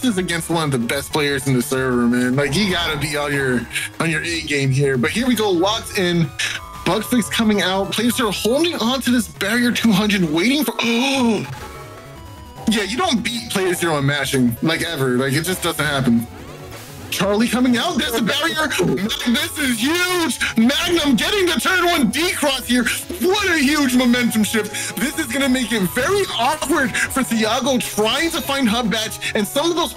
is against one of the best players in the server, man. Like, you gotta be on your A game here. But here we go, locked in. Bug fix coming out. Players are holding on to this barrier 200, waiting for. Oh, yeah, you don't beat player 0 in mashing like ever. Like, it just doesn't happen. Charlie coming out. There's a barrier. This is huge. Magnum getting the turn 1 D-cross here. What a huge momentum shift. This is going to make it very awkward for Thiago trying to find hub batch, and some of those...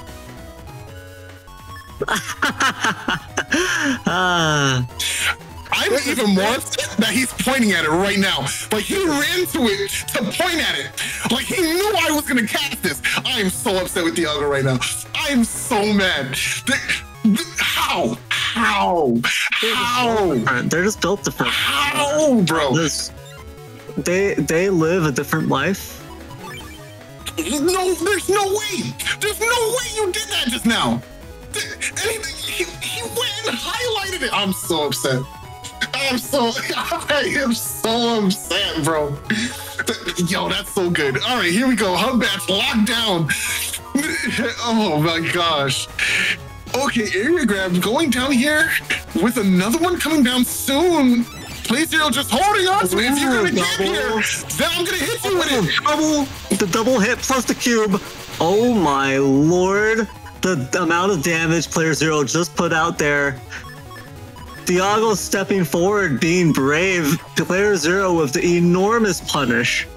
I'm even more upset that he's pointing at it right now. Like, he ran to it to point at it. Like, he knew I was going to cast this. I am so upset with Thiago right now. I am so mad. How? They're just built different. How, bro? They live a different life. No, there's no way. There's no way you did that just now. He went and highlighted it. I'm so upset. I am so upset, bro. Yo, that's so good. All right, here we go. Hub batch locked down. Oh my gosh. Okay, area grab going down here with another one coming down soon. playerzero just holding on to it. If you're gonna get here, then I'm gonna hit you with it. The double hit plus the cube. Oh my lord. The amount of damage playerzero just put out there. Thiago stepping forward, being brave. playerzero with the enormous punish.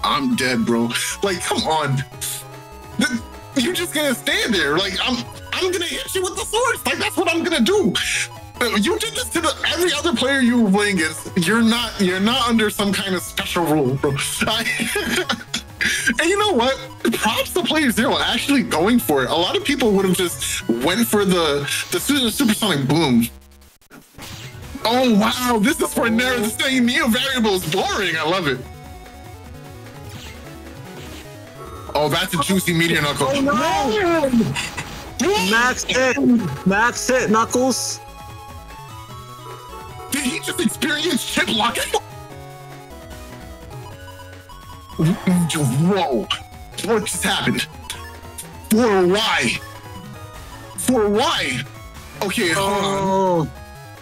I'm dead, bro. Like, come on. You're just gonna stand there. Like, I'm gonna hit you with the swords. Like, that's what I'm gonna do. You did this to every other player you were playing against. You're not under some kind of special rule, bro. And you know what? Props to playerzero actually going for it. A lot of people would have just went for the supersonic boom. Oh wow, this is for Neryth saying Neo variable is boring. I love it. Oh, that's a juicy meteor knuckle. Oh, no. Max hit, Knuckles. Did he just experience chip locking? Whoa, what just happened? For why? Okay, hold on.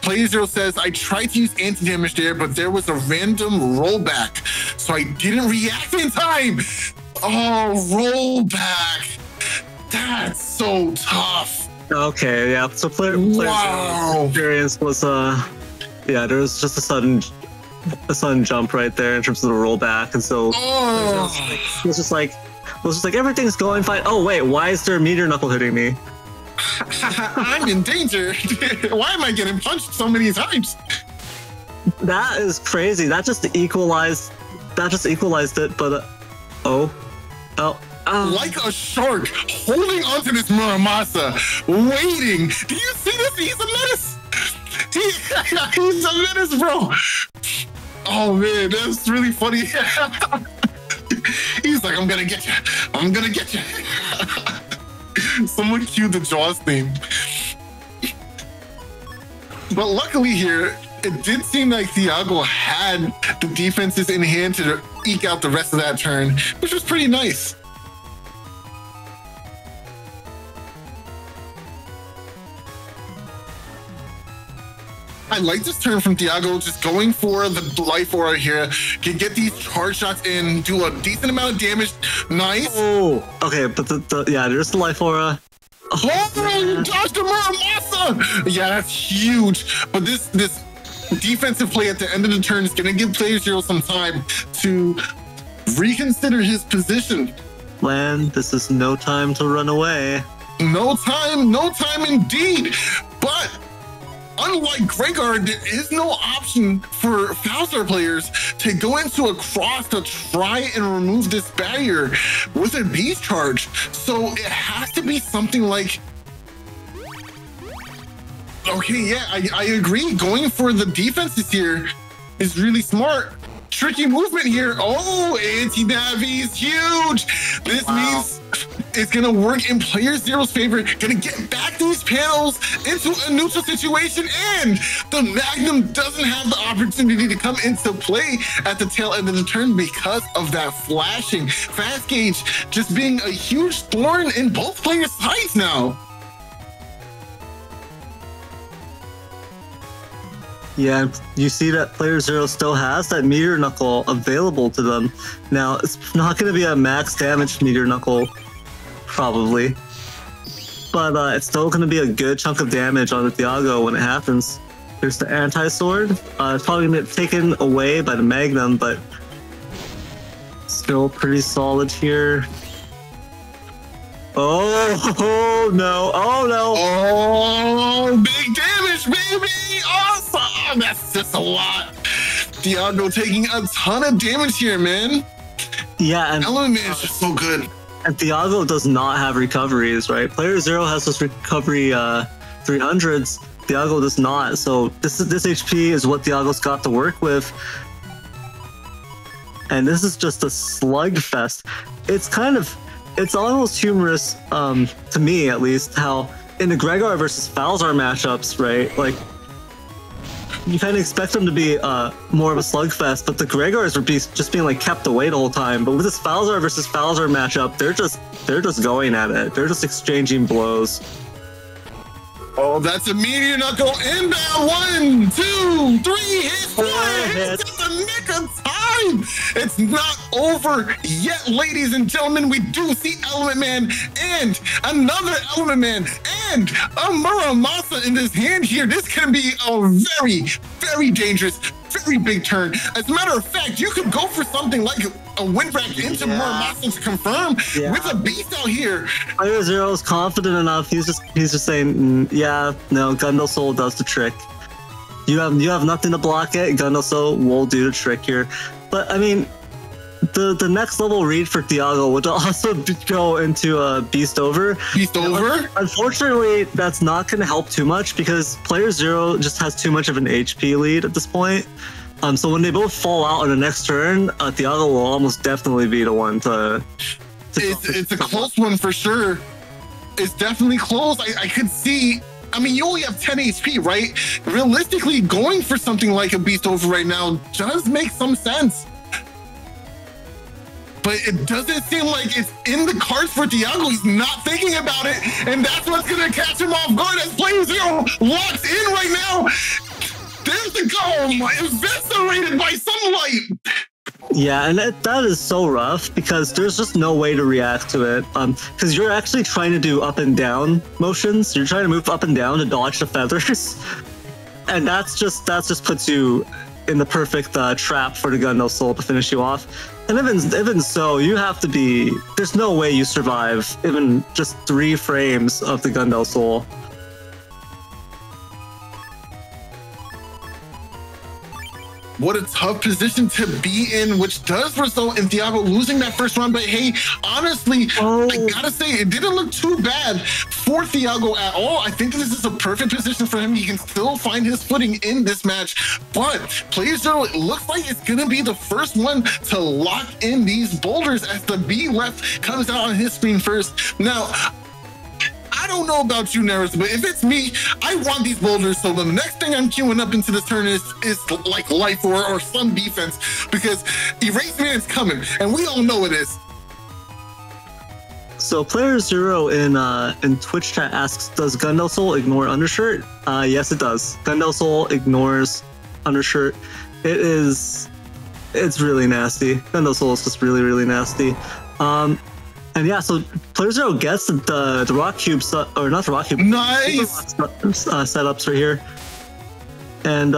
playerzero says, I tried to use anti-damage there, but there was a random rollback, so I didn't react in time. Oh, rollback. That's so tough. Okay, yeah. So player experience was yeah, there was just a sudden jump right there in terms of the rollback, and so it was just like everything's going fine. Oh wait, why is there a meteor knuckle hitting me? I'm in danger. Why am I getting punched so many times? That is crazy. That just equalized it, but like a shark holding onto this Muramasa, waiting. Do you see this? He's a menace. He's a menace, bro. Oh man, that's really funny. He's like, I'm gonna get you. I'm gonna get you. Someone cue the Jaws theme. But luckily here, it did seem like Thiago had the defenses in hand to eke out the rest of that turn, which was pretty nice. I like this turn from Thiago, just going for the life aura here. Can get these charge shots in, do a decent amount of damage. Nice. Oh, okay, but yeah, there's the life aura. Oh, dodge the Muramasa! Yeah, that's huge. But this defensive play at the end of the turn is going to give playerzero some time to reconsider his position. Lan, this is no time to run away. No time indeed. But unlike Gregor, there is no option for Falzar players to go into a cross to try and remove this barrier with a beast charge. So it has to be something like, okay, yeah, I agree. Going for the defenses here is really smart. Tricky movement here. Oh, anti-navi is huge. This means it's going to work in playerzero's favor. Going to get back these panels into a neutral situation. And the Magnum doesn't have the opportunity to come into play at the tail end of the turn because of that flashing. Fast Gauge just being a huge thorn in both players' sides now. Yeah, you see that playerzero still has that meteor knuckle available to them. Now, it's not going to be a max damage meteor knuckle, probably. But it's still going to be a good chunk of damage on the Thiago when it happens. There's the anti-sword. It's probably going to get taken away by the Magnum, but still pretty solid here. Oh no, oh no. Oh, big damage, baby. Awesome. That's just a lot. Thiago taking a ton of damage here, man. Yeah, and Element is just so good. And Thiago does not have recoveries, right? playerzero has those recovery 300s. Thiago does not. So this HP is what Thiago's got to work with. And this is just a slugfest. It's almost humorous, to me at least, how in the Gregor versus Falzar matchups, right? Like, you kind of expect them to be more of a slugfest, but the Gregors are just being like kept away the whole time. But with this Falzar versus Falzar matchup, they're just going at it. They're just exchanging blows. Oh, that's a meteor knuckle inbound. 1, 2, 3 hits. 4 hits. It's the nick of time. It's not over yet, ladies and gentlemen. We do see Element Man and another Element Man and a Muramasa in his hand here. This can be a very, very dangerous, very big turn. As a matter of fact, you could go for something like a windbreak into Muramasa to confirm with a beast out here. playerzero is confident enough. He's just saying, yeah, no, Gundle Soul does the trick. You have nothing to block it. Gundle Soul will do the trick here. But I mean, the next level read for Thiago would also go into a Beast Over. Beast Over? Unfortunately, that's not going to help too much because playerzero just has too much of an HP lead at this point. So when they both fall out on the next turn, Thiago will almost definitely be the one to it's a close one for sure. It's definitely close. I could see. I mean, you only have 10 HP, right? Realistically, going for something like a Beast Over right now does make some sense. But it doesn't seem like it's in the cards for Thiago. He's not thinking about it, and that's what's going to catch him off guard as playerzero locks in right now. There's the goal, eviscerated by sunlight. Yeah, and that is so rough because there's just no way to react to it. Because you're actually trying to do up and down motions. You're trying to move up and down to dodge the feathers, and that's just puts you in the perfect trap for the Gundam Soul to finish you off. And even so, you have to be. There's no way you survive even just 3 frames of the Gundam Soul. What a tough position to be in, which does result in Thiago losing that first round. But hey, honestly, I gotta say, it didn't look too bad for Thiago at all. I think this is a perfect position for him. He can still find his footing in this match. But playerzero, it looks like it's gonna be the first one to lock in these boulders as the B left comes out on his screen first. Now, I don't know about you, Neryth, but if it's me, I want these boulders. So the next thing I'm queuing up into this turn is like life or some defense, because Erase Man is coming, and we all know it is. So playerzero in Twitch chat asks, does Gundam Soul ignore undershirt? Yes, it does. Gundam Soul ignores undershirt. It's really nasty. Gundam Soul is just really, really nasty. And yeah, so playerzero gets the rock cubes, or not the rock cube. Nice! Setups right here. And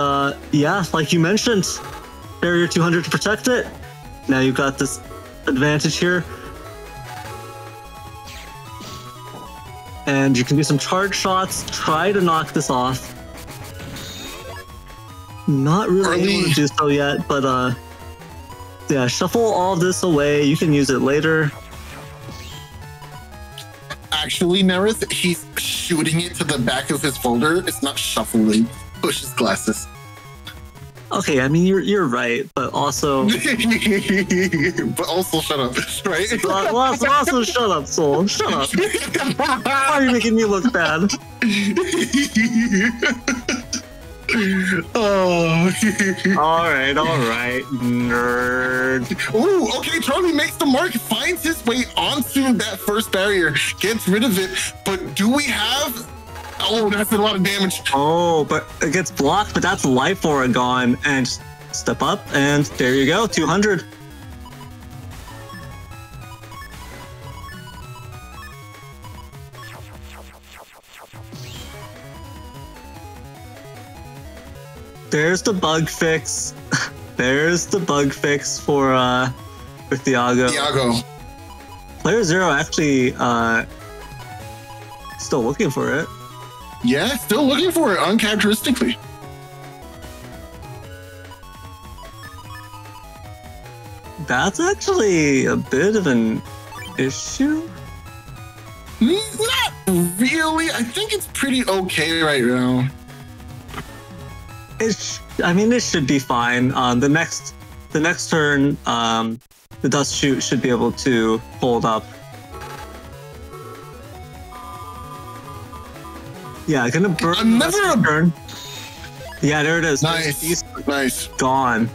yeah, like you mentioned, barrier 200 to protect it. Now you've got this advantage here. And you can do some charge shots, try to knock this off. Not really able to do so yet, but yeah, shuffle all of this away. You can use it later. Actually, Neryth, he's shooting it to the back of his folder. It's not shuffling. Push his glasses. Okay, I mean you're right, but also but also shut up, right? also shut up, Soul. Shut up. Why are you making me look bad? Oh. all right, nerd. Ooh, okay, Charlie makes the mark, finds his way onto that first barrier, gets rid of it, but do we have... Oh, that's a lot of damage. Oh, but it gets blocked, but that's life aura gone, and step up, and there you go, 200. There's the bug fix. There's the bug fix for Thiago. playerzero actually still looking for it. Yeah, still looking for it uncharacteristically. That's actually a bit of an issue. Not really. I think it's pretty okay right now. I mean, it should be fine. The next turn, the dust chute should be able to hold up. Yeah, gonna burn another turn. Yeah, there it is. Nice, nice. Gone.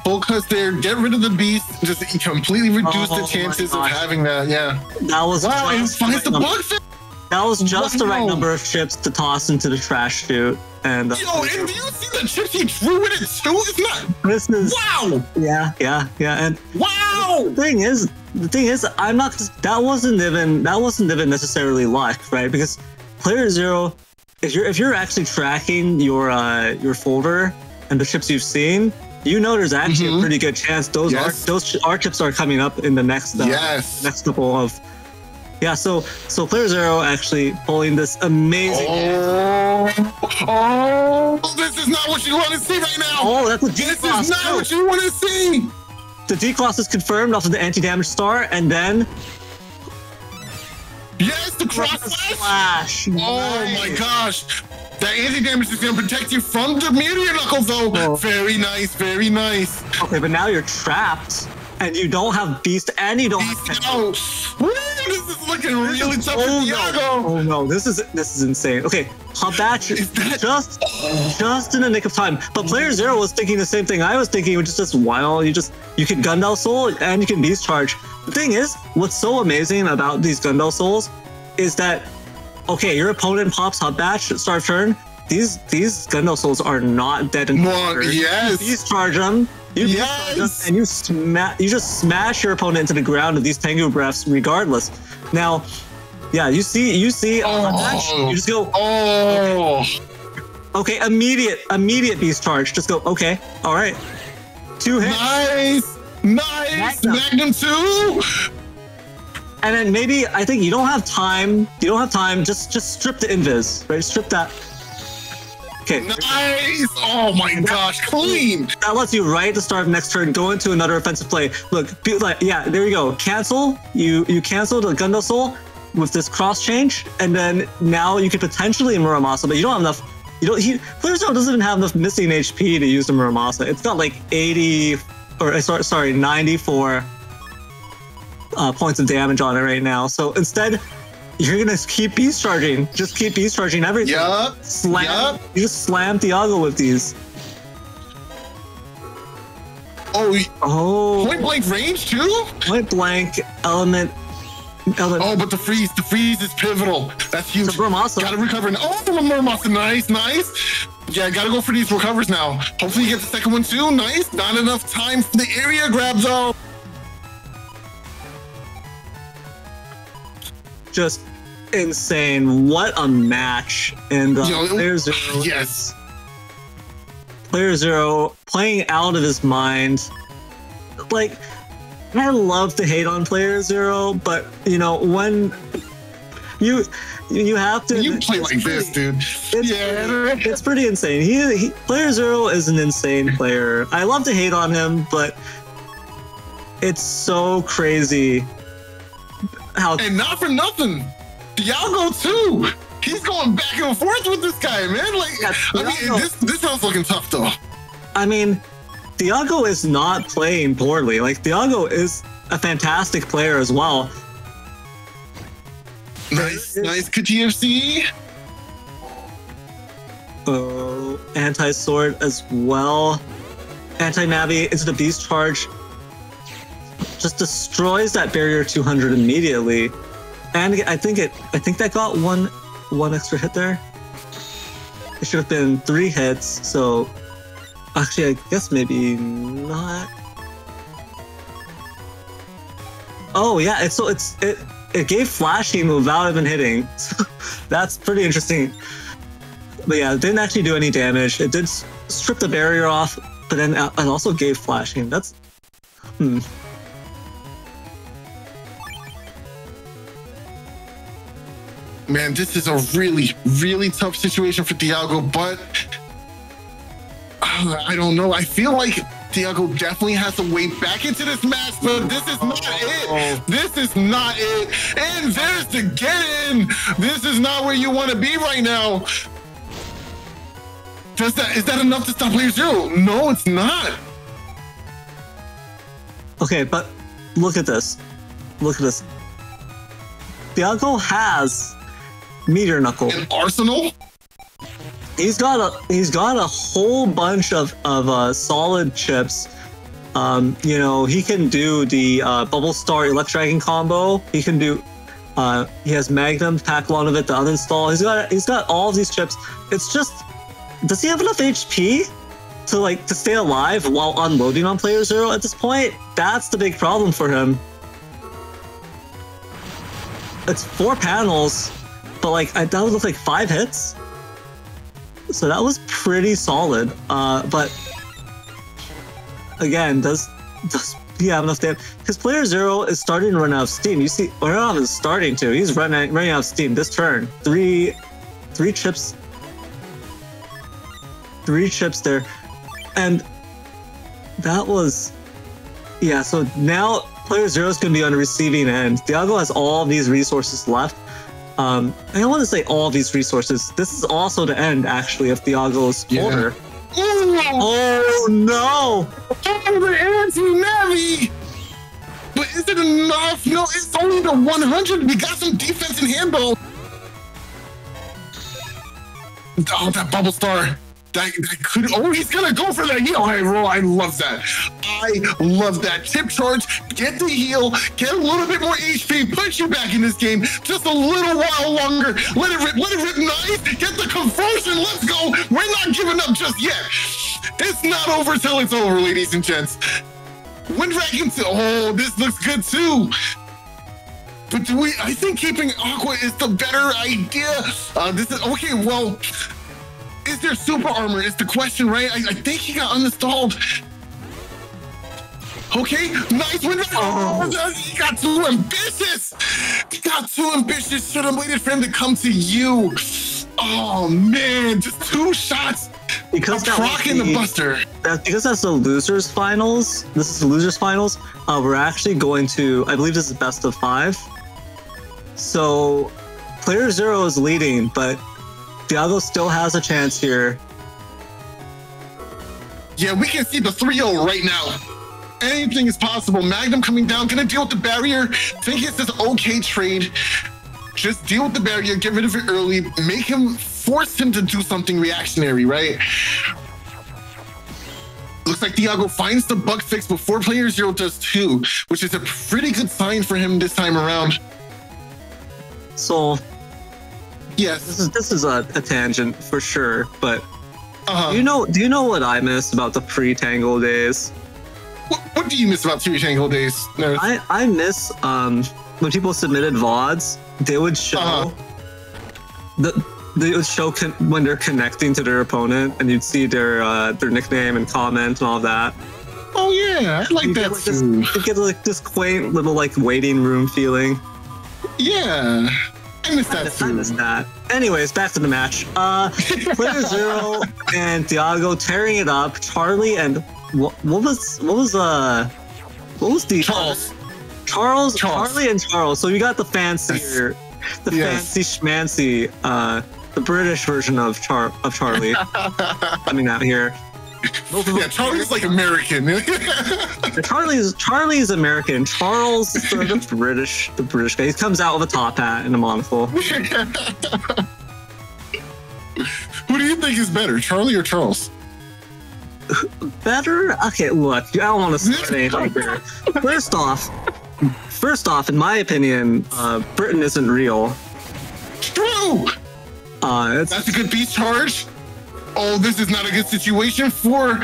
Focus there. Get rid of the beast. Just completely reduce the chances of having that. Yeah. That was wow. It finds the bug fix. That was just the right number of chips to toss into the trash chute. And yo, and do you see the chips he drew in it too? It's not. This is wow. Yeah. And wow. The thing is, I'm not. That wasn't even necessarily luck, right? Because playerzero, if you're actually tracking your folder and the chips you've seen, you know there's actually a pretty good chance those R chips are coming up in the next next couple of. Yeah, so playerzero actually pulling this amazing. Oh, this is not what you want to see right now. Oh, that's a D-class. This is not what you want to see. The D-class is confirmed off of the anti-damage star, and then. Yes, the cross slash. Oh my gosh. That anti-damage is going to protect you from the meteor knuckles, though. Oh. Very nice, very nice. Okay, but now you're trapped. And you don't have beast, and you don't have Woo, this is looking really tough for Thiago. Oh no, this is insane. Okay, Habatch just in the nick of time. But playerzero was thinking the same thing I was thinking, which is just wow, you can Gundam Soul and you can beast charge. The thing is, what's so amazing about these Gundam Souls is that okay, your opponent pops Habatch at start of turn, these Gundam Souls are not dead in yes. You charge them. Yes. And you just smash your opponent into the ground with these Tengu breaths regardless. Now, yeah, you see you just go, oh. Okay, immediate beast charge. Just go, okay, all right. 2 hits. Nice. Magnum 2. And then maybe, I think you don't have time. Just strip the invis, right? Strip that. Okay. Nice. Oh my gosh, clean. That lets you right at the start of next turn go into another offensive play. Look, yeah, there you go. Cancel. You cancel the Gundam Soul with this cross change, and then now you could potentially Muramasa, but you don't have enough. PlayerZero doesn't even have enough missing HP to use the Muramasa. It's got like 94 points of damage on it right now. So instead, you're gonna keep beast charging. Just keep beast charging everything. Yup. You just slam Thiago with these. Oh. Point blank range too? Point blank element. Oh, but the freeze is pivotal. That's huge. Gotta recover now. Oh, Muramasa, nice. Yeah, gotta go for these recovers now. Hopefully you get the second one too. Nice. Not enough time for the area grab though. Just insane. What a match. And PlayerZero. Yes. PlayerZero playing out of his mind. Like, I love to hate on PlayerZero, but when you have to. You play like this, dude. It's pretty insane. PlayerZero is an insane player. I love to hate on him, but it's so crazy. And not for nothing, Thiago too. He's going back and forth with this guy, man. This round's looking tough though. I mean, Thiago is not playing poorly. Like, Thiago is a fantastic player as well. Nice KTFC. Oh, anti-sword as well. Anti-Navi into the beast charge. Just destroys that barrier 200 immediately. And I think that got one extra hit there. It should have been 3 hits, so actually I guess maybe not. Oh yeah, it gave flashing without even hitting. So that's pretty interesting. But yeah, it didn't actually do any damage. It did strip the barrier off, but then it also gave flashing. That's Man, this is a really, really tough situation for Thiago, but I don't know. I feel like Thiago definitely has to wade back into this match, but this is not it. This is not it. And there's the get in. This is not where you want to be right now. Is that enough to stop PlayerZero? No, it's not. Okay, but look at this. Thiago has Meteor Knuckle. An arsenal? He's got a whole bunch of solid chips. He can do the Bubble Star Electragon combo. He can do he has Magnum, pack one of it, the uninstall. He's got all of these chips. It's just, does he have enough HP to stay alive while unloading on PlayerZero at this point? That's the big problem for him. It's 4 panels, but that would look like 5 hits. So that was pretty solid. But again, does he have enough damage? Because PlayerZero is starting to run out of steam. You see, Orionov is starting to. He's running out of steam this turn. Three chips. 3 chips there. And that was, yeah, so now PlayerZero is going to be on the receiving end. Thiago has all these resources left. I don't want to say all these resources. This is also the end, actually, of Thiago's quarter. Yeah. Oh no! Oh, the anti-Navi! But is it enough? No, it's only the 100. We got some defense in hand, though. Oh, that Bubble Star. That could. Oh, he's gonna go for that heal. I love that. I love that. Tip charge, get the heal, get a little bit more HP, put you back in this game just a little while longer. Let it rip, nice. Get the conversion. Let's go. We're not giving up just yet. It's not over till it's over, ladies and gents. Wind Dragon. Oh, this looks good too. But I think keeping Aqua is the better idea. This is okay. Well. Is there super armor? Is the question, right? I think he got uninstalled. Okay, nice win. Oh, he got too ambitious. Should have waited for him to come to you. Oh man, just 2 shots. Because Croc in the Buster. Because that's the losers finals. This is the losers finals. We're actually going to. I believe this is best of 5. So, player 0 is leading, but Thiago still has a chance here. Yeah, we can see the 3-0 right now. Anything is possible. Magnum coming down, gonna deal with the barrier. Think it's this okay trade. Just deal with the barrier, get rid of it early, force him to do something reactionary, right? Looks like Thiago finds the bug fix before player 0 does too, which is a pretty good sign for him this time around. So, yes, this is a tangent for sure, but do you know what I miss about the pre-Tangle days? What do you miss about pre-Tangle days, Neryth? I miss when people submitted VODs, they would show when they're connecting to their opponent, and you'd see their nickname and comment and all that. Oh yeah, I like that too. You get like this quaint little like waiting room feeling. Yeah. I miss that. Anyways, back to the match. Player 0 and Thiago tearing it up. Charlie and what was the Charles. Charlie and Charles. So you got the fancy schmancy, the British version of Charlie coming out here. Yeah, Charlie's like American. Charlie's American. Charles is the British guy. He comes out with a top hat and a monocle. Who do you think is better, Charlie or Charles? Better? Okay, look, I don't want to start anything here. First off, in my opinion, Britain isn't real. True. That's a good beast charge. Oh, this is not a good situation for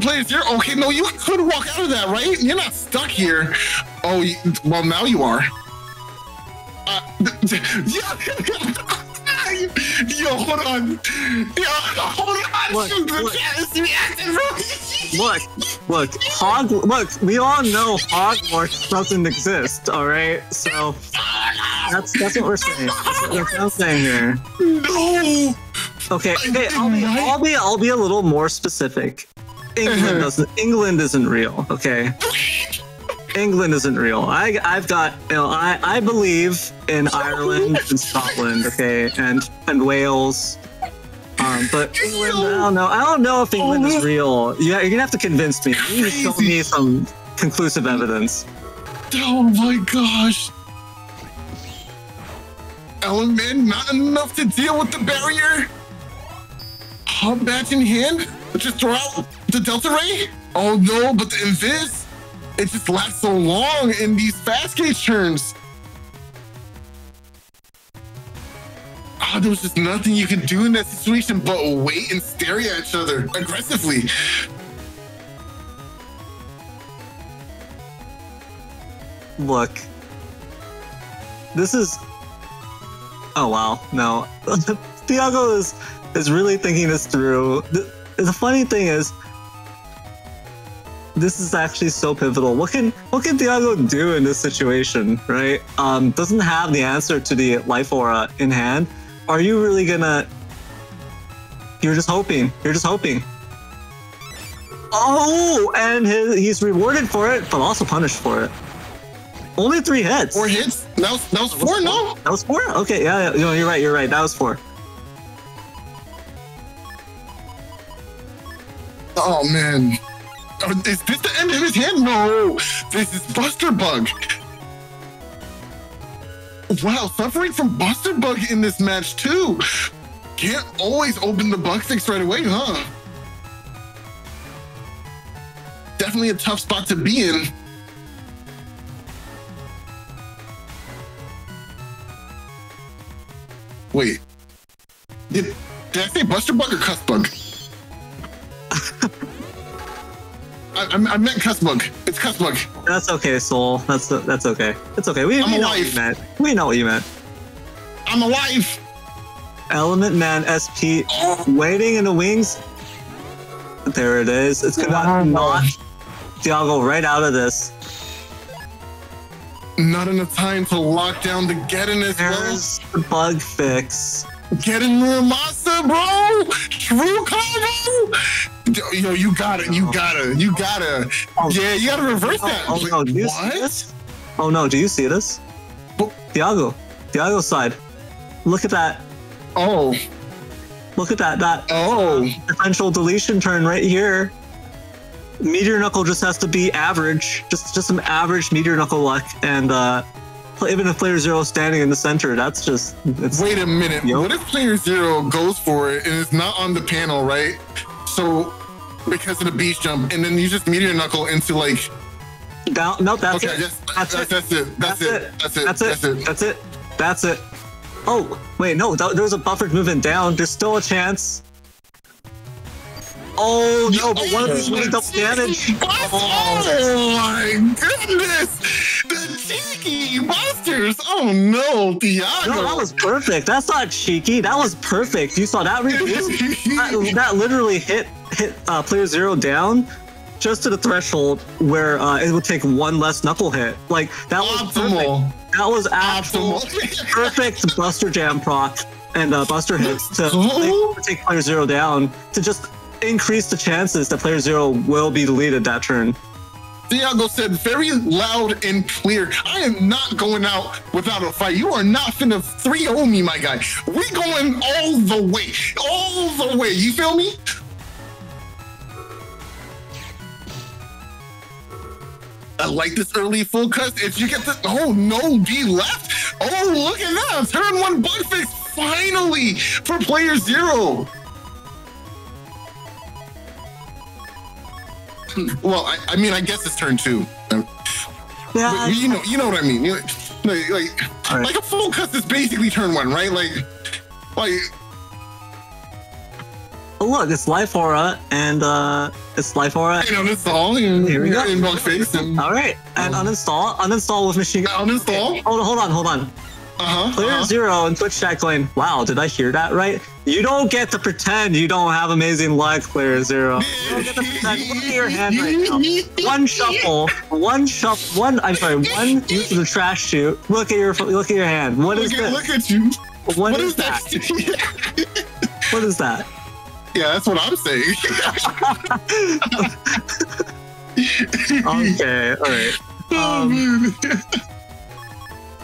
player 0. Okay, no, you could walk out of that, right? You're not stuck here. Oh, well, now you are. Yo, hold on. Look, we all know Hogwarts doesn't exist, all right? So that's what we're saying. That's what I'm saying here. No. Okay, I'll be a little more specific. England isn't real, okay? England isn't real. I believe in Ireland and Scotland, okay, and Wales. But England, I don't know if England is real. Yeah, you're gonna have to convince me. You need to show me some conclusive evidence. Oh my gosh. Element, not enough to deal with the barrier. Hot batch in hand? Just throw out the Delta Ray? Oh no, but the Invis, it just lasts so long in these fast gauge turns. There was just nothing you could do in that situation but wait and stare at each other aggressively. Look, this is... Oh wow, no. Thiago is really thinking this through. The funny thing is, this is actually so pivotal. What can Thiago do in this situation, right? Doesn't have the answer to the life aura in hand. Are you really gonna... You're just hoping. Oh, and he's rewarded for it, but also punished for it. Only 3 hits. 4 hits? That was 4, no? That was 4? Okay, yeah, no, you're right. That was 4. Oh, man. Is this the end of his hand? No. This is Buster Bug. Wow, suffering from Buster Bug in this match, too. Can't always open the bug fix right away, huh? Definitely a tough spot to be in. Wait. Did I say Buster Bug or Cuss Bug? I meant Cuss Bug. It's Cuss Bug. That's okay, Soul. That's okay. It's okay. We know what you meant. We know what you meant. I'm alive. Element Man SP waiting in the wings. There it is. It's gonna knock Thiago right out of this. Not enough time to lock down the Geddon as well. There's the bug fix. Geddon Ramasa, bro! True combo! Yo, you gotta. Oh, yeah, you gotta reverse that. Oh no, do you see this? Oh no, do you see this? Thiago's side. Look at that. Oh. Look at that. Oh. Potential deletion turn right here. Meteor Knuckle just has to be average. Just some average Meteor Knuckle luck. And even if player zero is standing in the center, that's just... Wait a minute. Yo. What if player zero goes for it and it's not on the panel, right? So, because of the beast jump, and then you just Meteor Knuckle into like... No, that's okay, it. That's it. Oh, wait, no, there was a buffered movement down. There's still a chance. Oh, no, but one of these really double damage. Oh my goodness! The cheeky busters! Oh no, Thiago! No, that was perfect. That's not cheeky. That was perfect. You saw that? That literally hit player zero down just to the threshold where it would take one less knuckle hit. Like, that was optimal. Perfect. That was actual perfect Buster Jam proc and Buster hits to take player zero down to just increase the chances that player zero will be deleted that turn. Thiago said very loud and clear, I am not going out without a fight. You are not finna 3-0 me, my guy. We going all the way. All the way. You feel me? I like this early full cut. If you get the... Oh, no, D left. Oh, look at that. Turn one bug fix finally for player zero. Well, I mean, I guess it's turn two. Yeah, you know what I mean. Like a full cut is basically turn one, right? Like. Oh look, it's Life Aura and it's Life Aura. And uninstall. Here we go. And bug fix. All right, and uninstall with machine gun. Uninstall. Okay. Hold on. Player zero and Twitch chat going, wow, did I hear that right? You don't get to pretend you don't have amazing luck, player zero. You don't get to pretend. Look at your hand right now. One use of the trash chute. Look at your hand. What is this? Look at you. What is that? What is that? Yeah, that's what I'm saying. Okay, all right.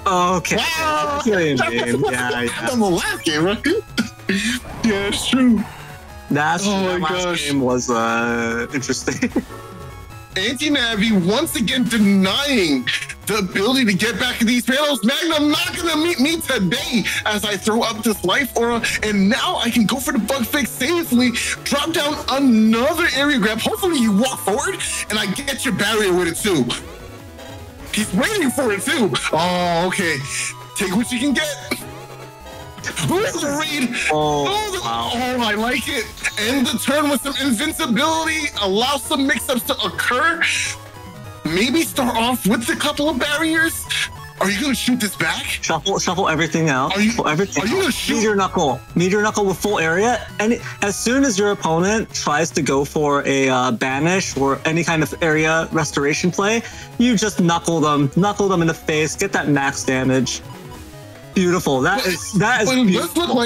Okay. Wow. Yeah. That's on the last game, right? Yeah, it's true. That last game was interesting. Anti-Navi once again denying the ability to get back in these panels. Magnum not gonna meet me today as I throw up this Life Aura, and now I can go for the bug fix safely, drop down another area grab. Hopefully you walk forward and I get your barrier with it too. He's waiting for it too. Oh, okay. Take what you can get. Who's the read? Wow. Oh, I like it. End the turn with some invincibility. Allow some mix-ups to occur. Maybe start off with a couple of barriers. Are you gonna shoot this back? Shuffle everything out. Are you gonna shoot? Meteor Knuckle with full area. And as soon as your opponent tries to go for a banish or any kind of area restoration play, you just knuckle them in the face, get that max damage. Beautiful. That is beautiful.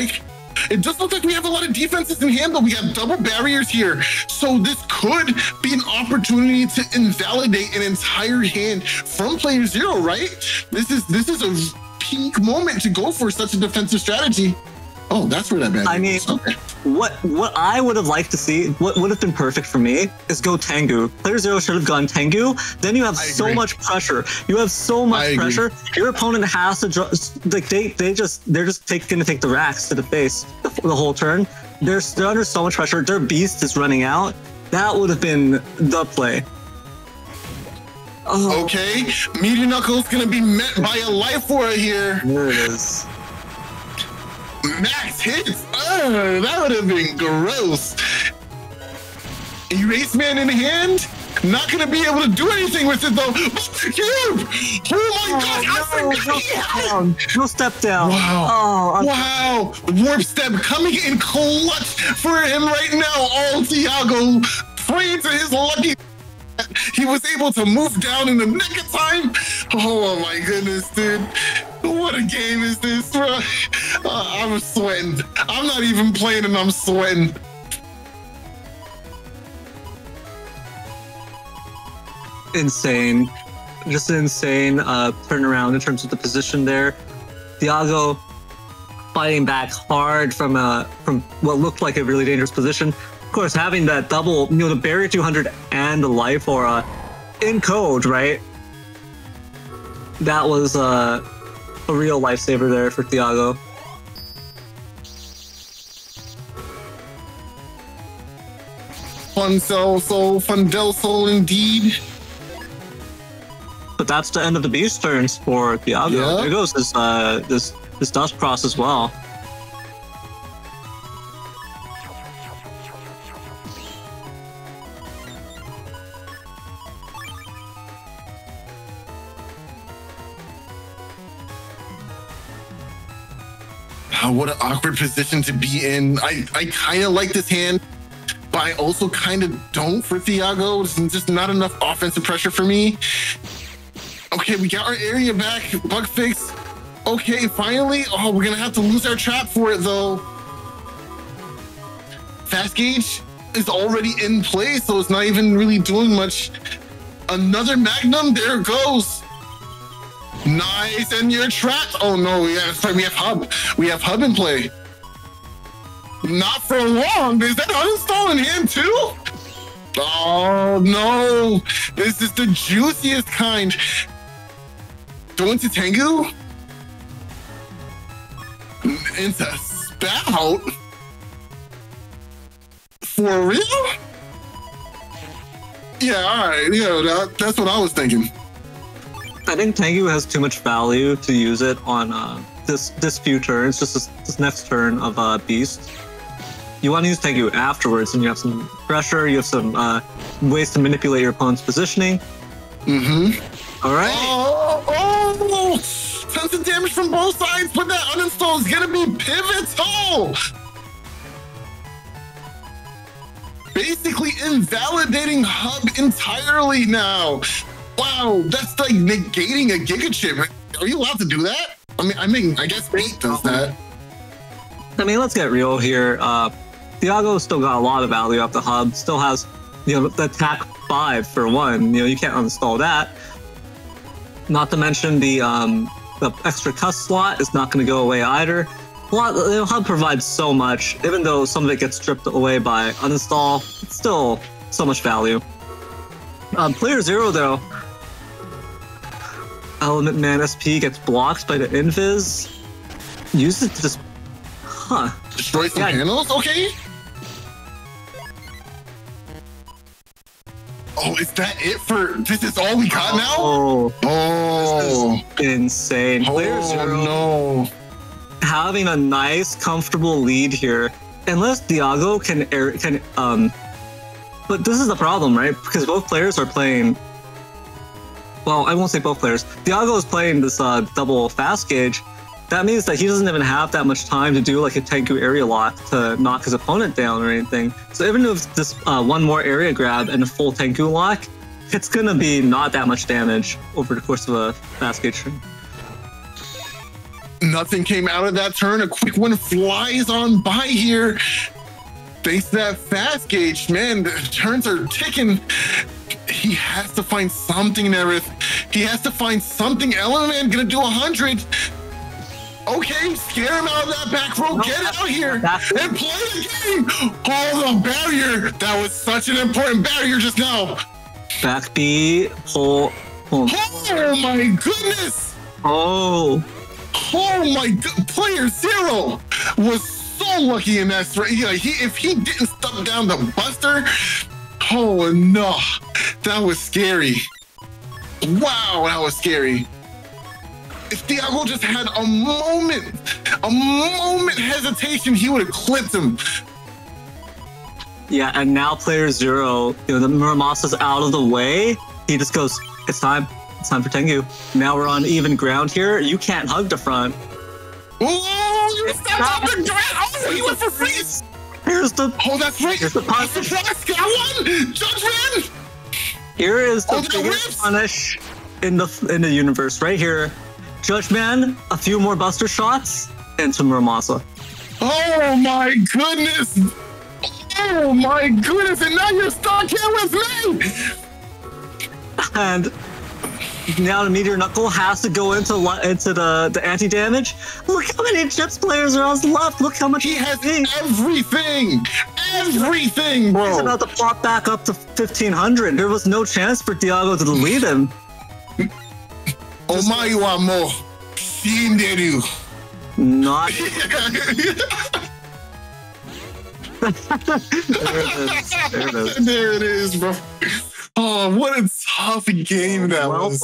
It does look like we have a lot of defenses in hand, but we have double barriers here. So this could be an opportunity to invalidate an entire hand from player zero, right? This is a peak moment to go for such a defensive strategy. Oh, that's where that bad. I mean, okay. what I would have liked to see, what would have been perfect for me, is go Tengu. Player Zero should have gone Tengu. Then you have so much pressure. You have so much pressure. Your opponent has to like they're just going to take the racks to the face the whole turn. They're under so much pressure. Their beast is running out. That would have been the play. Oh. Okay, Meteor Knuckles gonna be met by a Life Aura here. There it is. Max hits. That would have been gross. Erase Man in hand. Not gonna be able to do anything with it though. Cube! Oh my god! I forgot. No step down. Wow! Wow! Warp Step coming in clutch for him right now. Oh, Thiago praying to his lucky. He was able to move down in the nick of time. Oh my goodness, dude. What a game is this, bro? I'm sweating. I'm not even playing and I'm sweating. Insane. Just an insane turnaround in terms of the position there. Thiago fighting back hard from what looked like a really dangerous position. Of course, having that double, the barrier 200 and the Life Aura in code, right? That was a real lifesaver there for Thiago. Fun Del Sol indeed. But that's the end of the beast turns for Thiago. Yeah. There goes this Dust Cross as well. What an awkward position to be in. I kind of like this hand, but I also kind of don't for Thiago. It's just not enough offensive pressure for me. Okay, we got our area back. Bug fix. Okay, finally. Oh, we're going to have to lose our trap for it, though. Fast Gauge is already in place, so it's not even really doing much. Another Magnum. There it goes. Nice, and you're trapped. Oh no, we have Hub. We have Hub in play. Not for long. Is that uninstall in hand too? Oh no, this is the juiciest kind. Going to Tengu? Into Spout? For real? Yeah, all right. That's what I was thinking. I think Tengu has too much value to use it on this few turns, just this next turn of Beast. You want to use Tengu afterwards, and you have some pressure, you have some ways to manipulate your opponent's positioning. Mm-hmm. All right. Oh! Tons of damage from both sides, but that uninstall is going to be pivotal! Basically invalidating Hub entirely now. Wow, that's like negating a Giga Chip. Are you allowed to do that? I mean, I guess Bait does that. I mean, let's get real here. Thiago still got a lot of value off the Hub. Still has, the attack 5 for 1. You can't uninstall that. Not to mention the extra cuss slot is not going to go away either. Hub provides so much, even though some of it gets stripped away by uninstall. It's still so much value. Player Zero though. Element Man SP gets blocked by the Invis. Use it to just... Destroy some panels? Okay. Oh, is that it for... This is all we got now? Oh. This is insane. Player Zero no. having a nice, comfortable lead here. Unless Thiago can but this is the problem, right? Because both players are playing... Well, I won't say both players. Thiago is playing this double fast gauge. That means that he doesn't even have that much time to do like a Tengu area lock to knock his opponent down or anything. So even if this one more area grab and a full Tengu lock, it's going to be not that much damage over the course of a fast gauge turn. Nothing came out of that turn. A quick one flies on by here. Thanks to that fast gauge, man, the turns are ticking. He has to find something, Neryth. He has to find something. Element Man gonna do 100. Okay, scare him out of that back row. Get out here and play the game. Oh, the barrier. That was such an important barrier just now. Back B, pull. Oh my goodness. Oh my god. Player Zero was so lucky in that straight. If he didn't step down the Buster, oh no. That was scary. Wow, that was scary. If Thiago just had a moment hesitation, he would have clipped him. Yeah, and now player Zero, the Muramasa's out of the way. He just goes, it's time for Tengu. Now we're on even ground here. You can't hug the front. Oh, you stepped on the ground. Oh, he went for freeze. Here's the. Oh, that's right. Here's the punish. Got one. Judgment. Here is the biggest punish in the universe right here. Judge Man, a few more Buster shots, and some Muramasa. Oh my goodness! Oh my goodness! And now you're stuck here with me! And now the Meteor Knuckle has to go into the anti-damage. Look how many Jets players are left. Look how much he has everything! Everything, bro! He's about to plop back up to 1500. There was no chance for Thiago to delete him. Omae wa mo shinderu. Not. There it is, bro. Oh, what a tough game that was.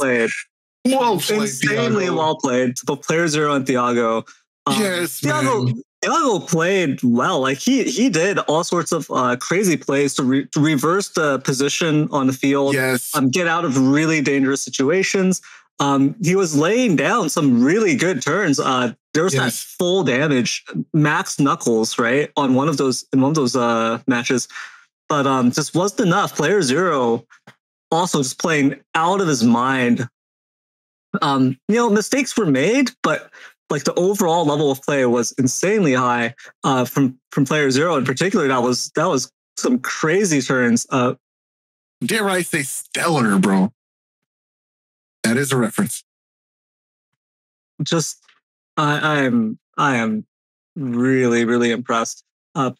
Well played, insanely Thiago. Well played. Both player Zero and Thiago. Yes, Thiago played well. Like he did all sorts of crazy plays to reverse the position on the field. Yes. Get out of really dangerous situations. He was laying down some really good turns. There was that full damage, max knuckles, right, in one of those matches, but just wasn't enough. Player Zero also just playing out of his mind. Mistakes were made, but like the overall level of play was insanely high from player Zero in particular. That was some crazy turns. Dare I say stellar, bro? That is a reference. Just, I am really, really impressed.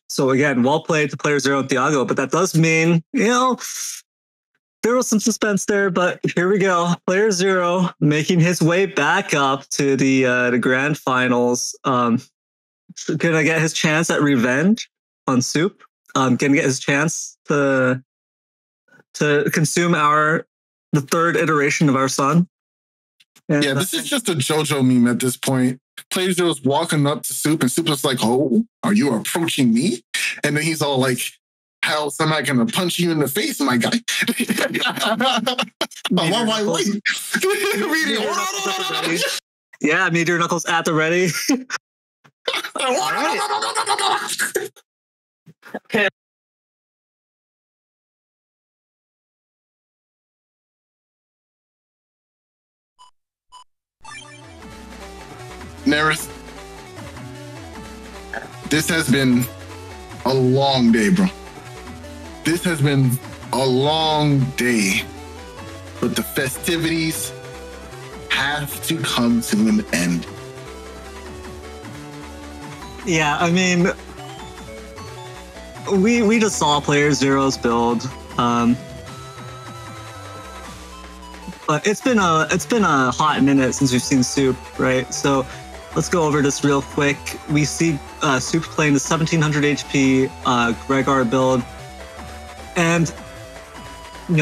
So again, well played to player Zero and Thiago, but that does mean, there was some suspense there, but here we go. Player Zero making his way back up to the grand finals. Gonna get his chance at revenge on Soup. Gonna get his chance to consume the third iteration of our son. And yeah, this is just a JoJo meme at this point. Player Zero's walking up to Soup, and Soup is like, "Oh, are you approaching me?" And then he's all like, "How am I gonna punch you in the face, my guy?" Yeah, Meteor Knuckles at the ready. Okay. Neryth, this has been a long day, bro. This has been a long day, but the festivities have to come to an end. Yeah, I mean, we just saw player Zero's build. But it's been a hot minute since we've seen Soup, right? So let's go over this real quick. We see Soup playing the 1700 HP Gregar build, and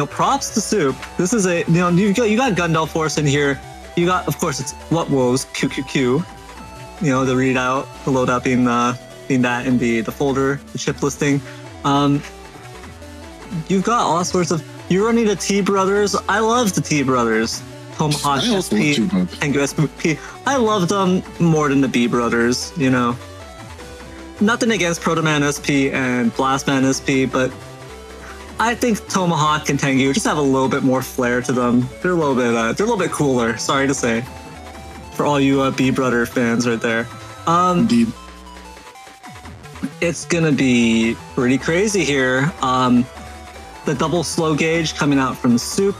props to Soup. This is a you got Gundel Force in here. You got, of course, it's what woes QQQ. The readout, the loadout being that in the folder, the chip listing. You've got all sorts of. You're running the T Brothers. I love the T Brothers. Tomahawk SP, Tengu SP. I love them more than the B Brothers, Nothing against Protoman SP and Blastman SP, but I think Tomahawk and Tengu just have a little bit more flair to them. They're a little bit cooler, sorry to say. For all you B Brother fans right there. Indeed. It's gonna be pretty crazy here. The double slow gauge coming out from Soup.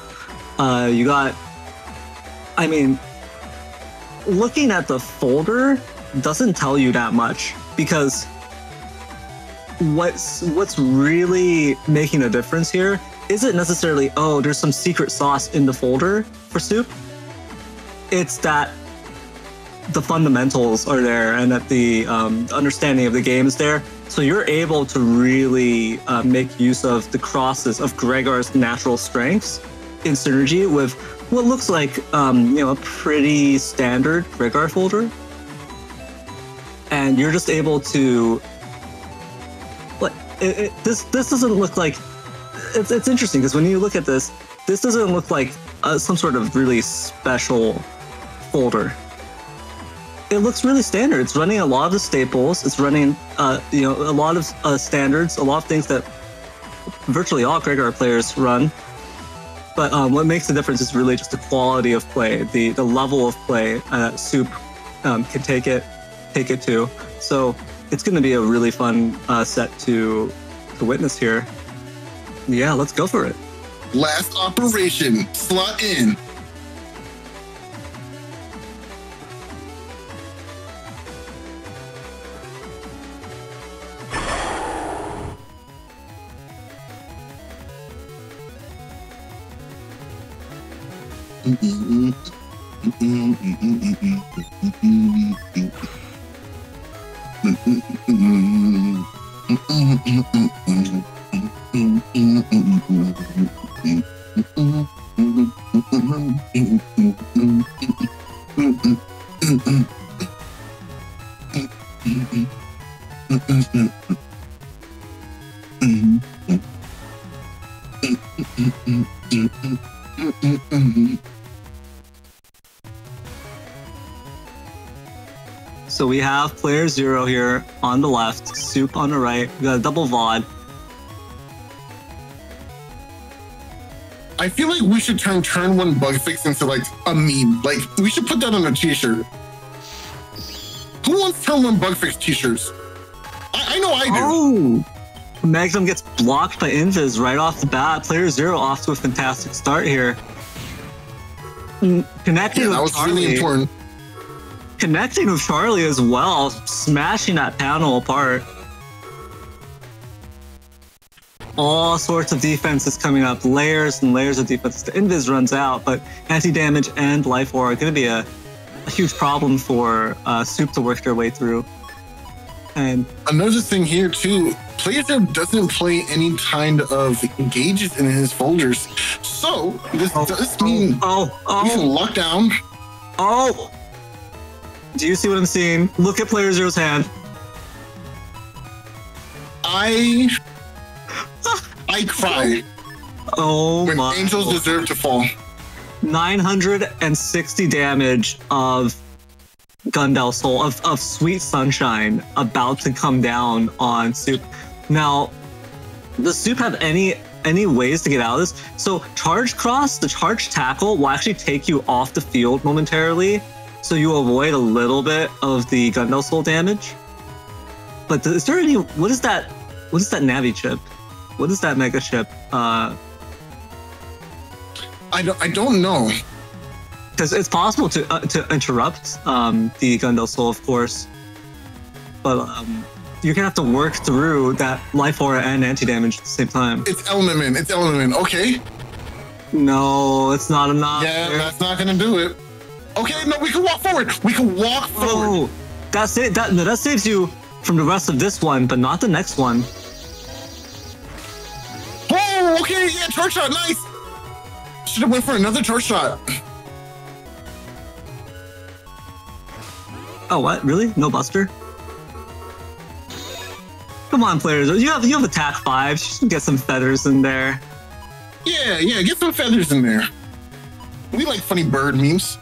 You got, looking at the folder doesn't tell you that much, because what's really making a difference here isn't necessarily, oh, there's some secret sauce in the folder for Soup. It's that the fundamentals are there and that the understanding of the game is there. So you're able to really make use of the crosses of Gregor's natural strengths in synergy with what looks like a pretty standard Gregor folder. And you're just able to, this doesn't look like, it's interesting because when you look at this doesn't look like some sort of really special folder. It looks really standard. It's running a lot of the staples. It's running, a lot of standards, a lot of things that virtually all Gregor players run. But what makes the difference is really just the quality of play, the level of play Soup can take it to. So it's going to be a really fun set to witness here. Yeah, let's go for it. Last operation, slot in. So we have player 0 here on the left, Soup on the right. We got a double VOD. I feel like we should turn one bug fix into like a meme. Like we should put that on a t-shirt. Who wants turn one bug fix t-shirts? I know I do. Oh, Magnum gets blocked by Invis right off the bat. Player 0 off to a fantastic start here. Connecting that with was really important. Connecting with Charlie as well, smashing that panel apart. All sorts of defenses coming up, layers and layers of defense. The Invis runs out, but anti-damage and life aura are going to be a huge problem for Soup to work their way through. And another thing here too, player 0 doesn't play any kind of engages in his folders. So this does mean we can lock down. Oh! Do you see what I'm seeing? Look at player 0's hand. I cry. Oh when my. Angels deserve to fall. 960 damage of Gundel Soul, of Sweet Sunshine about to come down on Soup. Now, does Soup have any ways to get out of this? So charge cross, the charge tackle will actually take you off the field momentarily. So you avoid a little bit of the Gundel Soul damage. But is there any, what is that Navi chip? What is that mega chip? I don't know. Because it's possible to interrupt the Gundel Soul, of course. But you're gonna have to work through that life aura and anti-damage at the same time. It's Element, okay. No, it's not enough. Yeah, that's not gonna do it. Okay, no, we can walk forward. Oh, that saves you from the rest of this one, but not the next one. Oh, okay, yeah, charge shot, nice. Should have went for another charge shot. Oh, what? Really? No buster? Come on, players. You have attack 5. You should get some feathers in there. Yeah, get some feathers in there. We like funny bird memes.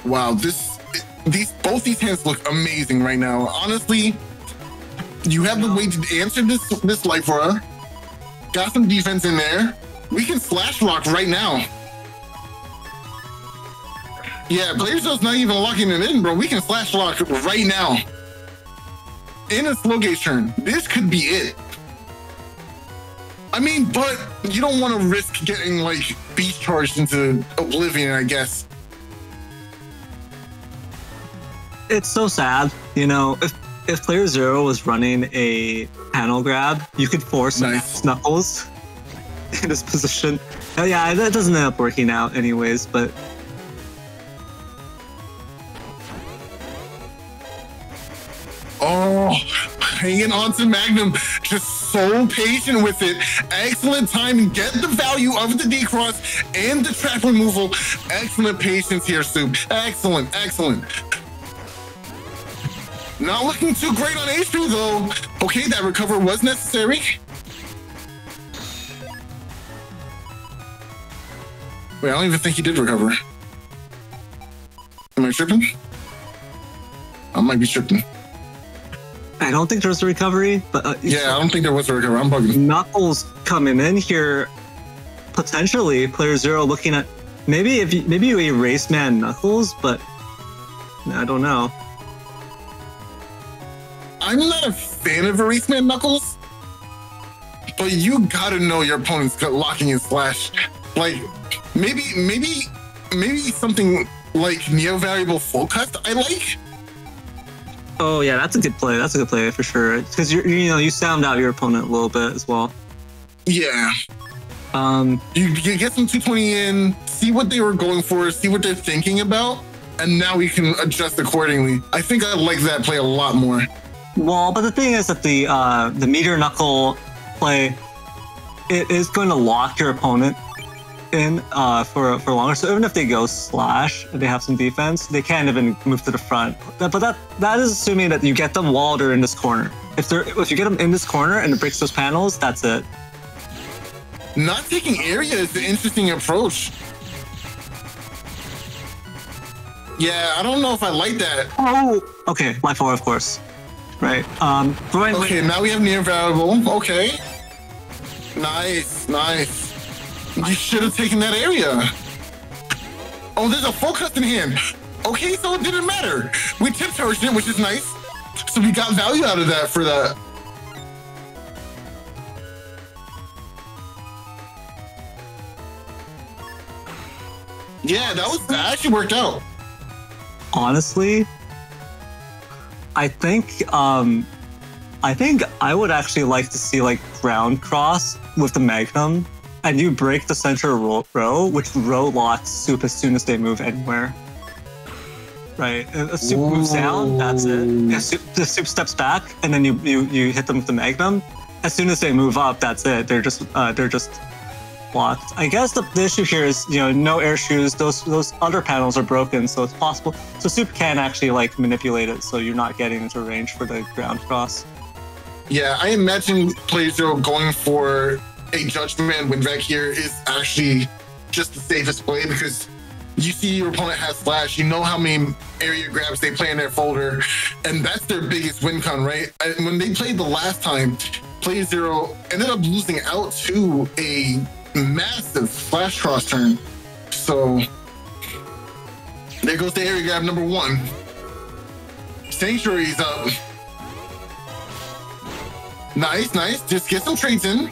Wow, both these hands look amazing right now. Honestly, you have the way to answer this life aura. Got some defense in there. We can slash rock right now. Yeah, player 0's not even locking it in, bro. We can slash rock right now. In a slow gauge turn. This could be it. I mean, but you don't want to risk getting like beast charged into oblivion, I guess. It's so sad, you know. If player 0 was running a panel grab, you could force Knuckles in this position. Oh, yeah, that doesn't end up working out anyways, but. Oh, hanging on to Magnum, just so patient with it. Excellent timing, get the value of the D-Cross and the trap removal. Excellent patience here, Soup. Excellent, excellent. Not looking too great on HP though. Okay, that recover was necessary. Wait, I don't even think he did recover. Am I tripping? I might be tripping. I don't think there's a recovery, but yeah, I don't think there was a recovery. I'm bugging. Knuckles coming in here, potentially player 0 looking at maybe you erase man Knuckles, but I don't know. I'm not a fan of erase man Knuckles, but you gotta know your opponent's locking in slash. Like maybe something like Neo Variable Full Cust I like. Oh yeah, that's a good play. That's a good play for sure. Because you sound out your opponent a little bit as well. Yeah. You get some 220 in, see what they were going for, see what they're thinking about, and now we can adjust accordingly. I think I like that play a lot more. Well, but the thing is that the meteor knuckle play, it is going to lock your opponent in for longer. So even if they go slash and they have some defense, they can't even move to the front. But that is assuming that you get them while they're in this corner. If you get them in this corner and it breaks those panels, that's it. Not taking area is an interesting approach. Yeah, I don't know if I like that. Oh, okay, life 4, of course. Right. Okay, now we have near variable. Okay. Nice, nice. You should have taken that area. Oh, there's a full cust in hand. Okay, so it didn't matter. We tip charged it, which is nice. So we got value out of that for that. Yeah, that actually worked out. Honestly, I think I would actually like to see like ground cross with the Magnum, and you break the center row, which row locks Soup as soon as they move anywhere. Right, if Soup moves down, that's it. If Soup steps back, and then you hit them with the Magnum, as soon as they move up, that's it. They're just blocked. I guess the issue here is, no air shoes. Those other panels are broken, so it's possible. So Soup can actually like manipulate it, so you're not getting into range for the ground cross. Yeah, I imagine playerzero going for a Judgment win back here is actually just the safest play, because you see your opponent has slash, you know how many area grabs they play in their folder, and that's their biggest win con, right? And when they played the last time, playerzero ended up losing out to a massive flash cross turn. So there goes the area grab number 1. Sanctuary's up. Nice, nice. Just get some trades in.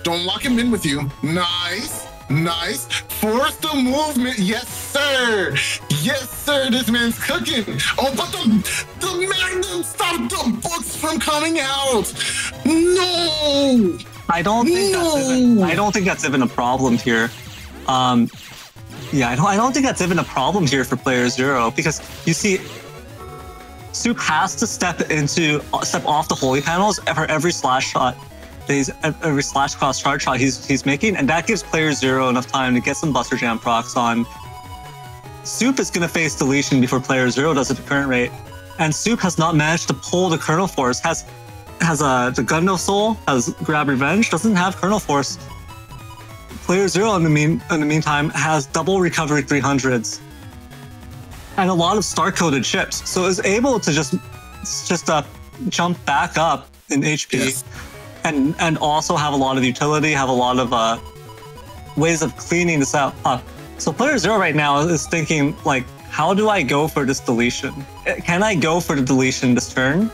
Don't lock him in with you. Nice, nice. Force the movement. Yes, sir. Yes, sir. This man's cooking. Oh, but the Magnum stopped the books from coming out. No. I don't think that's even a problem here. Yeah, I don't think that's even a problem here for playerzero, because you see, Soup has to step off the holy panels for every slash shot. Every slash cross charge shot he's making, and that gives playerzero enough time to get some Buster Jam procs on. Soup is going to face deletion before playerzero does at the current rate, and Soup has not managed to pull the Kernel Force. Has the Gundam Soul, has Grab Revenge, doesn't have Kernel Force. playerzero in the meantime has double recovery 300s and a lot of star-coded chips, so is able to just jump back up in HP. Yes. And also have a lot of utility, have a lot of ways of cleaning this up. So playerzero right now is thinking, like, how do I go for this deletion? Can I go for the deletion this turn?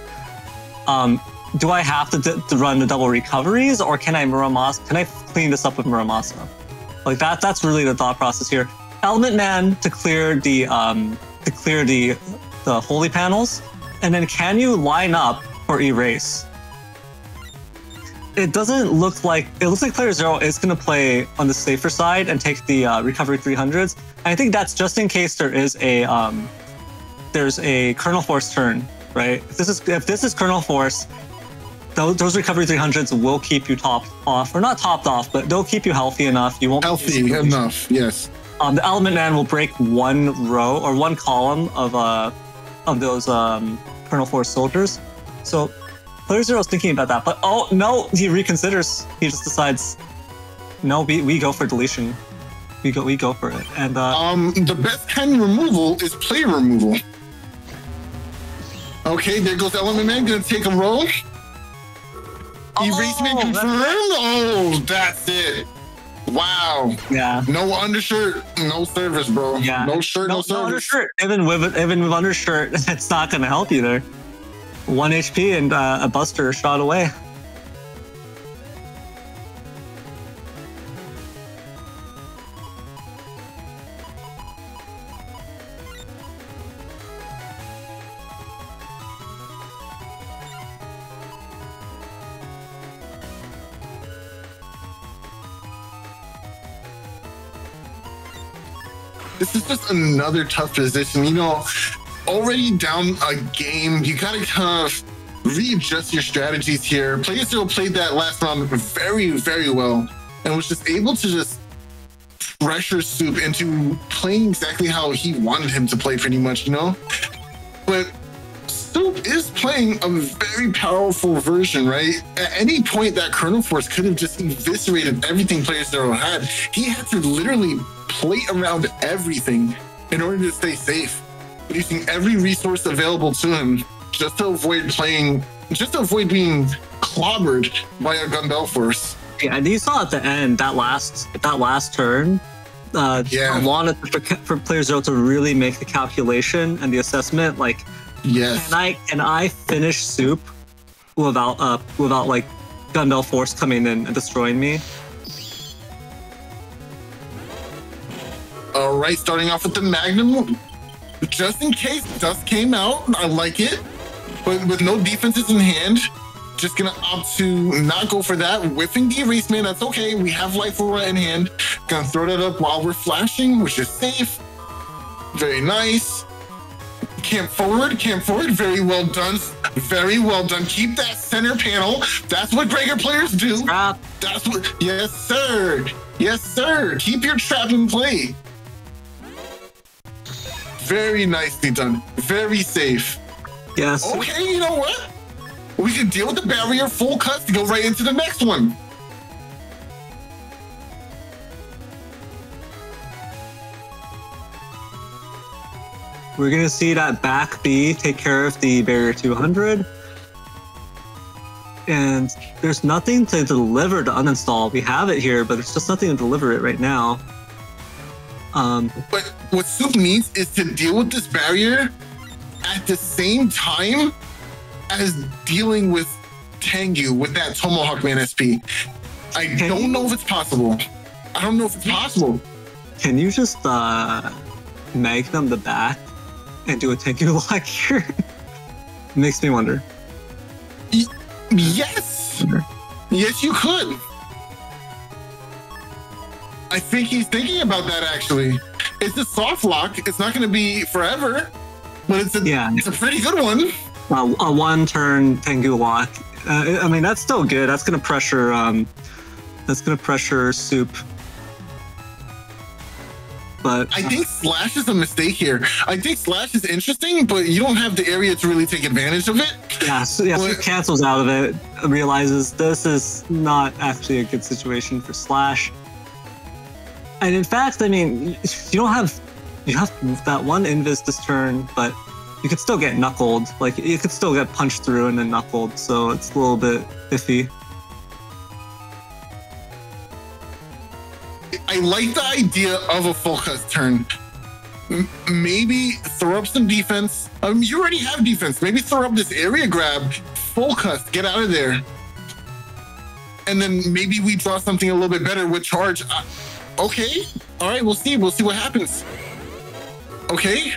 do I have to run the double recoveries, or can I Muramasa? Can I clean this up with Muramasa? Like that's really the thought process here. Element Man to clear the holy panels, and then can you line up for erase? It doesn't look like it looks like player 0 is going to play on the safer side and take the recovery 300s. And I think that's just in case there's a kernel force turn, right? If this is kernel force, those recovery 300s will keep you topped off, or not topped off, but they'll keep you healthy enough. You won't healthy enough. Yes. The Element Man will break one row or one column of those kernel force soldiers. So player 0 is thinking about that, but oh no, he reconsiders. He just decides, no, we go for deletion. We go for it. And the best kind of removal is player removal. Okay, there goes Element Man, gonna take a roll. Erasement confirmed. Oh, that's it. Wow. Yeah. No undershirt, no service, bro. Yeah. No shirt, no service. No undershirt. Even with undershirt, it's not gonna help you there. 1 HP and a buster shot away. This is just another tough position. You know, already down a game, you gotta kind of readjust your strategies here. Player 0 played that last round very, very well and was just able to just pressure Soup into playing exactly how he wanted him to play, pretty much, you know? But Soup is playing a very powerful version, right? At any point, that kernel force could have just eviscerated everything Player 0 had. He had to literally play around everything in order to stay safe, using every resource available to him just to avoid being clobbered by a Gundel force. Yeah, and you saw at the end that last turn. I wanted for player 0 to really make the calculation and the assessment. Like, yes, can I finish Soup without like Gundel force coming in and destroying me? All right, starting off with the Magnum. Just in case, Dust came out. I like it. But with no defenses in hand, just gonna opt to not go for that. Whiffing the Erasement, that's okay. We have Life Aura in hand. Gonna throw that up while we're flashing, which is safe. Very nice. Camp forward. Very well done. Very well done. Keep that center panel. That's what Gregor players do. Trap. That's what, yes, sir. Yes, sir. Keep your trap in play. Very nicely done. Very safe. Yes. Okay, you know what? We can deal with the barrier full cuts to go right into the next one. We're going to see that back B take care of the barrier 200. And there's nothing to deliver to uninstall. We have it here, but there's just nothing to deliver it right now. But what Soup needs is to deal with this barrier at the same time as dealing with Tengu with that Tomahawk Man SP. I don't know if it's possible. I don't know if it's possible. Can you just Magnum the back and do a Tengu lock here? Makes me wonder. Yes! Yes, you could. I think he's thinking about that, actually. It's a soft lock. It's not going to be forever, but it's a pretty good one. A one-turn Tengu lock. I mean, that's still good. That's going to pressure. Soup. But I think Slash is a mistake here. I think Slash is interesting, but you don't have the area to really take advantage of it. Soup cancels out of it. Realizes this is not actually a good situation for Slash. And in fact, I mean, you have that one invis this turn, but you could still get knuckled. Like, you could still get punched through and then knuckled, so it's a little bit iffy. I like the idea of a full cut turn. Maybe throw up some defense. You already have defense. Maybe throw up this area grab, focus. Get out of there. And then maybe we draw something a little bit better with charge. Okay. All right, we'll see. We'll see what happens. Okay.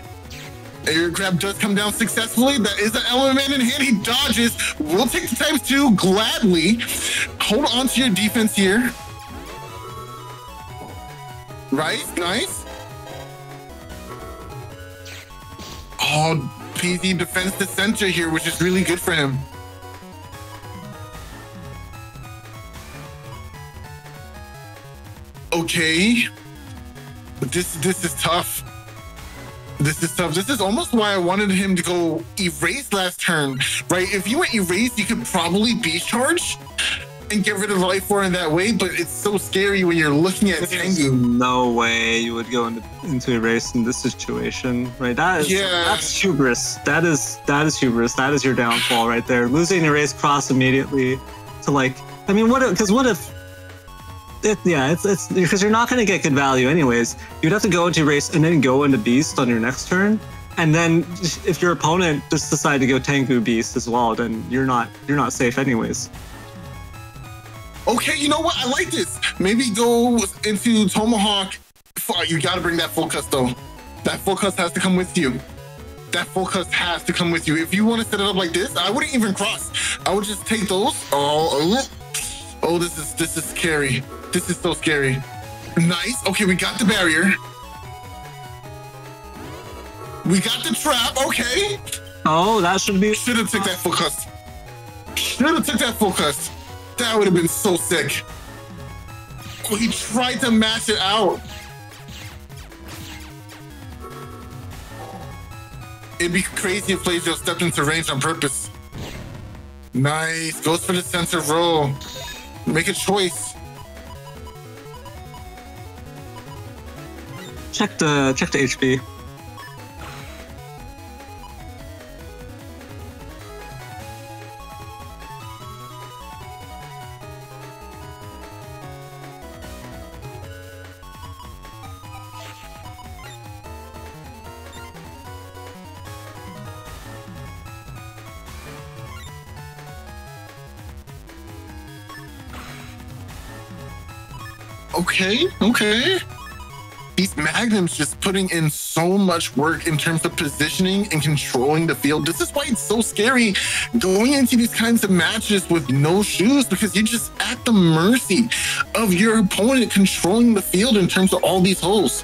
Air grab does come down successfully. That is an element in hand. He dodges. We'll take the ×2 gladly. Hold on to your defense here. Right, nice. Oh, PZ defends the center here, which is really good for him. Okay. But this is tough. This is tough. This is almost why I wanted him to go erase last turn, right? If you went erase, you could probably beast charge and get rid of life for in that way, but it's so scary when you're looking at Tengu. No way you would go into erase in this situation, right? That's hubris. That is hubris. That is your downfall right there. Losing erase cross immediately to like, I mean, what if it's because you're not going to get good value anyways. You'd have to go into erase and then go into beast on your next turn, and then if your opponent just decide to go Tengu beast as well, then you're not safe anyways. Okay, you know what? I like this. Maybe go into Tomahawk. You got to bring that focus though. That focus has to come with you. That focus has to come with you. If you want to set it up like this, I wouldn't even cross. I would just take those. Oh, this is scary. This is so scary. Nice. Okay, we got the barrier. We got the trap. Okay. Oh, that should be. Should have took that focus. Should have took that focus. That would have been so sick. Oh, he tried to mash it out. It'd be crazy if playerzero stepped into range on purpose. Nice. Goes for the sensor roll. Make a choice. Check the HP. Okay. These Magnums just putting in so much work in terms of positioning and controlling the field. This is why it's so scary going into these kinds of matches with no shoes, because you're just at the mercy of your opponent controlling the field in terms of all these holes.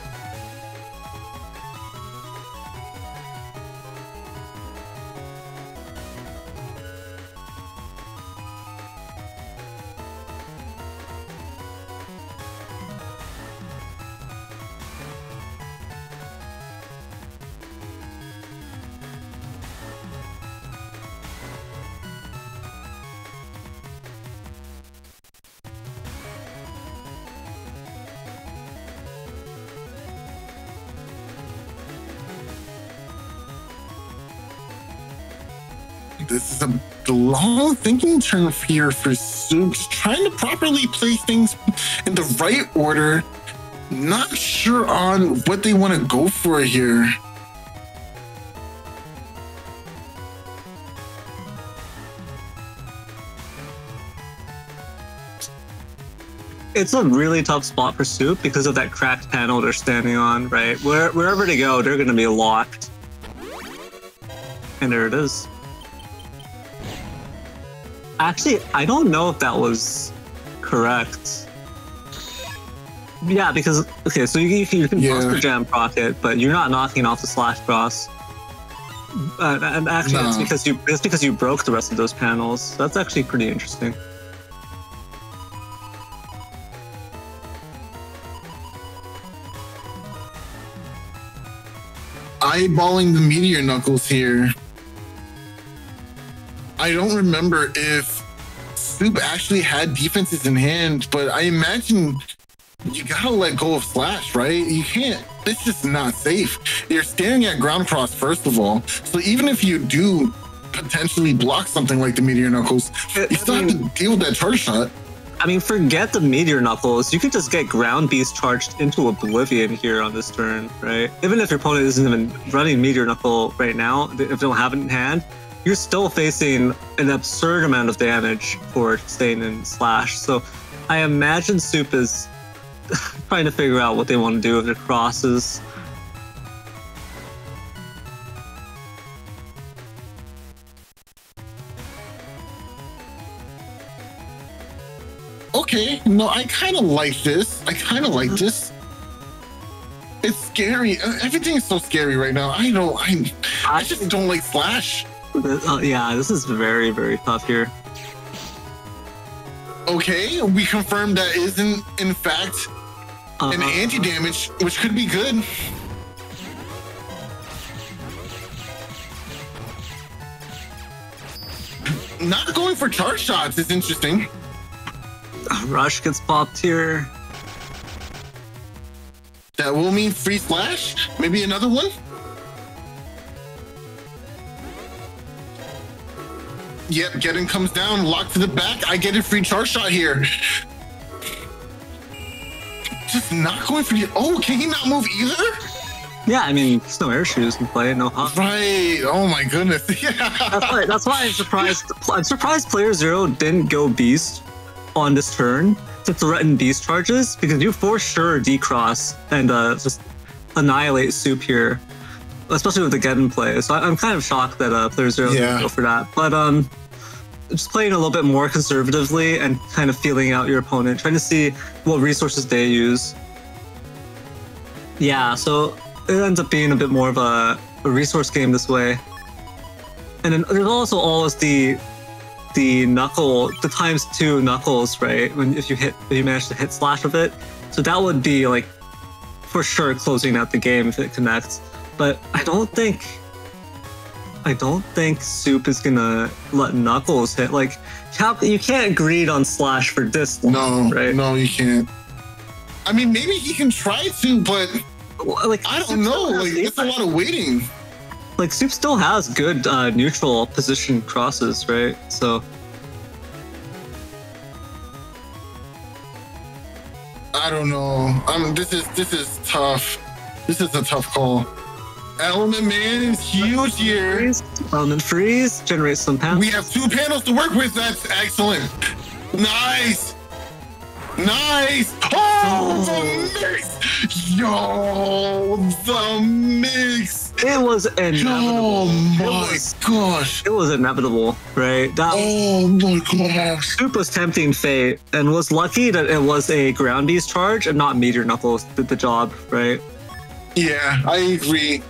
This is a long thinking turn here for Soups, trying to properly place things in the right order. Not sure on what they want to go for here. It's a really tough spot for Soup because of that cracked panel they're standing on, right? Wherever they go, they're going to be locked. And there it is. Actually, I don't know if that was correct. Yeah, because, okay, so you can cross the jam pocket, but you're not knocking off the slash cross. And actually, it's because you broke the rest of those panels. That's actually pretty interesting. Eyeballing the meteor knuckles here. I don't remember if Soup actually had defenses in hand, but I imagine you gotta let go of slash, right? You can't. It's just not safe. You're staring at ground cross, first of all. So even if you do potentially block something like the meteor knuckles, you still have to deal with that charge shot. I mean, forget the meteor knuckles. You could just get ground beast charged into oblivion here on this turn, right? Even if your opponent isn't even running meteor knuckle right now, if they don't have it in hand, you're still facing an absurd amount of damage for staying in slash. So I imagine Soup is trying to figure out what they want to do with their crosses. Okay, no, I kind of like this. It's scary. Everything is so scary right now. I just don't like Slash. Yeah, this is very, very tough here. Okay, we confirmed that isn't, in fact, an anti-damage, which could be good. Not going for charge shots is interesting. Rush gets popped here. That will mean free slash? Maybe another one? Yep, Geddon comes down, locked to the back. I get a free charge shot here. Just not going for the... Oh, can he not move either? Yeah, I mean, there's no air shoes in play, no hop. Right. Oh my goodness. Yeah. That's why I'm surprised. I'm surprised Player Zero didn't go Beast on this turn to threaten Beast charges, because you for sure decross and just annihilate Soup here, especially with the Geddon play. So I'm kind of shocked that Player Zero didn't go for that. But just playing a little bit more conservatively and kind of feeling out your opponent, trying to see what resources they use. Yeah, so it ends up being a bit more of a resource game this way. And then there's also always the knuckle, the ×2 knuckles, right? If you manage to hit slash with it. So that would be like for sure closing out the game if it connects. But I don't think Soup is gonna let knuckles hit. Like, you can't greed on slash for this long, right? No, you can't. I mean, maybe he can try to, but like, I don't know. Like, it's a lot of waiting. Like, Soup still has good neutral position crosses, right? So I don't know. This is tough. This is a tough call. Element Man is huge here. Element Freeze generates some panels. We have 2 panels to work with. That's excellent. Nice. Nice. Oh, the mix. Yo, the mix. It was inevitable. Oh my gosh. It was inevitable, right? Oh my gosh. Soup was tempting fate and was lucky that it was a ground beast charge and not Meteor Knuckles did the job, right? Yeah, I agree.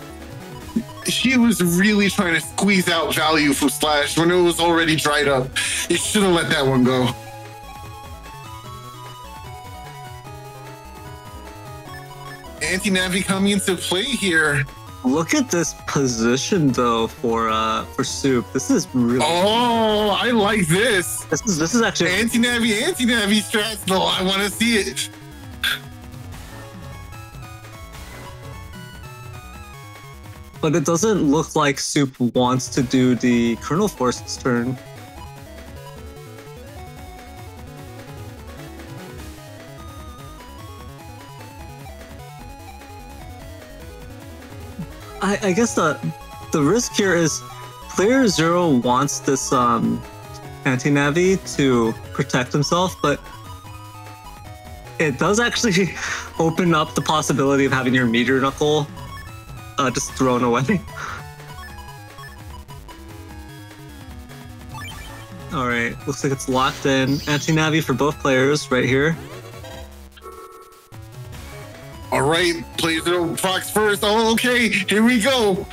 He was really trying to squeeze out value from Slash when it was already dried up. He should have let that one go. Anti-Navi coming into play here. Look at this position though for Soup. This is really. Oh, I like this. This is actually Anti-Navi strats though. I want to see it. But it doesn't look like Soup wants to do the Kernel Force this turn. I guess the risk here is Player Zero wants this anti-Navi to protect himself, but it does actually open up the possibility of having your Meteor Knuckle just thrown away. All right, looks like it's locked in. Anti-Navi for both players right here. All right, Player Zero procs first. Oh, okay, here we go.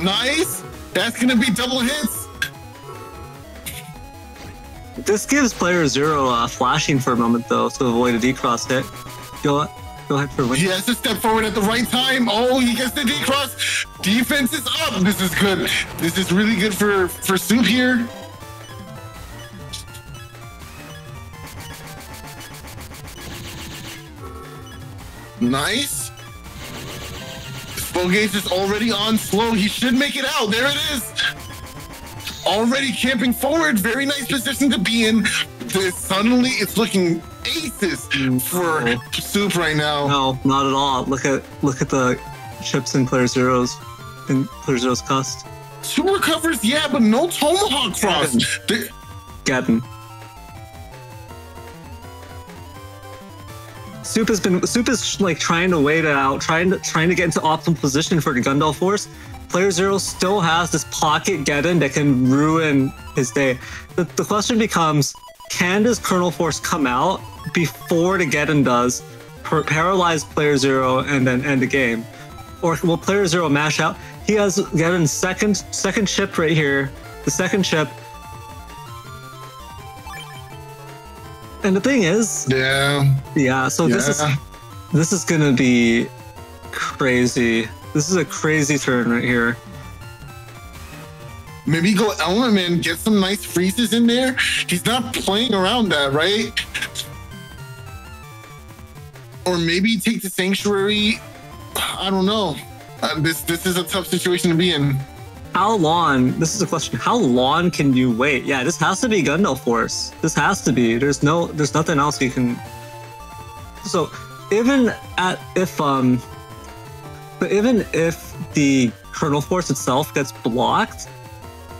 Nice. That's gonna be double hits. This gives Player Zero flashing for a moment though to avoid a decross hit. Go ahead for a win. He has to step forward at the right time. Oh, he gets the decross. Defense is up. This is good. This is really good for Soup here. Nice. Spogage is already on slow. He should make it out. There it is. Already camping forward. Very nice position to be in. Suddenly, it's looking aces for Soup right now. No, not at all. Look at the chips in Player Zero's cust. Two recovers, yeah, but no Tomahawk Frost. Geddon. Soup is like trying to wait it out, trying to get into optimal position for the Gundam Force. Player Zero still has this pocket Geddon that can ruin his day. The question becomes, can this Colonel Force come out before the Geddon does, paralyze Player Zero, and then end the game? Or will Player Zero mash out? He has Geddon's second chip right here, the second chip. And the thing is, yeah. So this is gonna be crazy. This is a crazy turn right here. Maybe go Element, get some nice freezes in there. He's not playing around that, right? Or maybe take the Sanctuary. I don't know. This is a tough situation to be in. How long? This is a question. How long can you wait? Yeah, this has to be Gundam Force. This has to be. There's nothing else you can. So even if the Colonel Force itself gets blocked,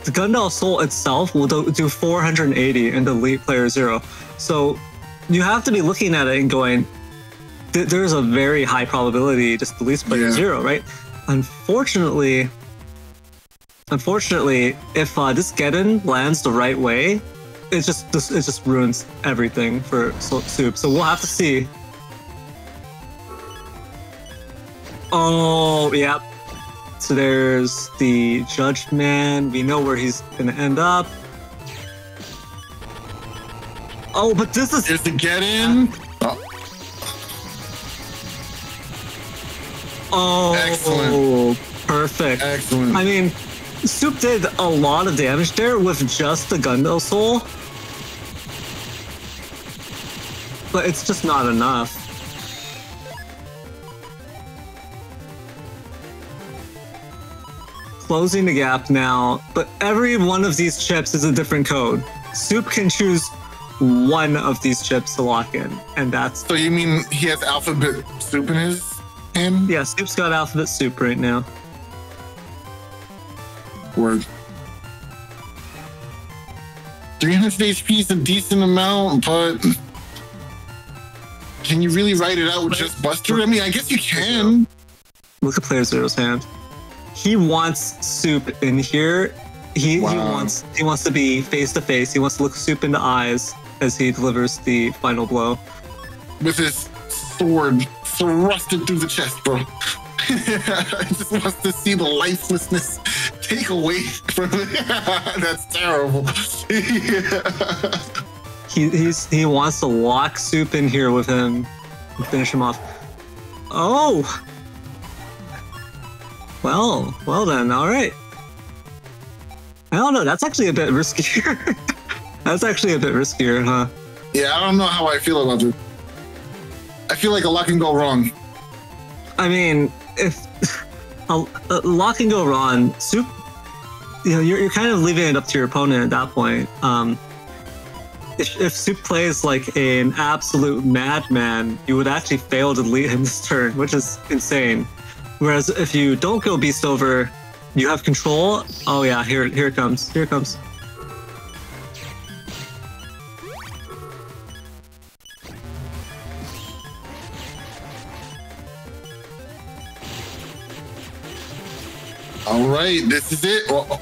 the Gundam Soul itself will do 480 and delete Player Zero. So you have to be looking at it and going, there's a very high probability just deletes Player Zero, right? Unfortunately, if this Geddon lands the right way, it just ruins everything for Soup. So we'll have to see. Oh, yep. So there's the Judged Man. We know where he's gonna end up. Oh, but this is... There's the Geddon. Oh, excellent. Perfect. Excellent. I mean, Soup did a lot of damage there with just the Gundam Soul. But it's just not enough. Closing the gap now, but every one of these chips is a different code. Soup can choose one of these chips to lock in, and that's... So you mean he has Alphabet Soup in his hand? Yeah, Soup's got Alphabet Soup right now. Word. 300 HP is a decent amount, but can you really write it out with just Buster? I mean, I guess you can. Look at Player Zero's hand. He wants Soup in here. He wants to be face to face. He wants to look Soup in the eyes as he delivers the final blow. With his sword thrusted through the chest, bro. I just wants to see the lifelessness take away from it. That's terrible. He wants to lock Soup in here with him and finish him off. Oh! Well then, all right. I don't know, that's actually a bit riskier. That's actually a bit riskier, huh? Yeah, I don't know how I feel about it. I feel like a lot can go wrong. I mean, if a lot can go wrong, Soup, you know, you're kind of leaving it up to your opponent at that point. If Soup plays like an absolute madman, you would actually fail to delete him this turn, which is insane. Whereas if you don't go Beast Over, you have control. Oh yeah, here it comes. Here it comes. All right, this is it. Well,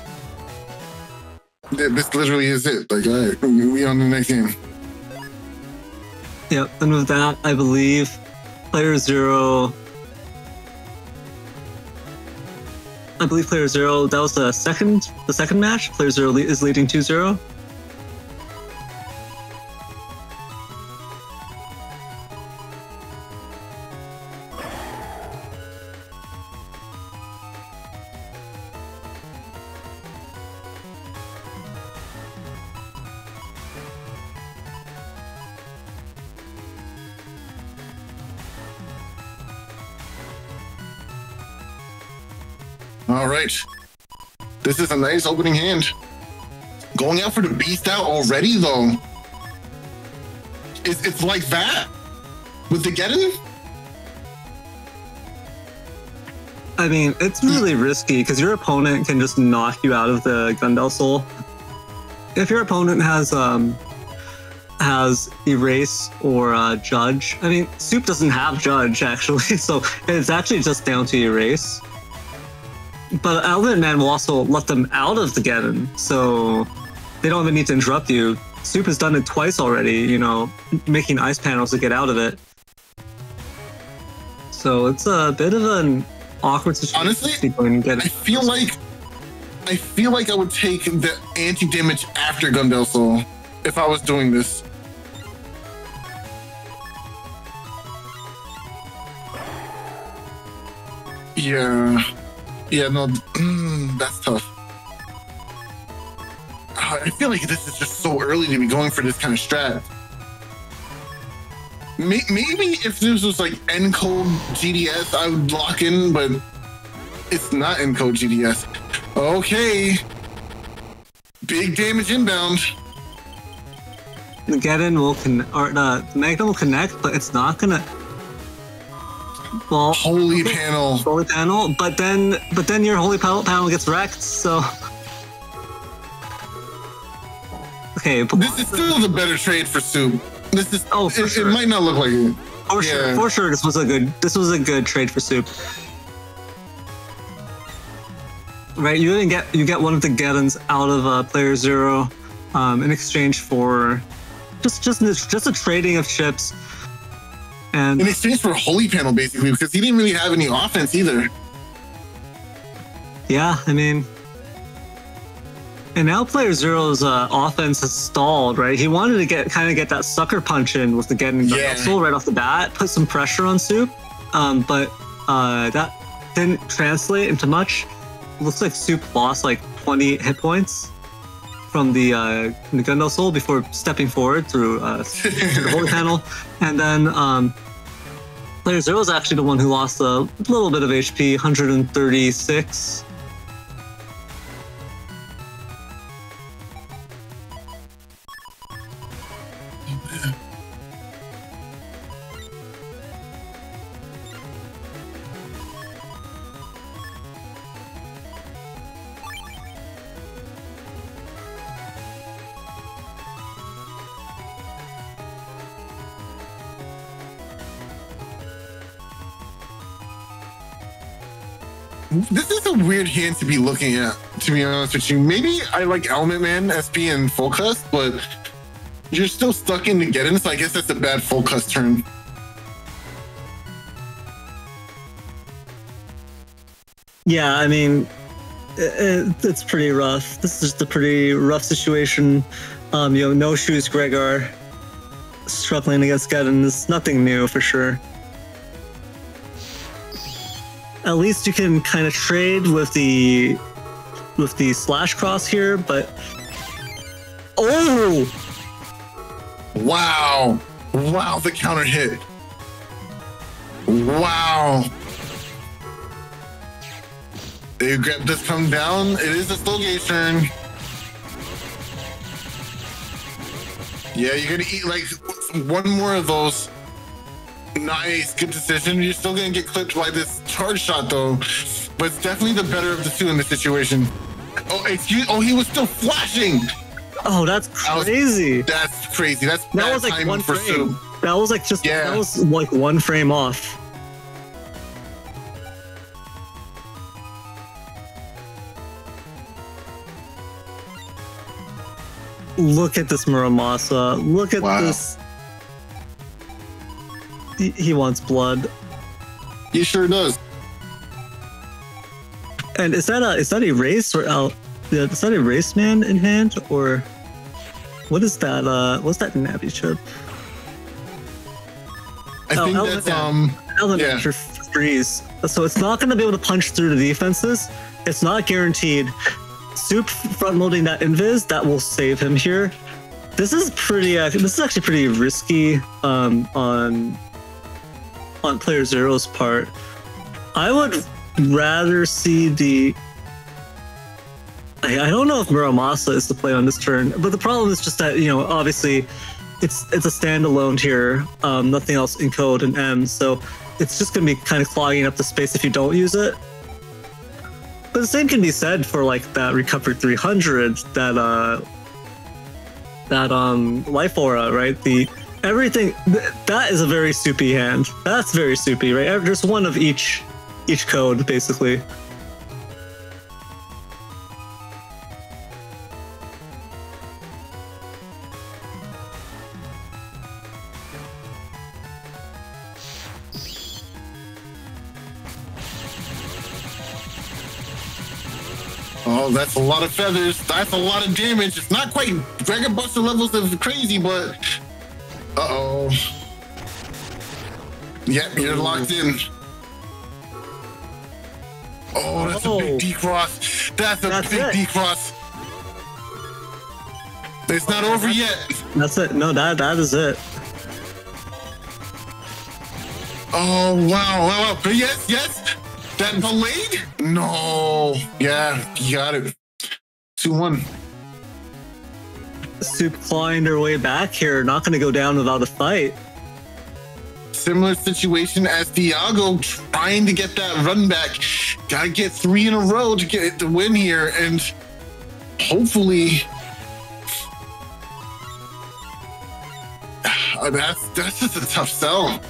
this literally is it. Like, all right, we on the next game. Yep, and with that, I believe Player Zero. That was the second match. Player Zero is leading 2-0. All right. This is a nice opening hand. Going out for the beast out already, though. It's like that with the Geddon? I mean, it's really risky because your opponent can just knock you out of the Gundel Soul. If your opponent has Erase or Judge, I mean, Soup doesn't have Judge actually, so it's actually just down to Erase. But Element Man will also let them out of the Geddon, so they don't even need to interrupt you. Soup has done it twice already, you know, making ice panels to get out of it. So it's a bit of an awkward situation. Honestly, I feel like I would take the anti-damage after Gundel Soul if I was doing this. Yeah, no, that's tough. I feel like this is just so early to be going for this kind of strat. Maybe if this was like encode GDS, I would lock in, but it's not encode GDS. Okay. Big damage inbound. The Geddon will the Magnum will connect, but it's not gonna. Well, holy panel, but then your holy panel gets wrecked. So okay, but this is still the better trade for Soup. This is it might not look like it. For sure. This was a good trade for Soup. Right, you get one of the Geddons out of player 0 in exchange for just a trading of chips. And in exchange for Holy Panel, basically, because he didn't really have any offense either. Yeah, I mean, and now player 0's offense has stalled, right? He wanted to get that sucker punch in with the Geddon Soul right off the bat, put some pressure on Soup, but that didn't translate into much. It looks like Soup lost like 20 hit points from the Gundel Soul before stepping forward through the Holy Panel. And then player 0 is actually the one who lost a little bit of HP, 136. This is a weird hand to be looking at, to be honest with you. Maybe I like Element Man, SP, and Full Cust, but you're still stuck in the Geddon, so I guess that's a bad Full Cust turn. Yeah, I mean, it's pretty rough. This is just a pretty rough situation. No shoes, Gregar struggling against Geddon is nothing new for sure. At least you can kind of trade with the slash cross here, but wow, the counter hit. Wow. They grab this come down. It is a slow gauge turn. Yeah, you're gonna eat like one more of those. Nice, good decision. You're still gonna get clipped by this charge shot though, but it's definitely the better of the two in this situation. He was still flashing. Oh, that's crazy. That's crazy. That was like one frame. That was like that was like one frame off. Look at this Muramasa. Look at this. He wants blood. He sure does. And is that a race or is that a race man in hand, or what is that? What's that Navi chip? I think that's for freeze. So it's not going to be able to punch through the defenses. It's not guaranteed. Soup front loading that invis, that will save him here. This is pretty. This is actually pretty risky on player 0's part. I would rather see the. I don't know if Muramasa is the play on this turn, but the problem is just that, obviously it's a standalone here, nothing else in code and M, so it's just going to be kind of clogging up the space if you don't use it. But the same can be said for like that recovered 300, that life aura, right? Everything that is a very soupy hand. That's very soupy, right? Just one of each code, basically. Oh, that's a lot of feathers. That's a lot of damage. It's not quite Dragon Buster levels of crazy, but uh-oh. Yep, you're locked in. Oh, that's a big D-cross. That's a big D-cross. It's not over yet. That's it. No, that is it. Oh, wow. But yes. That delayed? No. Yeah, you got it. 2-1. Soup clawing their way back here. Not going to go down without a fight. Similar situation as Thiago trying to get that run back. Got to get 3 in a row to get the win here. And hopefully... that's just a tough sell.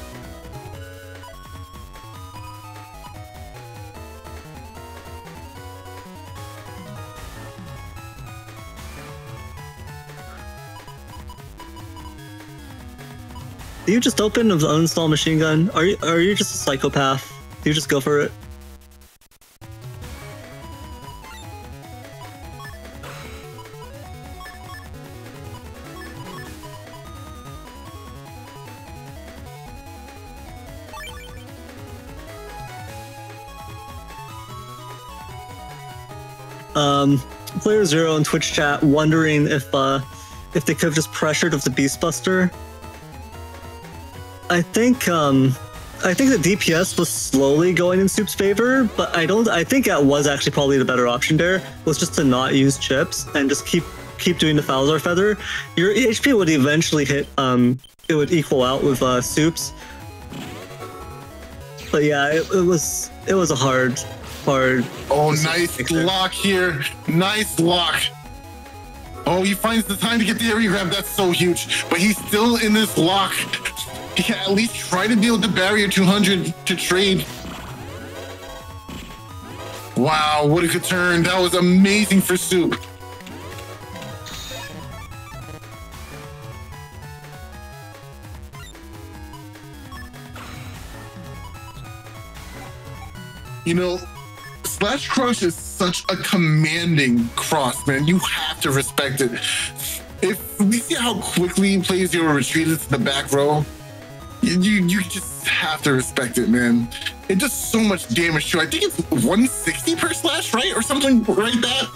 Do you just open and uninstall machine gun? Are you just a psychopath? Do you just go for it? playerzero in Twitch chat wondering if they could have just pressured with the Beast Buster. I think the DPS was slowly going in Soup's favor, but I think that was actually probably the better option there, was just to not use chips and just keep doing the Falzar Feather. Your HP would eventually hit, it would equal out with Soup's. But yeah, it was a hard. Oh, nice lock here. Nice lock. Oh, he finds the time to get the area grab. That's so huge. But he's still in this lock. He can at least try to deal with the barrier 200 to trade. Wow, what a good turn. That was amazing for Soup. You know, Slash Crush is such a commanding cross, man. You have to respect it. If we see how quickly playerzero retreated to the back row, you just have to respect it, man. It does so much damage too. I think it's 160 per slash, right? Or something like that.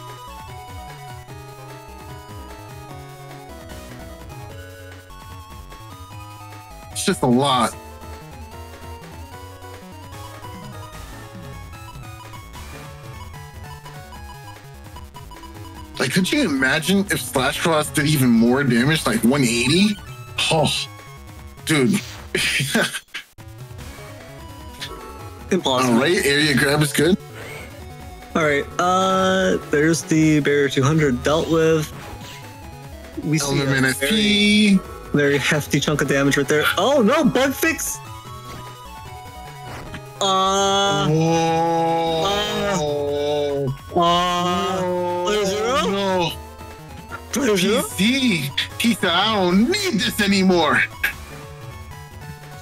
It's just a lot. Like, could you imagine if Slash Cross did even more damage, like 180? Oh, dude. Impossible. All right, area grab is good. All right, there's the barrier 200 dealt with. We see a very hefty chunk of damage right there. Oh no, bug fix! playerzero? No. playerzero? He said, I don't need this anymore.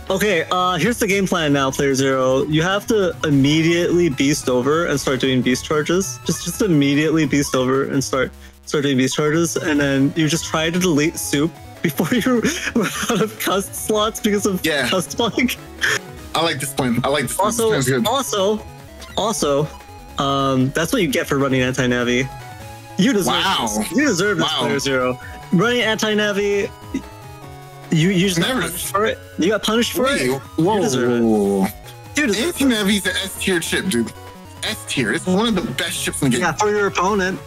Okay, here's the game plan now, playerzero. You have to immediately beast over and start doing beast charges. Just immediately beast over and start doing beast charges, and then you just try to delete Soup before you run out of cust slots because of cust bug. I like this plan. This also, good. Also, that's what you get for running anti-navi. You deserve this. You deserve this, playerzero. Running anti-navi, you just got punished for it. You got punished for it. Whoa. You deserve it. Dude, anti-navi's an S tier chip, dude. S tier. It's one of the best chips in the game. Yeah, for your opponent.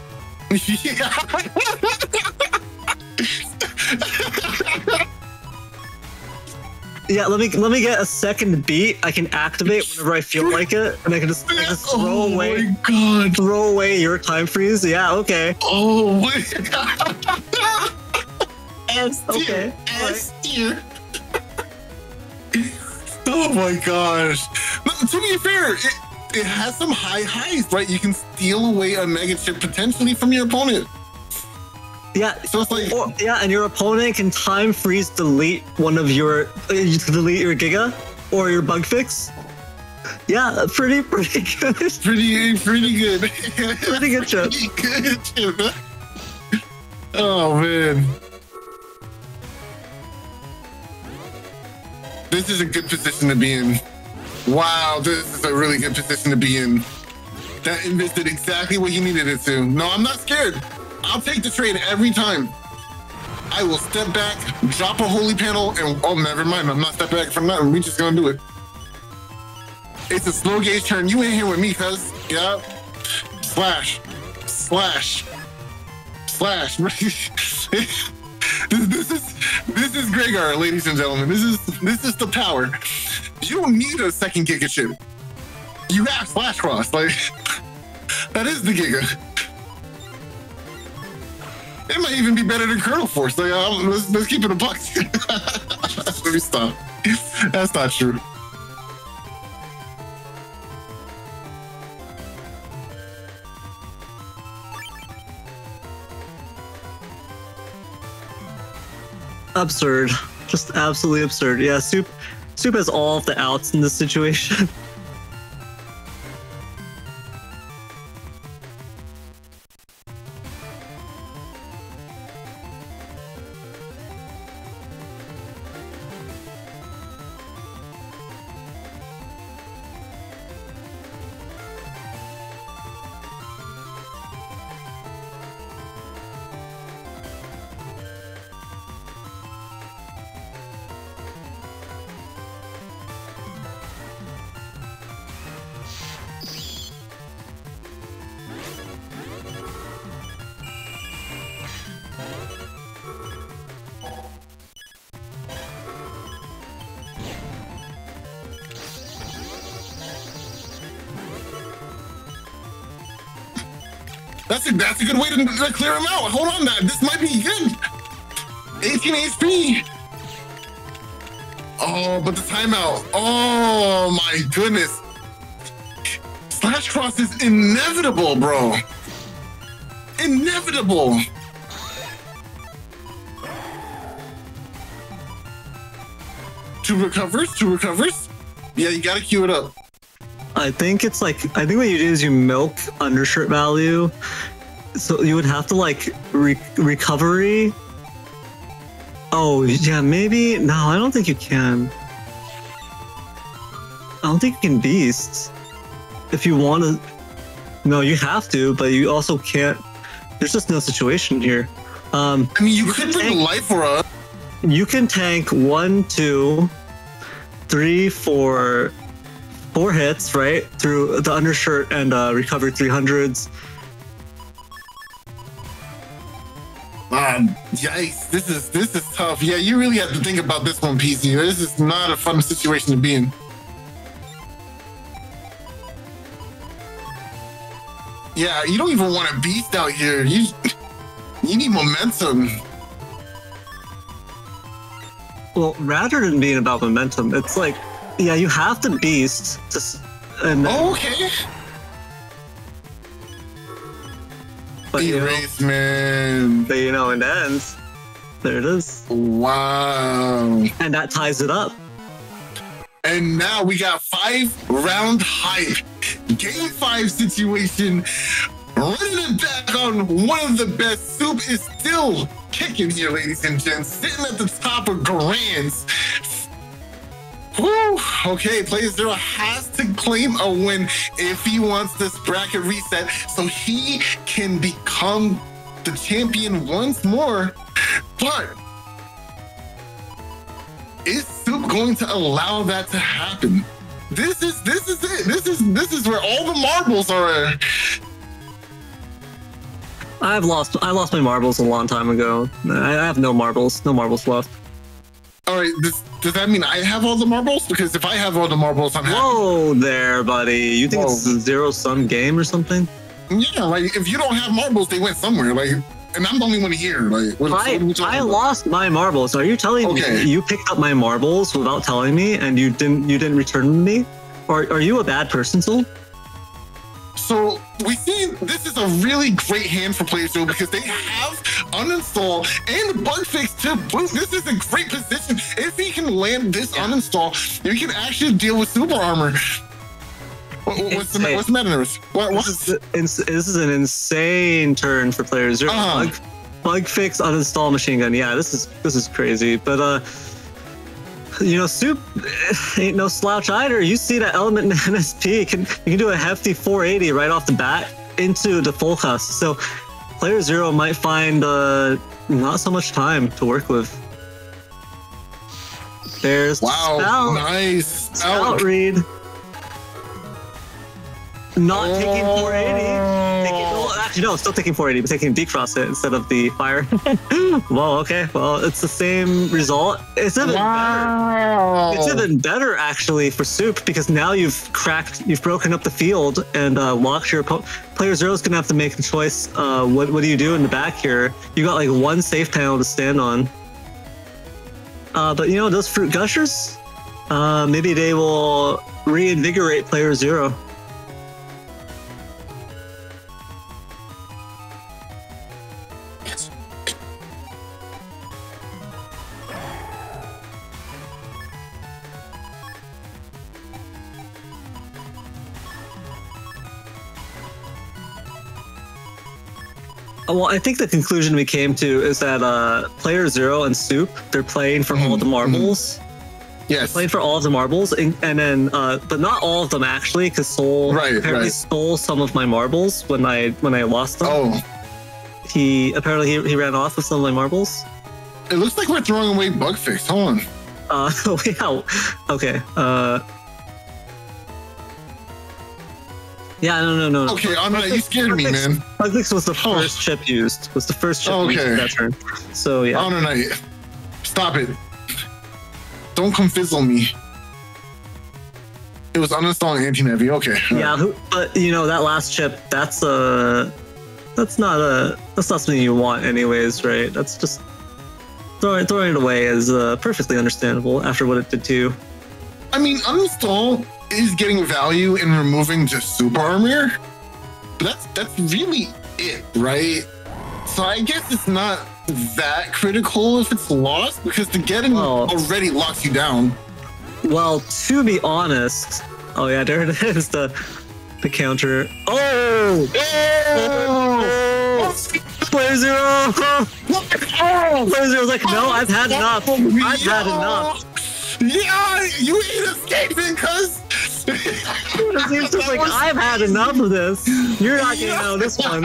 Yeah, let me get a second beat. I can activate whenever I feel like it, and I can just Oh my god. throw away your time freeze. Yeah, okay. Oh my god. Okay. S tier. Oh my gosh. No, to be fair, it has some high highs, right? You can steal away a mega chip potentially from your opponent. Yeah, so it's like, and your opponent can time freeze delete one of your delete your Giga or your bug fix. Yeah, pretty good. Pretty good. Pretty good chip. Pretty good chip. Oh man. This is a good position to be in. Wow, this is a really good position to be in. That invested exactly what you needed it to. No, I'm not scared. I'll take the trade every time. I will step back, drop a holy panel, and oh, never mind. I'm not stepping back from nothing. We just gonna do it. It's a slow gauge turn. You ain't here with me, cuz. Yeah. Slash. Slash. Slash. This is Gregar, ladies and gentlemen. This is the power. You don't need a second Giga chip. You have Slash Cross. Like, that is the Giga. It might even be better than Kernel Force. Like, let's keep it a buck. Let me stop. That's not true. Absurd. Just absolutely absurd. Yeah, Soup has all of the outs in this situation. That's a good way to clear him out. Hold on, this might be good. 18 HP. Oh, but the timeout. Oh my goodness. Slash Cross is inevitable, bro. Inevitable. Two recovers. Yeah, you gotta queue it up. I think what you do is you milk undershirt value. So you would have to like recovery. Oh yeah, maybe. No, I don't think you can. I don't think you can beast. If you want to. No, you have to, but you also can't. There's just no situation here. I mean, you could bring life for us. You can tank 1, 2, 3, 4 hits, right? Through the undershirt and recover 300s. Yikes! This is tough. Yeah, you really have to think about this one, PC. This is not a fun situation to be in. Yeah, you don't even want a beast out here. You need momentum. Well, rather than being about momentum, it's like, yeah, you have to beast. Okay. But, Erase, man. But in the end, there it is. Wow. And that ties it up. And now we got 5-round hype. Game 5 situation. Running it back on one of the best. Soup is still kicking here, ladies and gents. Sitting at the top of Grands. Whew. Okay, playerzero has to claim a win if he wants this bracket reset so he can become the champion once more. But is Soup going to allow that to happen? This is it. This is where all the marbles are. I lost my marbles a long time ago. I have no marbles left. All right, does that mean I have all the marbles? Because if I have all the marbles, I'm happy. Whoa there, buddy. You think it's a zero-sum game or something? Yeah, like if you don't have marbles, they went somewhere. Like, and I'm the only one here. Like, I lost my marbles. So are you telling me you picked up my marbles without telling me, and you didn't return them to me? Or are you a bad person, Soul? So we see this is a really great hand for PlayerzEro because they have uninstall and bug fix to boot. This is a great position. If he can land this uninstall, you can actually deal with super armor. What's the matter, Neryth? What? This is an insane turn for PlayerzEro. Bug fix, uninstall, machine gun. Yeah, this is crazy. But you know, Soup ain't no slouch either. You see that element in NSP, you can do a hefty 480 right off the bat into the full cast. So PlayerzEro might find not so much time to work with. There's nice Scout read. Not taking 480. Actually, no, still taking 480, but taking decross it instead of the fire. Well, okay. Well, it's the same result. It's even better. It's even better, actually, for Soup, because now you've broken up the field and locked your opponent. PlayerzEro's going to have to make the choice. What do you do in the back here? You got like one safe panel to stand on. But, you know, those Fruit Gushers, maybe they will reinvigorate PlayerzEro. Well, I think the conclusion we came to is that PlayerzEro and Soup, they're playing for all the marbles. Yes. They're playing for all of the marbles, and then, but not all of them actually, because Soul apparently stole some of my marbles when I lost them. Oh. He ran off with some of my marbles. It looks like we're throwing away bug fix. Hold on. Yeah. Okay. Yeah, no. Okay, you scared me, man. Bugfix was the first chip used. Was the first chip used in that turn. So yeah. HonorNite, stop it! Don't come fizzle me. It was uninstalling anti-navy. Okay. Yeah, but you know that last chip. That's not something you want, anyways, right? That's just throwing it away is perfectly understandable after what it did to you. I mean, uninstall is getting value in removing just super armor, but that's really it, right? So I guess it's not that critical if it's lost, because the getting already locks you down. Well, to be honest, oh yeah, there it is, the counter. Oh! PlayerzEro! PlayerzEro's like, no, I've had enough. I've had enough. Yeah, you ain't escaping, cuz. It seems just like I've had enough of this. You're not getting out of this one.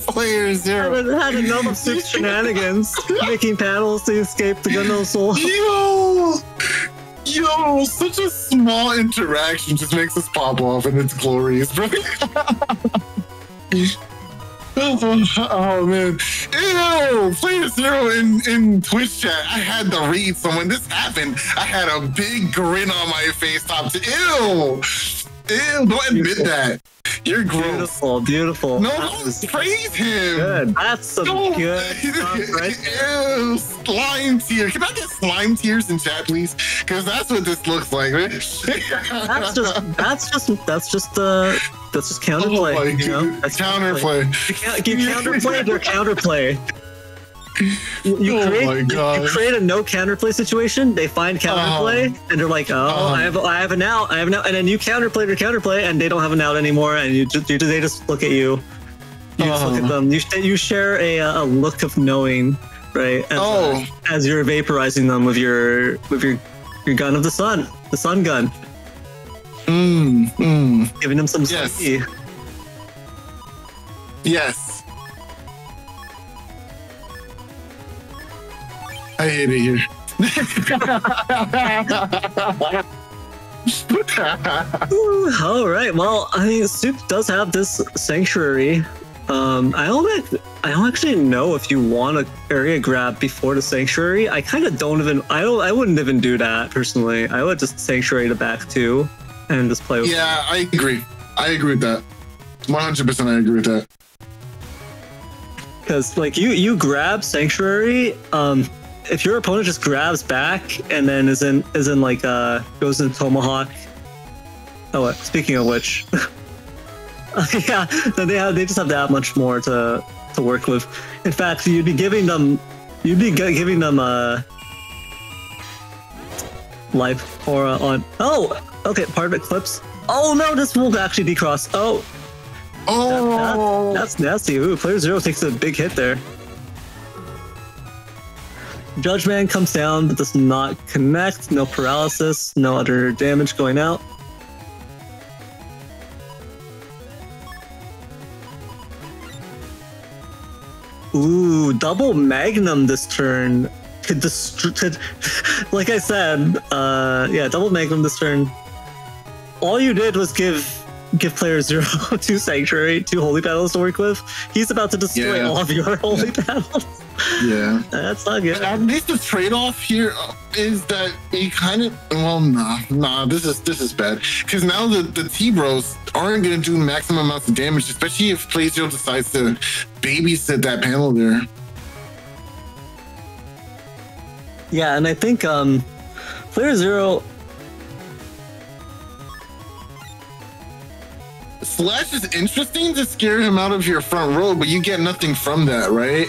PlayerzEro. I've had enough of Soup's shenanigans, making panels to escape the Gunno Soul. Yo, such a small interaction just makes us pop off, and it's glorious, bro. Oh man, ew! PlayerzEro in Twitch chat. I had to read. So when this happened, I had a big grin on my face. Top to ew. Don't admit that. You're gross. Beautiful. No, praise him. Good. That's some good stuff, right? Ew, slime tear. Can I get slime tears in chat, please? Because that's what this looks like, man. That's just counterplay. Oh you know? That's counterplay. You counterplay their counterplay. You create a no counterplay situation. They find counterplay, and they're like, I have an out, and then you counterplay their counterplay, and they don't have an out anymore, and they just look at you. You just look at them. You share a look of knowing, right? As you're vaporizing them with your gun of the sun gun. Giving them some spicy. Yes. I hate it here. All right. Well, I mean, Soup does have this sanctuary. I don't actually know if you want to area grab before the sanctuary. I kind of don't even. I wouldn't even do that personally. I would just sanctuary the back two and just play. Yeah, I agree. I agree with that. 100%. I agree with that. Because like you grab sanctuary. If your opponent just grabs back and then is in like goes in tomahawk. Oh, speaking of which. Yeah, they just have that much more to work with. In fact, you'd be giving them life or on. Oh, okay, part of it clips. Oh no, this will actually decross. That's nasty. Ooh, player 0 takes a big hit there. Judgman comes down but does not connect. No paralysis. No other damage going out. Ooh, double magnum this turn could like I said, yeah, double magnum this turn. All you did was give player 0 2 sanctuary, 2 holy battles to work with. He's about to destroy all of your holy battles. Yeah, that's not good. At least the trade-off here is that he kind of nah. This is bad because now the T-Bros aren't going to do maximum amounts of damage, especially if player 0 decides to babysit that panel there. Yeah, and I think player 0. Slash is interesting to scare him out of your front row, but you get nothing from that, right?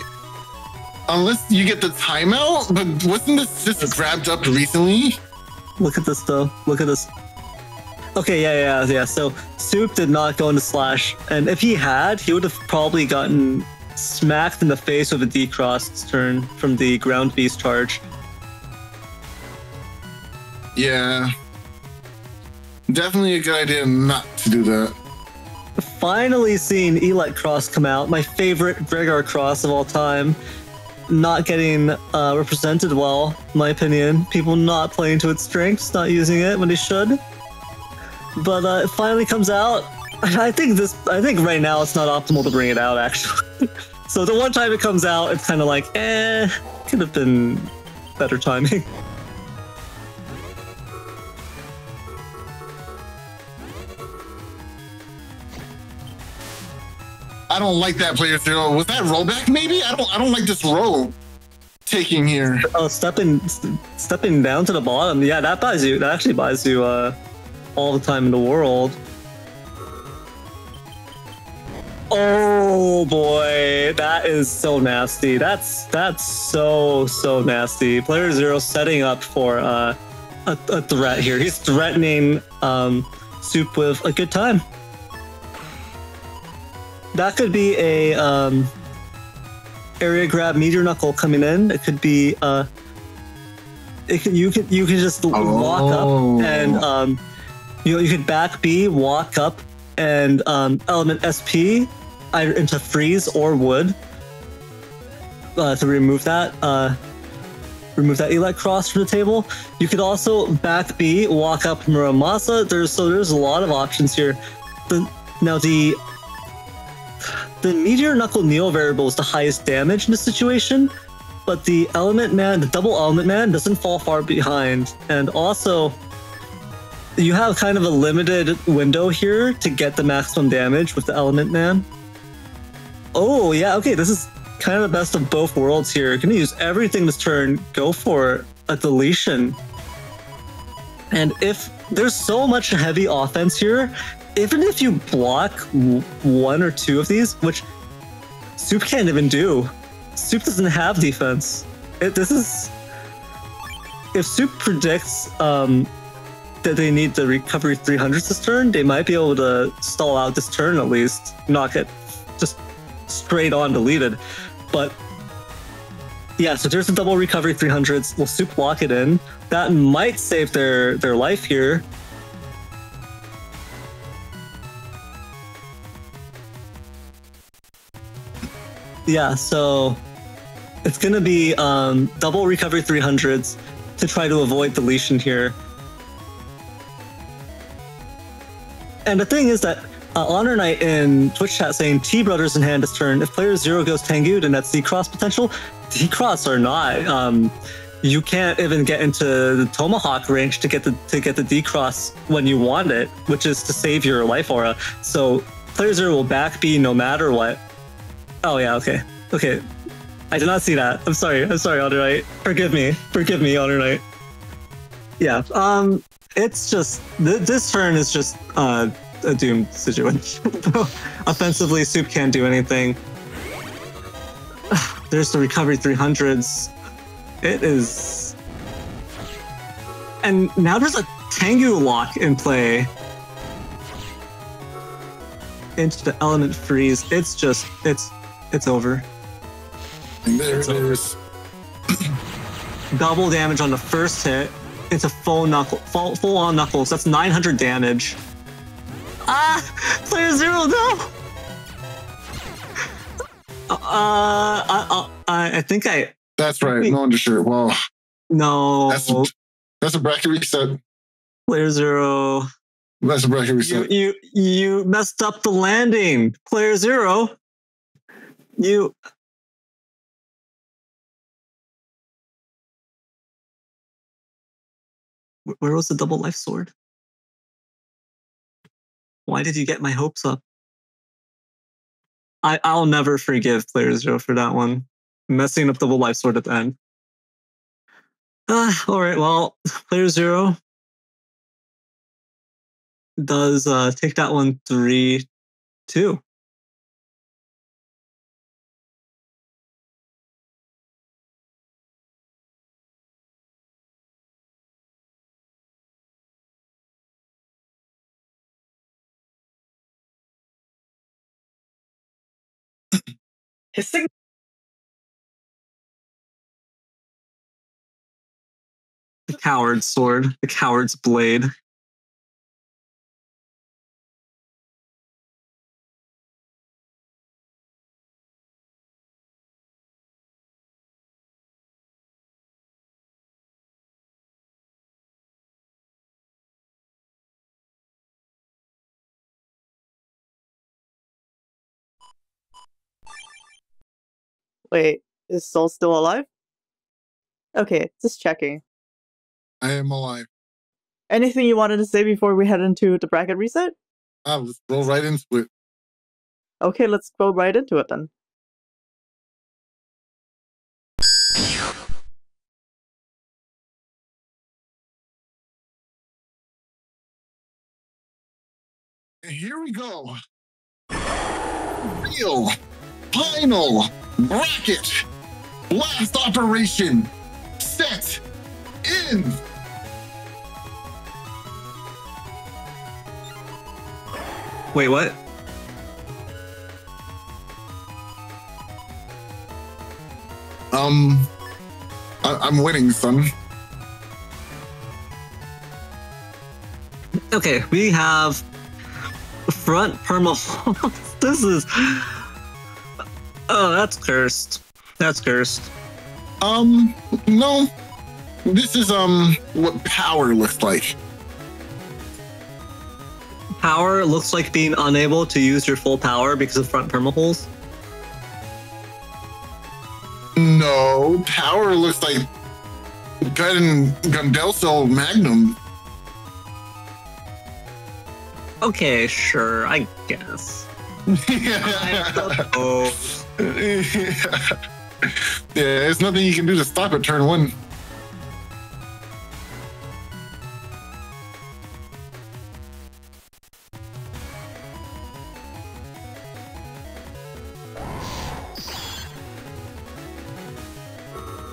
Unless you get the timeout, but wasn't this just grabbed up recently? Look at this though. Look at this. Okay, yeah. So Soup did not go into Slash, and if he had, he would have probably gotten smacked in the face with a decross turn from the ground beast charge. Yeah. Definitely a good idea not to do that. Finally seeing Elect Cross come out, my favorite Gregor Cross of all time. Not getting represented well, in my opinion. People not playing to its strengths, not using it when they should. But it finally comes out. I think right now it's not optimal to bring it out, actually. So the one time it comes out, it's kind of like, could have been better timing. I don't like that player 0. Was that rollback maybe? I don't like this roll taking here. Oh, stepping down to the bottom. Yeah, that actually buys you all the time in the world. Oh boy, that is so nasty. That's so nasty. Player 0 setting up for a threat here. He's threatening Soup with a good time. That could be a area grab meteor knuckle coming in. It could be you could just walk up and you could back B, walk up and element SP either into freeze or wood to remove that Elect Cross from the table. You could also back B, walk up Muramasa. There's a lot of options here. The Meteor Knuckle Neo variable is the highest damage in this situation, but the double Element Man doesn't fall far behind. And also, you have kind of a limited window here to get the maximum damage with the Element Man. Oh yeah, okay, this is kind of the best of both worlds here. Gonna use everything this turn, go for a deletion. And if there's so much heavy offense here, even if you block 1 or 2 of these, which Soup can't even do. Soup doesn't have defense. If Soup predicts that they need the recovery 300s this turn, they might be able to stall out this turn at least, not get just straight on deleted. But yeah, so there's a double recovery 300s. Will Soup lock it in? That might save their life here. Yeah, so it's going to be double recovery 300s to try to avoid deletion here. And the thing is that HonorNite in Twitch chat saying T Brothers in hand this turn. If player 0 goes Tengu, then that's D-Cross potential. D-Cross or not, you can't even get into the Tomahawk range to get the D-Cross when you want it, which is to save your life aura. So player 0 will back B no matter what. Oh yeah, okay. I did not see that. I'm sorry, HonorNite. Forgive me, HonorNite. Yeah, it's just, this turn is just a doomed situation. Offensively, Soup can't do anything. There's the recovery 300s. It is... And now there's a Tengu lock in play. Into the element freeze. It's just, it's over. And there it is. Double damage on the first hit. It's a full on knuckles. That's 900 damage. Ah! Player 0, no! I think I... That's right, no undershirt. Well, no. That's a bracket reset. Player 0. That's a bracket reset. You messed up the landing. Player 0. You... Where was the double life sword? Why did you get my hopes up? I'll never forgive player 0 for that one. Messing up double life sword at the end. Alright, well, player 0 does take that one 3-2. Hissing. The coward's sword, the coward's blade. Wait, is Soul still alive? Okay, just checking. I am alive. Anything you wanted to say before we head into the bracket reset? Let's roll right into it. Okay, let's go right into it then. And here we go. Real final bracket blast operation set in. Wait, what? I'm winning, son. Okay, we have front perma. This is... Oh, that's cursed. That's cursed. No. This is, what power looks like. Power looks like being unable to use your full power because of front perma holes. No, power looks like Gundelso Magnum. Okay, sure, I guess. Oh. Yeah, there's nothing you can do to stop it. Turn 1.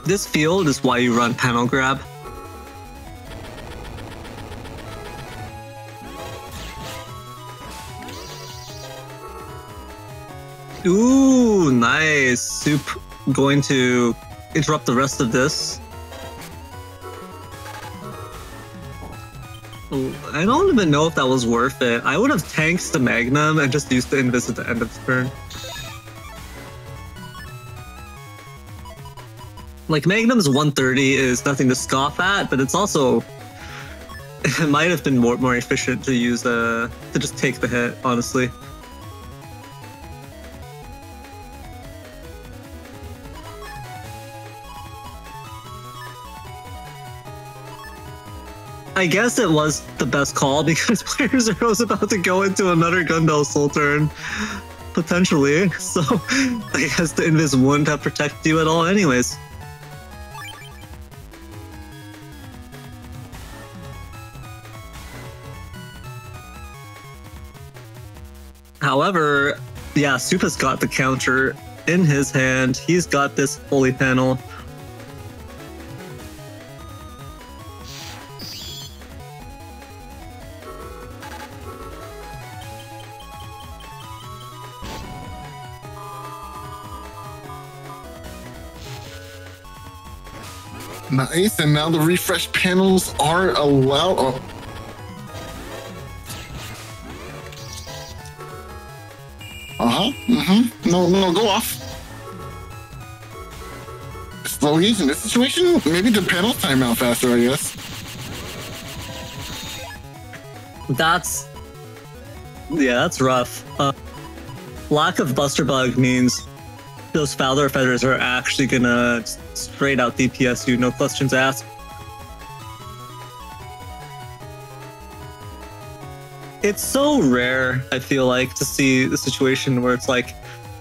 This field is why you run panel grab. Ooh, nice. Soup going to interrupt the rest of this. I don't even know if that was worth it. I would have tanked the Magnum and just used the Invis at the end of the turn. Like, Magnum's 130 is nothing to scoff at, but it's also... it might have been more efficient to use to just take the hit, honestly. I guess it was the best call because player zero is about to go into another Gundel Soul turn, potentially. So I guess the Invis wouldn't have protected you at all anyways. However, yeah, Soup has got the counter in his hand. He's got this holy panel. Nice, and now the refresh panels are allowed. Oh. No, go off. Slow gaze in this situation? Maybe the panels time out faster, I guess. That's rough. Lack of Buster Bug means those Fowler Feathers are actually gonna straight out DPS you, no questions asked. It's so rare, I feel like, to see the situation where it's like,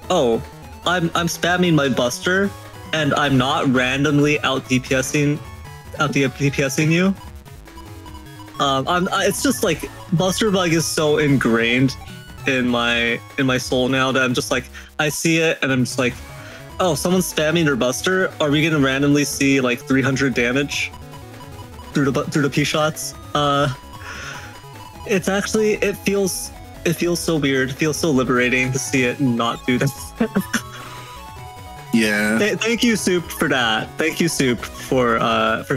oh, I'm spamming my Buster and I'm not randomly out DPSing you. It's just like Buster Bug is so ingrained in my soul now that I'm just like, I see it and I'm just like, oh, someone's spamming their Buster. Are we gonna randomly see like 300 damage through the P shots? It's actually, it feels so weird. It feels so liberating to see it not do that. Yeah. Thank you, Soup, for that. Thank you, Soup, for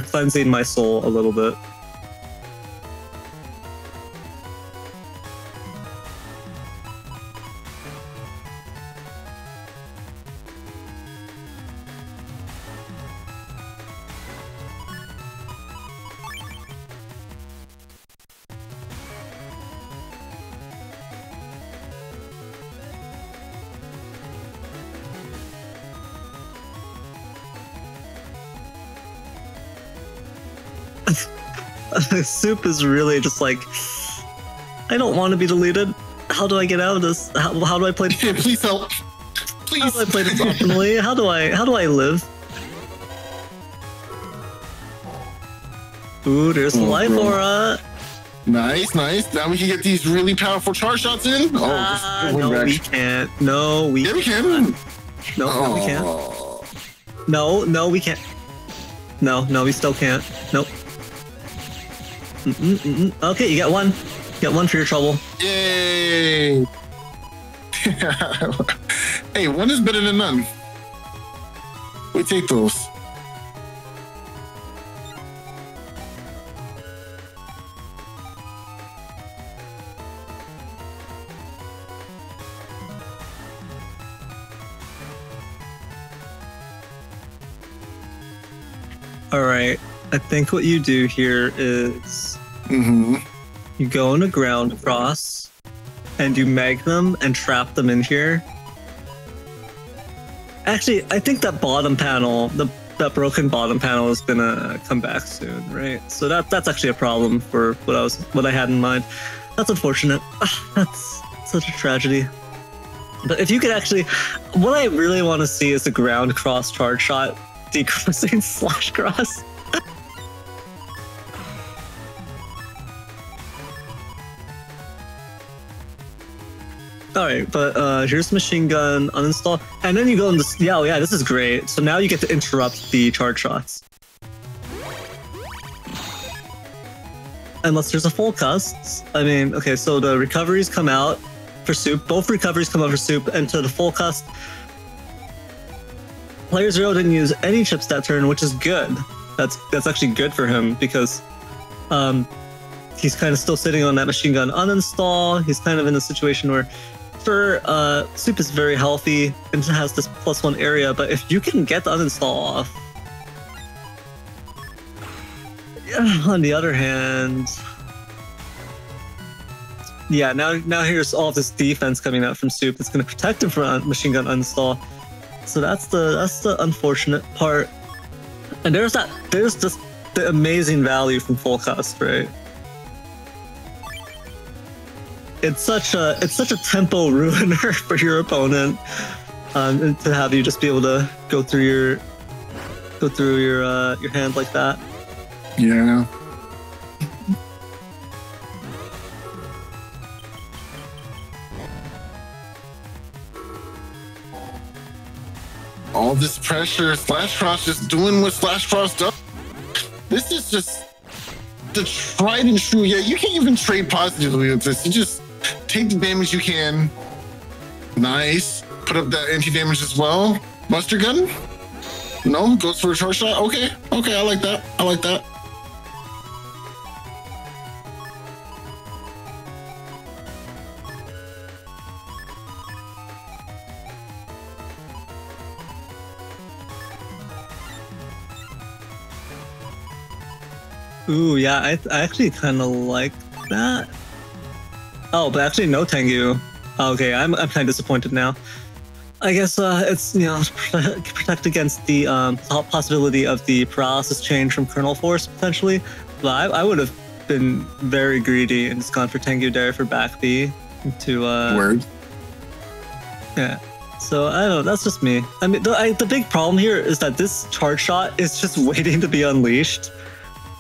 cleansing my soul a little bit. Soup is really just like, I don't want to be deleted. How do I get out of this? How do I play? Please help. Please. How do I play this optimally? How do I live? Ooh, there's the life aura. Nice. Now we can get these really powerful charge shots in. No, we can't. No, we can. No, we can't. No, we can't. No, we still can't. Nope. Okay, you get one. Get one for your trouble. Yay! Hey, one is better than none. We take those. All right. I think what you do here is you go on a ground cross and you mag them and trap them in here. Actually, I think that bottom panel, that broken bottom panel is gonna come back soon, right? So that's actually a problem for what I had in mind. That's unfortunate. That's such a tragedy. But if you could actually, what I really want to see is the ground cross charge shot decrossing slash cross. All right, but here's machine gun uninstall, and then you go in this. Yeah, this is great. So now you get to interrupt the charge shots, unless there's a full cast. I mean, okay, so the recoveries come out for Soup. Both recoveries come out for Soup, and to the full cast, player zero didn't use any chips that turn, which is good. That's actually good for him because he's kind of still sitting on that machine gun uninstall. He's kind of in a situation where. Soup is very healthy and has this +1 area, but if you can get the uninstall off, on the other hand, Yeah, now here's all this defense coming out from Soup that's going to protect him from a machine gun uninstall. So that's the unfortunate part. And there's just the amazing value from full cast, right? It's such a tempo ruiner for your opponent, and to have you just be able to go through your hand like that. Yeah. All this pressure, SoulXCross just doing what SoulXCross does. This is just the tried and true. Yeah, you can't even trade positively with this. You just take the damage you can. Nice. Put up that anti-damage as well. Buster gun? No, goes for a charge shot. Okay, I like that. I like that. Ooh, yeah, I actually kind of like that. Oh, but actually no Tengu. Okay, I'm kind of disappointed now. I guess it's, you know, protect against the possibility of the paralysis change from kernel force potentially. But I would have been very greedy and just gone for Tengu there for back B to Word. Yeah. So I don't know. That's just me. I mean, the big problem here is that this charge shot is just waiting to be unleashed.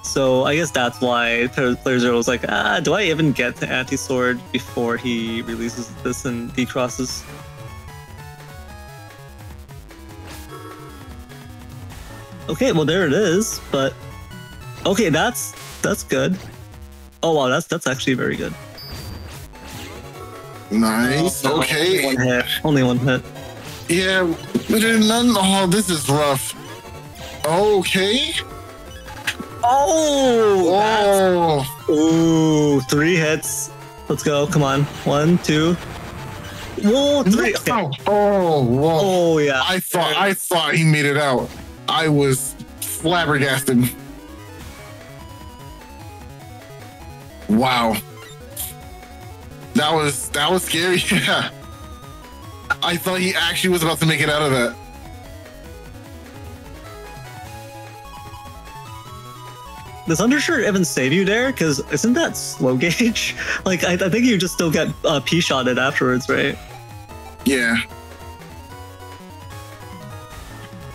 So I guess that's why playerzero was like, do I even get to anti-sword before he releases this and decrosses? Okay, well there it is, but okay, that's good. Oh wow, that's actually very good. Nice. Oh, okay. Only one hit. Yeah, but none. Oh, this is rough. Okay. Oh! Ooh, 3 hits. Let's go. Come on. 1, 2. Whoa, 3. Okay. Oh, whoa. Oh, yeah. I thought he made it out. I was flabbergasted. Wow. That was scary. Yeah. I thought he actually was about to make it out of that. Does undershirt even save you there? Because isn't that slow gauge? Like, I think you just still get P-shotted afterwards, right? Yeah.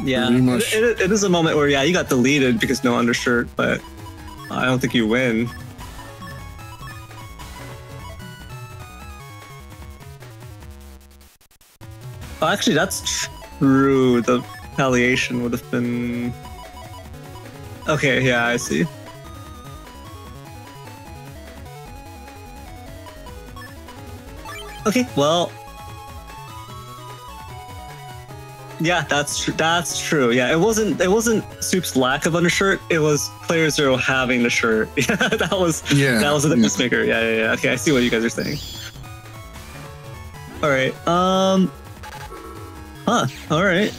Yeah. It is a moment where, yeah, you got deleted because no undershirt, but I don't think you win. Oh, actually, that's true. The retaliation would have been... Okay, yeah, I see. Okay, well... Yeah, that's true. Yeah, it wasn't Soup's lack of undershirt, it was playerzero having the shirt. Yeah, that was a difference maker. Yeah. Okay, I see what you guys are saying. Alright, alright.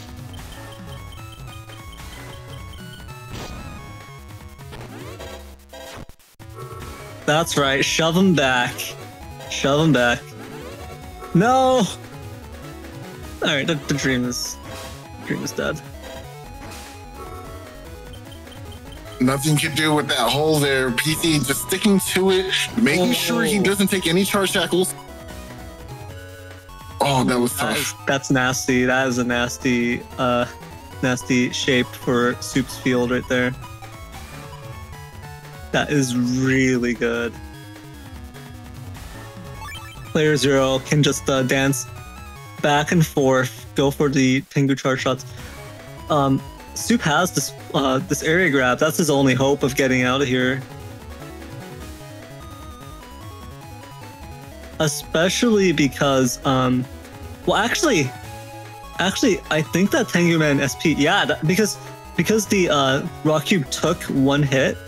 That's right, shove him back. Shove him back. No! Alright, the dream is dead. Nothing to do with that hole there. PC just sticking to it, making sure he doesn't take any charge shackles. Oh, that was tough. That's nasty. That is a nasty shape for Soup's field right there. That is really good. playerzero can just dance back and forth, go for the Tengu charge shots. Soup has this area grab. That's his only hope of getting out of here. Especially because, well, actually, I think that Tengu Man SP, yeah, because the Rock Cube took 1 hit.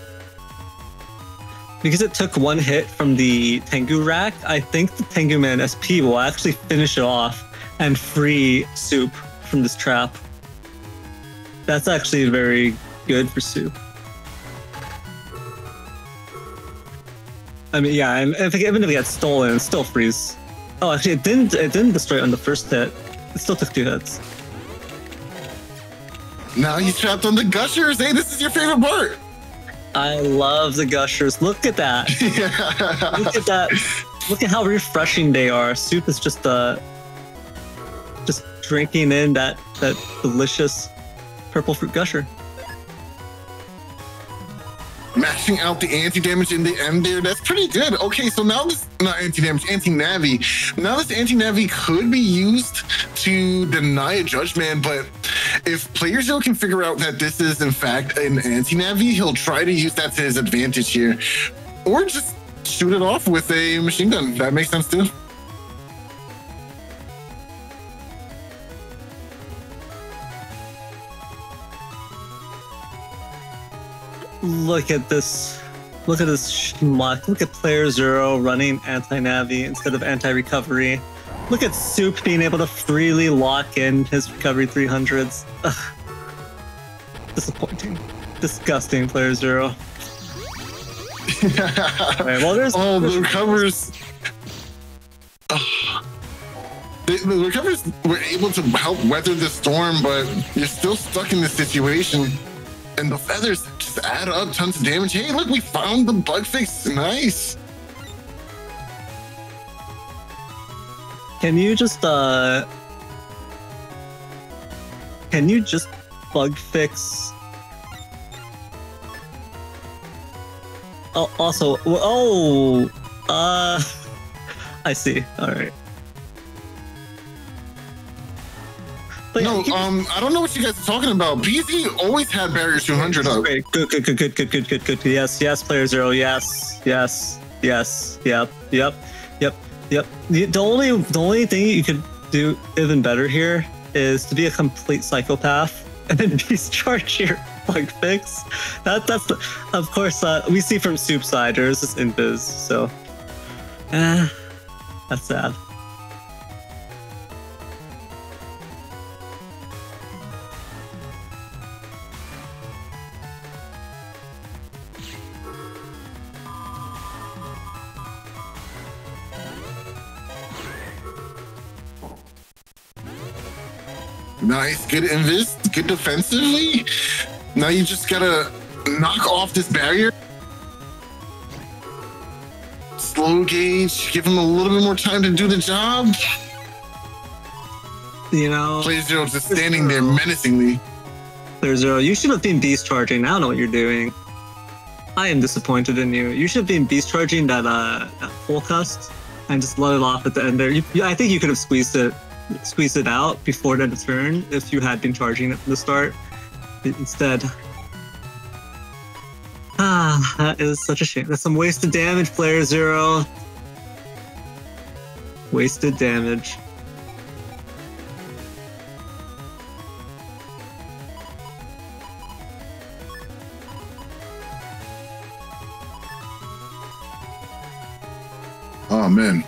Because it took 1 hit from the Tengu rack, I think the Tengu Man SP will actually finish it off and free Soup from this trap. That's actually very good for Soup. I mean, yeah, and even if it gets stolen, it still freeze. Oh, actually, it didn't destroy on the first hit. It still took 2 hits. Now he's trapped on the gushers. Hey, this is your favorite part. I love the gushers. Look at that. Yeah. Look at that. Look at how refreshing they are. Soup is just drinking in that delicious purple fruit gusher. Mashing out the anti-damage in the end there. That's pretty good. Okay, so now this, not anti-damage, anti-navi. Now this anti-navi could be used to deny a Judgment, but if playerzero can figure out that this is in fact an anti-navi, he'll try to use that to his advantage here. Or just shoot it off with a machine gun. That makes sense too. Look at this. Look at this schmuck. Look at playerzero running anti-navi instead of anti-recovery. Look at Soup being able to freely lock in his recovery 300s. Ugh. Disappointing. Disgusting, playerzero. Right, well, the recovers. The recovers were able to help weather the storm, but you're still stuck in this situation. And the feathers just add up tons of damage. Hey, look, we found the bug fix. Nice. Can you just bug fix? Oh, also, I see. All right. But no, yeah, I don't know what you guys are talking about. BZ always had barrier 200 up. Great. Good. Yes, playerzero. Yes. Yep. The only thing you could do even better here is to be a complete psychopath and then discharge your bug fix. That's of course we see from Soup side there's this invis, so that's sad. Nice, good invis, good defensively. Now you just gotta knock off this barrier. Slow gauge, give him a little bit more time to do the job. You know, playerzero just standing there menacingly. playerzero, you should have been beast charging. I don't know what you're doing. I am disappointed in you. You should have been beast charging that full cast and just let it off at the end there. I think you could have squeezed it out before the turn if you had been charging it from the start. Instead, that is such a shame. That's some wasted damage, playerzero. Wasted damage. Oh man.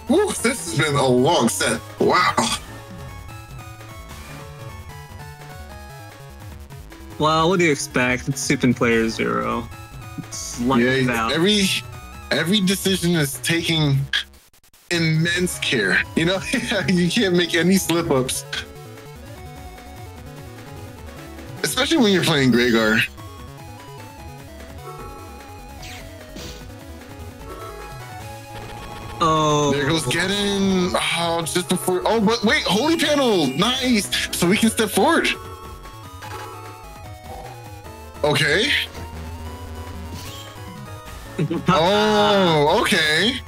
Woo, this has been a long set. Wow. Well, what do you expect? It's Soup and playerzero. Yeah, every decision is taking immense care. You know, you can't make any slip-ups. Especially when you're playing Gregar. Oh, there goes Getting. Oh, just before. Oh, but wait, holy panel. Nice. So we can step forward. Okay. Oh, okay.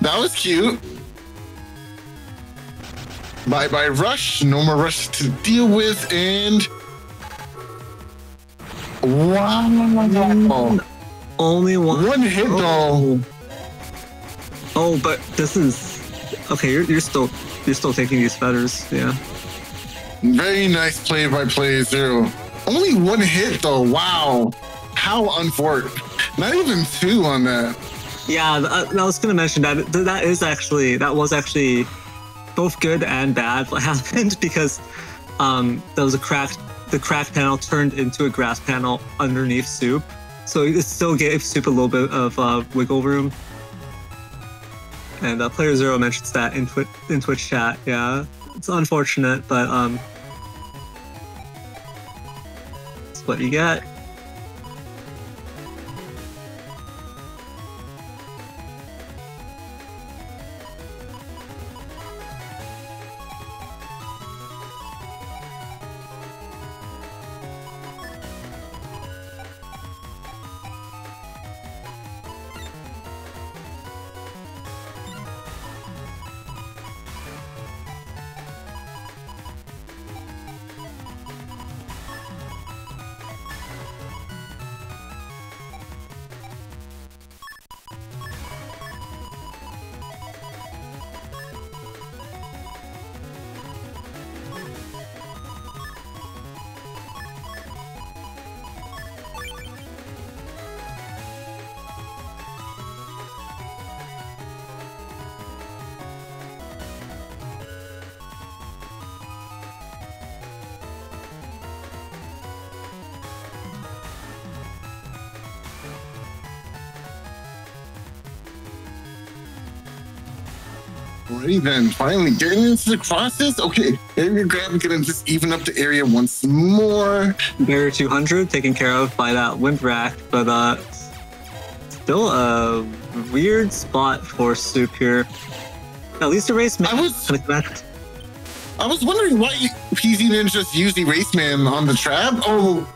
That was cute. Bye-bye rush. No more rush to deal with. And wow. Only one hit though. Oh, but this is okay. You're still taking these feathers, yeah. Very nice play by playerzero. Only one hit though. Wow, how unfortunate. Not even 2 on that. Yeah, I was gonna mention that that was actually both good and bad what happened because there was a cracked the crack panel turned into a grass panel underneath Soup. So it still gave Soup a little bit of wiggle room. And playerzero mentions that in Twitch chat. Yeah, it's unfortunate, but that's what you get. Alrighty then, finally getting into the crosses. Okay, area grab, gonna just even up the area once more. Barrier 200 taken care of by that wind rack, but still a weird spot for Soup here. At least Erase Man. I was wondering why PZ didn't just use Erase Man on the trap. Oh,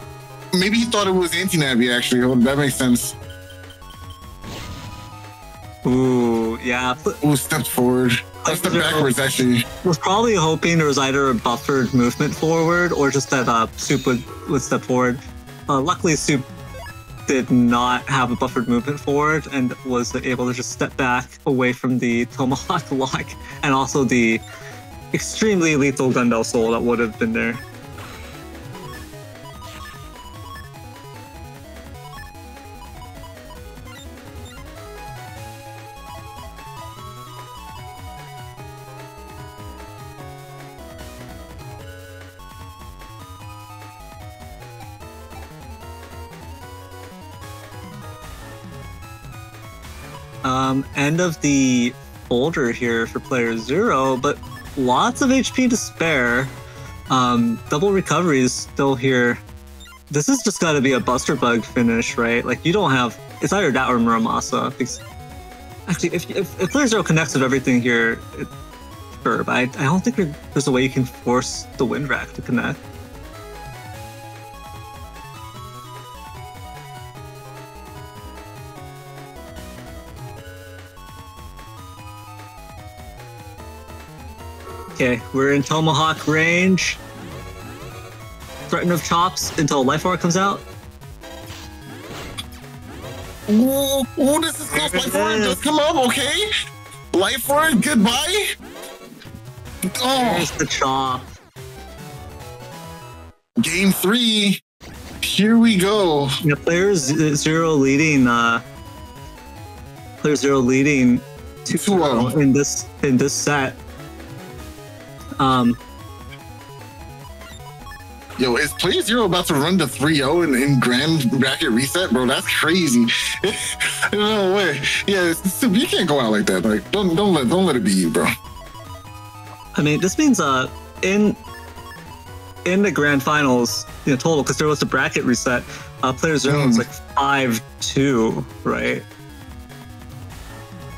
maybe he thought it was anti-nabby actually. Oh, that makes sense. Ooh, yeah. Ooh, stepped forward. Step backwards, actually. Was probably hoping there was either a buffered movement forward or just that Soup would step forward. Luckily, Soup did not have a buffered movement forward and was able to just step back away from the Tomahawk lock and also the extremely lethal Gundel Soul that would have been there. End of the folder here for playerzero, but lots of HP to spare. Double recovery is still here. This has just got to be a Buster Bug finish, right? Like, you don't have... It's either that or Muramasa. Actually, if playerzero connects with everything here, sure, but I don't think there's a way you can force the wind rack to connect. Okay, we're in Tomahawk range. Threaten of chops until Life Orb comes out. Ooh, this is close. Life Orb does come up, okay? Life Orb, goodbye. Oh, there's the chop. Game 3. Here we go. Yeah, playerzero leading. playerzero leading 2-0 in this set. Yo, is playerzero about to run to 3-0 in grand bracket reset, bro? That's crazy. No way. Yeah, you can't go out like that. Like, don't let it be you, bro. I mean, this means in the grand finals, total, because there was a bracket reset. playerzero was like 5-2, right?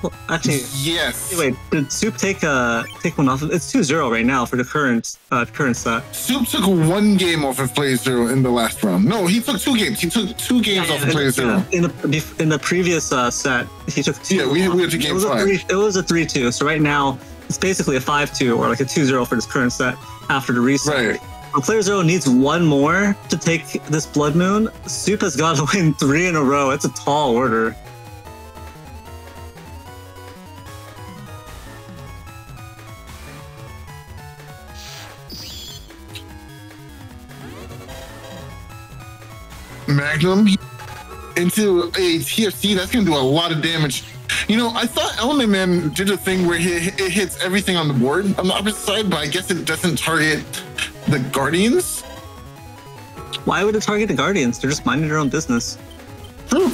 Well, actually, yes. Wait, did Soup take one off? It's 2-0 right now for the current set. Soup took one game off of playerzero in the last round. No, he took 2 games. He took 2 games off of playerzero. In the previous set, he took 2. Yeah, we had to game 5. It was a 3-2. So right now, it's basically a 5-2 or like a 2-0 for this current set after the reset. Right. But playerzero needs one more to take this Blood Moon. Soup has got to win 3 in a row. It's a tall order. Magnum into a TFC, that's gonna do a lot of damage. I thought Element Man did a thing where it hits everything on the board on the opposite side, but I guess it doesn't target the Guardians. Why would it target the Guardians? They're just minding their own business. True.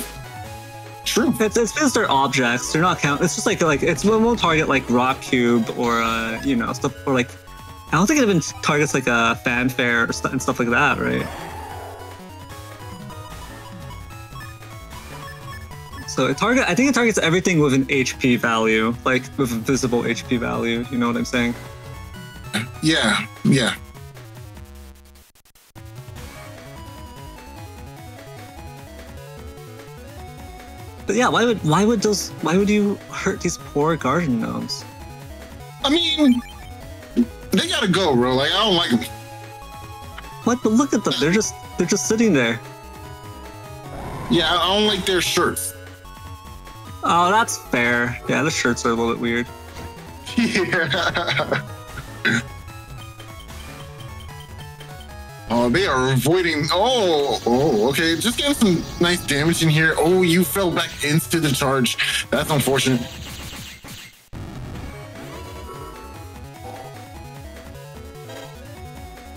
True. It's because they're objects. They're not count. It's just like it's it won't target like Rock Cube or you know, stuff, or like I don't think it even targets like a Fanfare or and stuff like that, right? So I think it targets everything with an HP value, like with a visible HP value. You know what I'm saying? Yeah. Yeah. But yeah, why would you hurt these poor Guardian Gnomes? I mean, they gotta go, bro. Like, I don't like them. What? But look at them. They're just sitting there. Yeah, I don't like their shirts. Oh, that's fair. Yeah, the shirts are a little bit weird. Yeah. Oh, they are avoiding. Oh, okay. Just getting some nice damage in here. Oh, you fell back into the charge. That's unfortunate.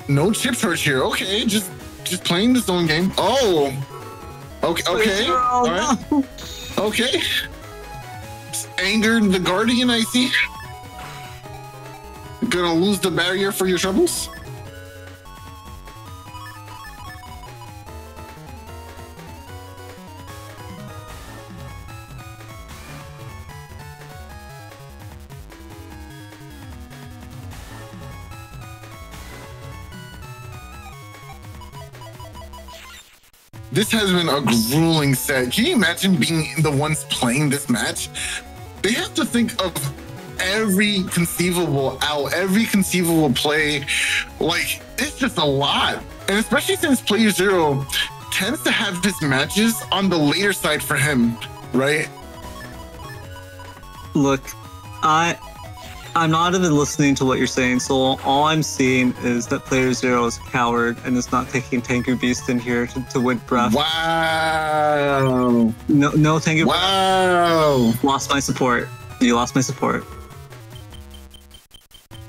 No chip charge here. Okay, just playing the zone game. Oh, okay. All right. Okay. Angered the Guardian, I see. Gonna lose the barrier for your troubles. This has been a grueling set. Can you imagine being the ones playing this match? They have to think of every conceivable out, every conceivable play. Like, it's just a lot. And especially since playerzero tends to have his matches on the later side for him, right? Look, I'm not even listening to what you're saying, so all I'm seeing is that playerzero is a coward and is not taking Tengu Beast in here to win breath. Wow. No Tengu. Wow. Lost my support. You lost my support.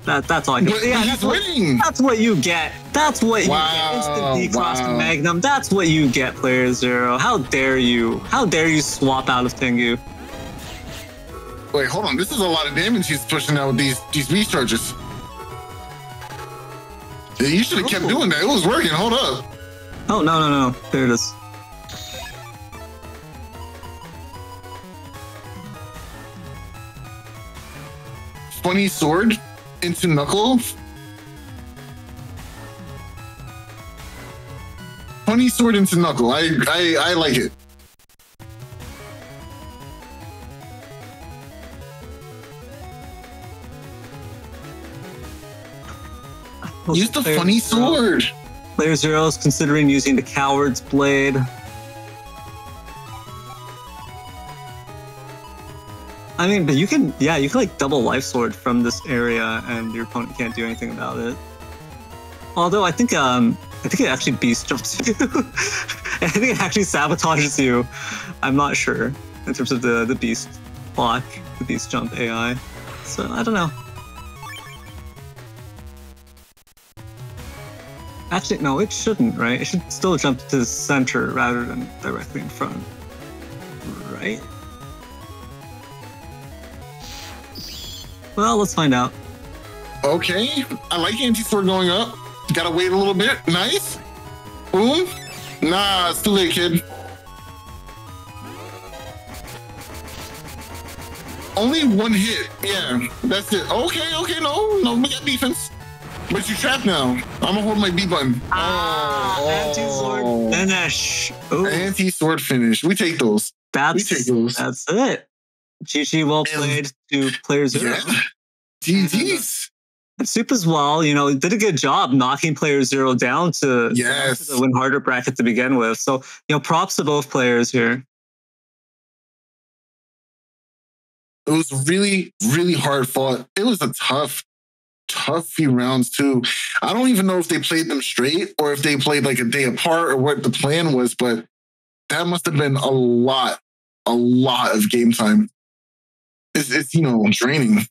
That's all I can say. Yeah, he's winning. That's what you get. That's what you get. Instant decross to Magnum. That's what you get, playerzero. How dare you? How dare you swap out of Tengu? Wait, hold on. This is a lot of damage he's pushing out with these beast charges. Yeah, you should have kept doing that. It was working. Hold up. Oh, no. There it is. Funny sword into knuckle. Funny sword into knuckle. I like it. Use the funny sword. playerzero is considering using the Coward's Blade. I mean, but you can like double life sword from this area, and your opponent can't do anything about it. Although I think it actually beast jumps you. I think it actually sabotages you. I'm not sure in terms of the beast block, the beast jump AI. So I don't know. Actually, no, it shouldn't, right? It should still jump to the center rather than directly in front, right? Well, let's find out. Okay, I like anti-sword going up. Gotta wait a little bit. Nice. Boom. Nah, it's too late, kid. Only one hit. Yeah, that's it. Okay, no, we got defense. But you trapped now. I'm gonna hold my B button. Anti-sword finish. Ooh. Anti-sword finish. We take those. That's it. GG, well played to playerzero. Yeah. GG's. And Soup as well, did a good job knocking playerzero down to the win harder bracket to begin with. So, props to both players here. It was really, really hard fought. It was a tough few rounds too. I don't even know if they played them straight or if they played like a day apart or what the plan was, but that must have been a lot of game time. It's draining.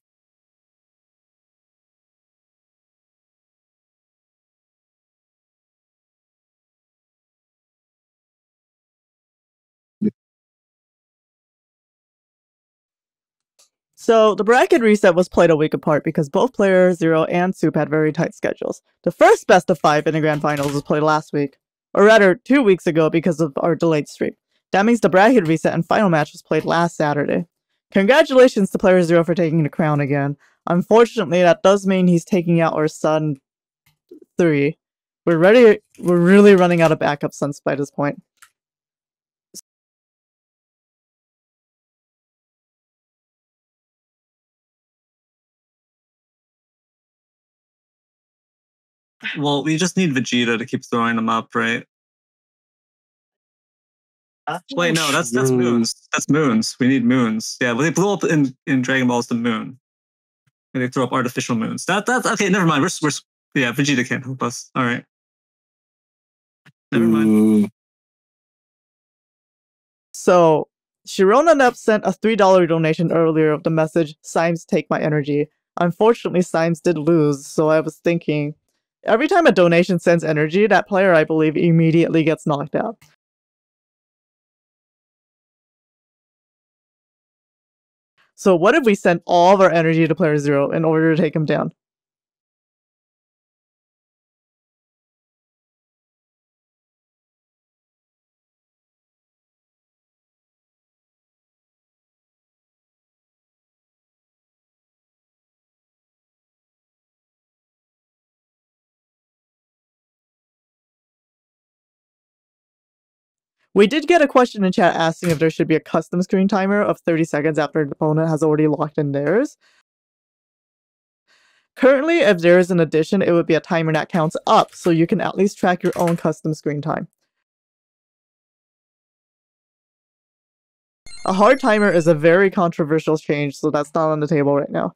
So, the bracket reset was played a week apart because both playerzero and Soup had very tight schedules. The first best of 5 in the grand finals was played last week, or rather 2 weeks ago because of our delayed stream. That means the bracket reset and final match was played last Saturday. Congratulations to playerzero for taking the crown again. Unfortunately, that does mean he's taking out our Sun 3. We're really running out of backup Suns by this point. Well, we just need Vegeta to keep throwing them up, right? Wait, no, that's moons. That's moons. We need moons. Yeah, but they blew up in Dragon Ball's the moon. And they throw up artificial moons. That's okay, never mind. Yeah, Vegeta can't help us. Alright. Never mind. So, Sharona Nep sent a $3 donation earlier with the message, Symes, take my energy. Unfortunately, Symes did lose, so I was thinking, every time a donation sends energy, that player, I believe, immediately gets knocked out. So what if we sent all of our energy to playerzero in order to take him down? We did get a question in chat asking if there should be a custom screen timer of 30 seconds after an opponent has already locked in theirs. Currently, if there is an addition, it would be a timer that counts up, so you can at least track your own custom screen time. A hard timer is a very controversial change, so that's not on the table right now.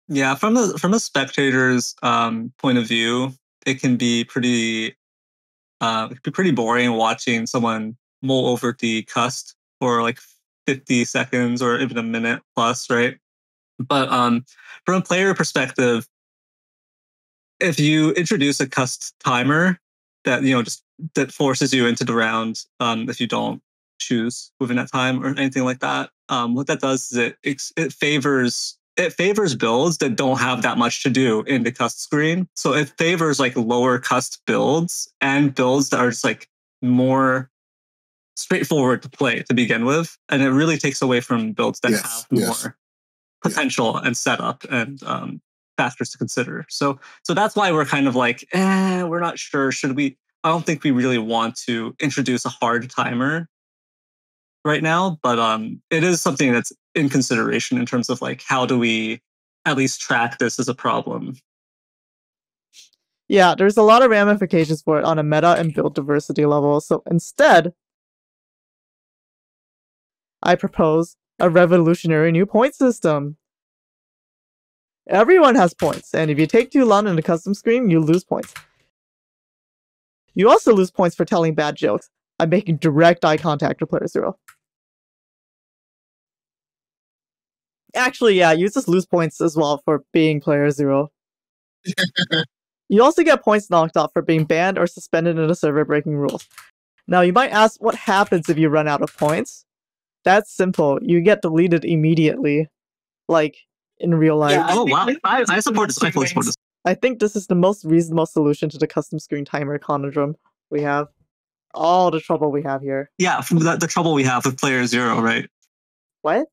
Yeah, from a spectator's point of view, it can be pretty boring watching someone mull over the cust for like 50 seconds or even a minute plus, right? But from a player perspective, if you introduce a cust timer that that forces you into the round, if you don't choose within that time or anything like that, what that does is it favors builds that don't have that much to do in the cust screen. So it favors like lower cust builds and builds that are just like more straightforward to play to begin with, and it really takes away from builds that have more potential and setup and factors to consider. So that's why we're kind of like, we're not sure. Should we? I don't think we really want to introduce a hard timer right now, but it is something that's in consideration in terms of like, how do we at least track this as a problem? Yeah, there's a lot of ramifications for it on a meta and build diversity level, so instead, I propose a revolutionary new point system. Everyone has points, and if you take too long in the custom screen, you lose points. You also lose points for telling bad jokes. I'm making direct eye contact with playerzero. Actually, yeah, you just lose points as well for being playerzero. You also get points knocked off for being banned or suspended in a server breaking rules. Now, you might ask what happens if you run out of points. That's simple. You get deleted immediately, like in real life. Yeah, oh wow, I support this. I fully support this. I think this is the most reasonable solution to the custom screen timer conundrum we have. All the trouble we have here. Yeah, from the trouble we have with playerzero, right? What?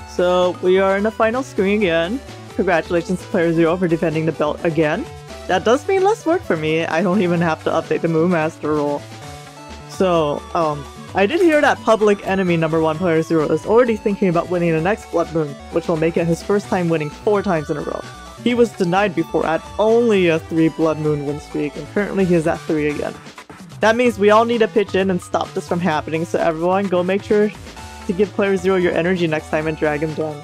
So, we are in the final screen again. Congratulations to playerzero for defending the belt again. That does mean less work for me. I don't even have to update the Moon Master role. So, I did hear that public enemy #1 playerzero is already thinking about winning the next Blood Moon, which will make it his first time winning 4 times in a row. He was denied before at only a 3 Blood Moon win streak, and currently he is at 3 again. That means we all need to pitch in and stop this from happening, so everyone go make sure to give playerzero your energy next time and drag him down.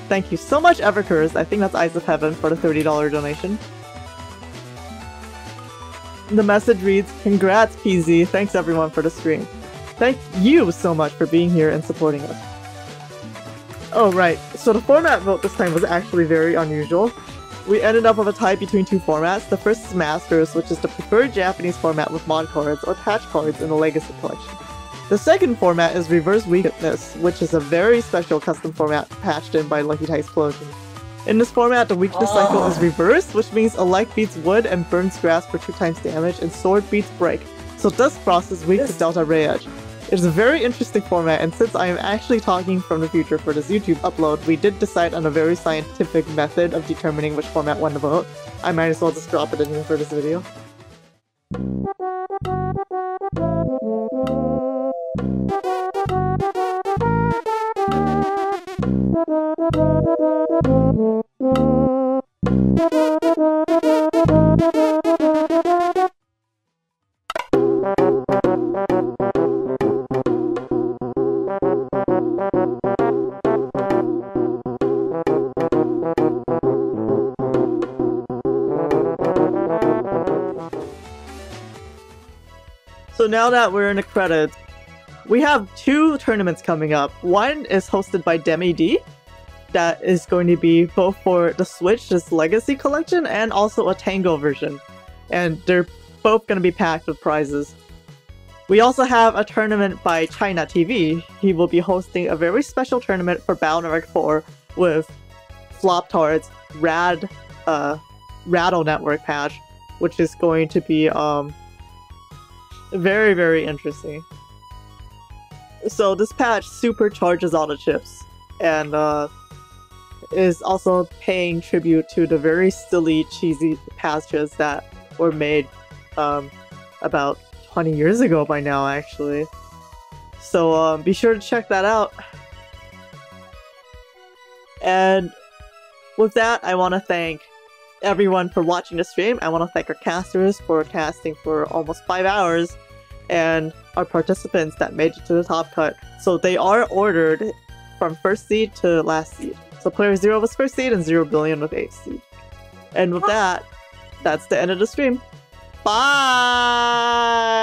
Thank you so much, Evercurse. I think that's Eyes of Heaven for the $30 donation. The message reads, "Congrats, PZ. Thanks everyone for the stream. Thank you so much for being here and supporting us." Oh, right. So the format vote this time was actually very unusual. we ended up with a tie between two formats. The first is Masters, which is the preferred Japanese format with mod cards or patch cards in the Legacy collection. The second format is Reverse Weakness, which is a very special custom format patched in by Lucky Tie Explosion. In this format, the weakness cycle is reversed, which means Elect beats Wood and burns grass for 2 times damage, and Sword beats Break, so Duskfrost is weak to Delta Ray Edge. It is a very interesting format, and since I am actually talking from the future for this YouTube upload, we did decide on a very scientific method of determining which format won the vote. I might as well just drop it in here for this video. So now that we're in the credits, we have 2 tournaments coming up. One is hosted by Demi-D, that is going to be both for the Switch, this Legacy collection, and also a Tango version. And they're both going to be packed with prizes. We also have a tournament by China TV. He will be hosting a very special tournament for Battle 4 with Flop-Tard's Rattle Network patch, which is going to be very, very interesting. So this patch supercharges all the chips, and is also paying tribute to the very silly, cheesy patches that were made about 20 years ago by now, actually. So be sure to check that out. And with that, I want to thank everyone for watching the stream. I want to thank our casters for casting for almost 5 hours, and our participants that made it to the top cut. So they are ordered from 1st seed to last seed. So player 0 was 1st seed and Zerobillion with 8th seed. And with that, that's the end of the stream. Bye!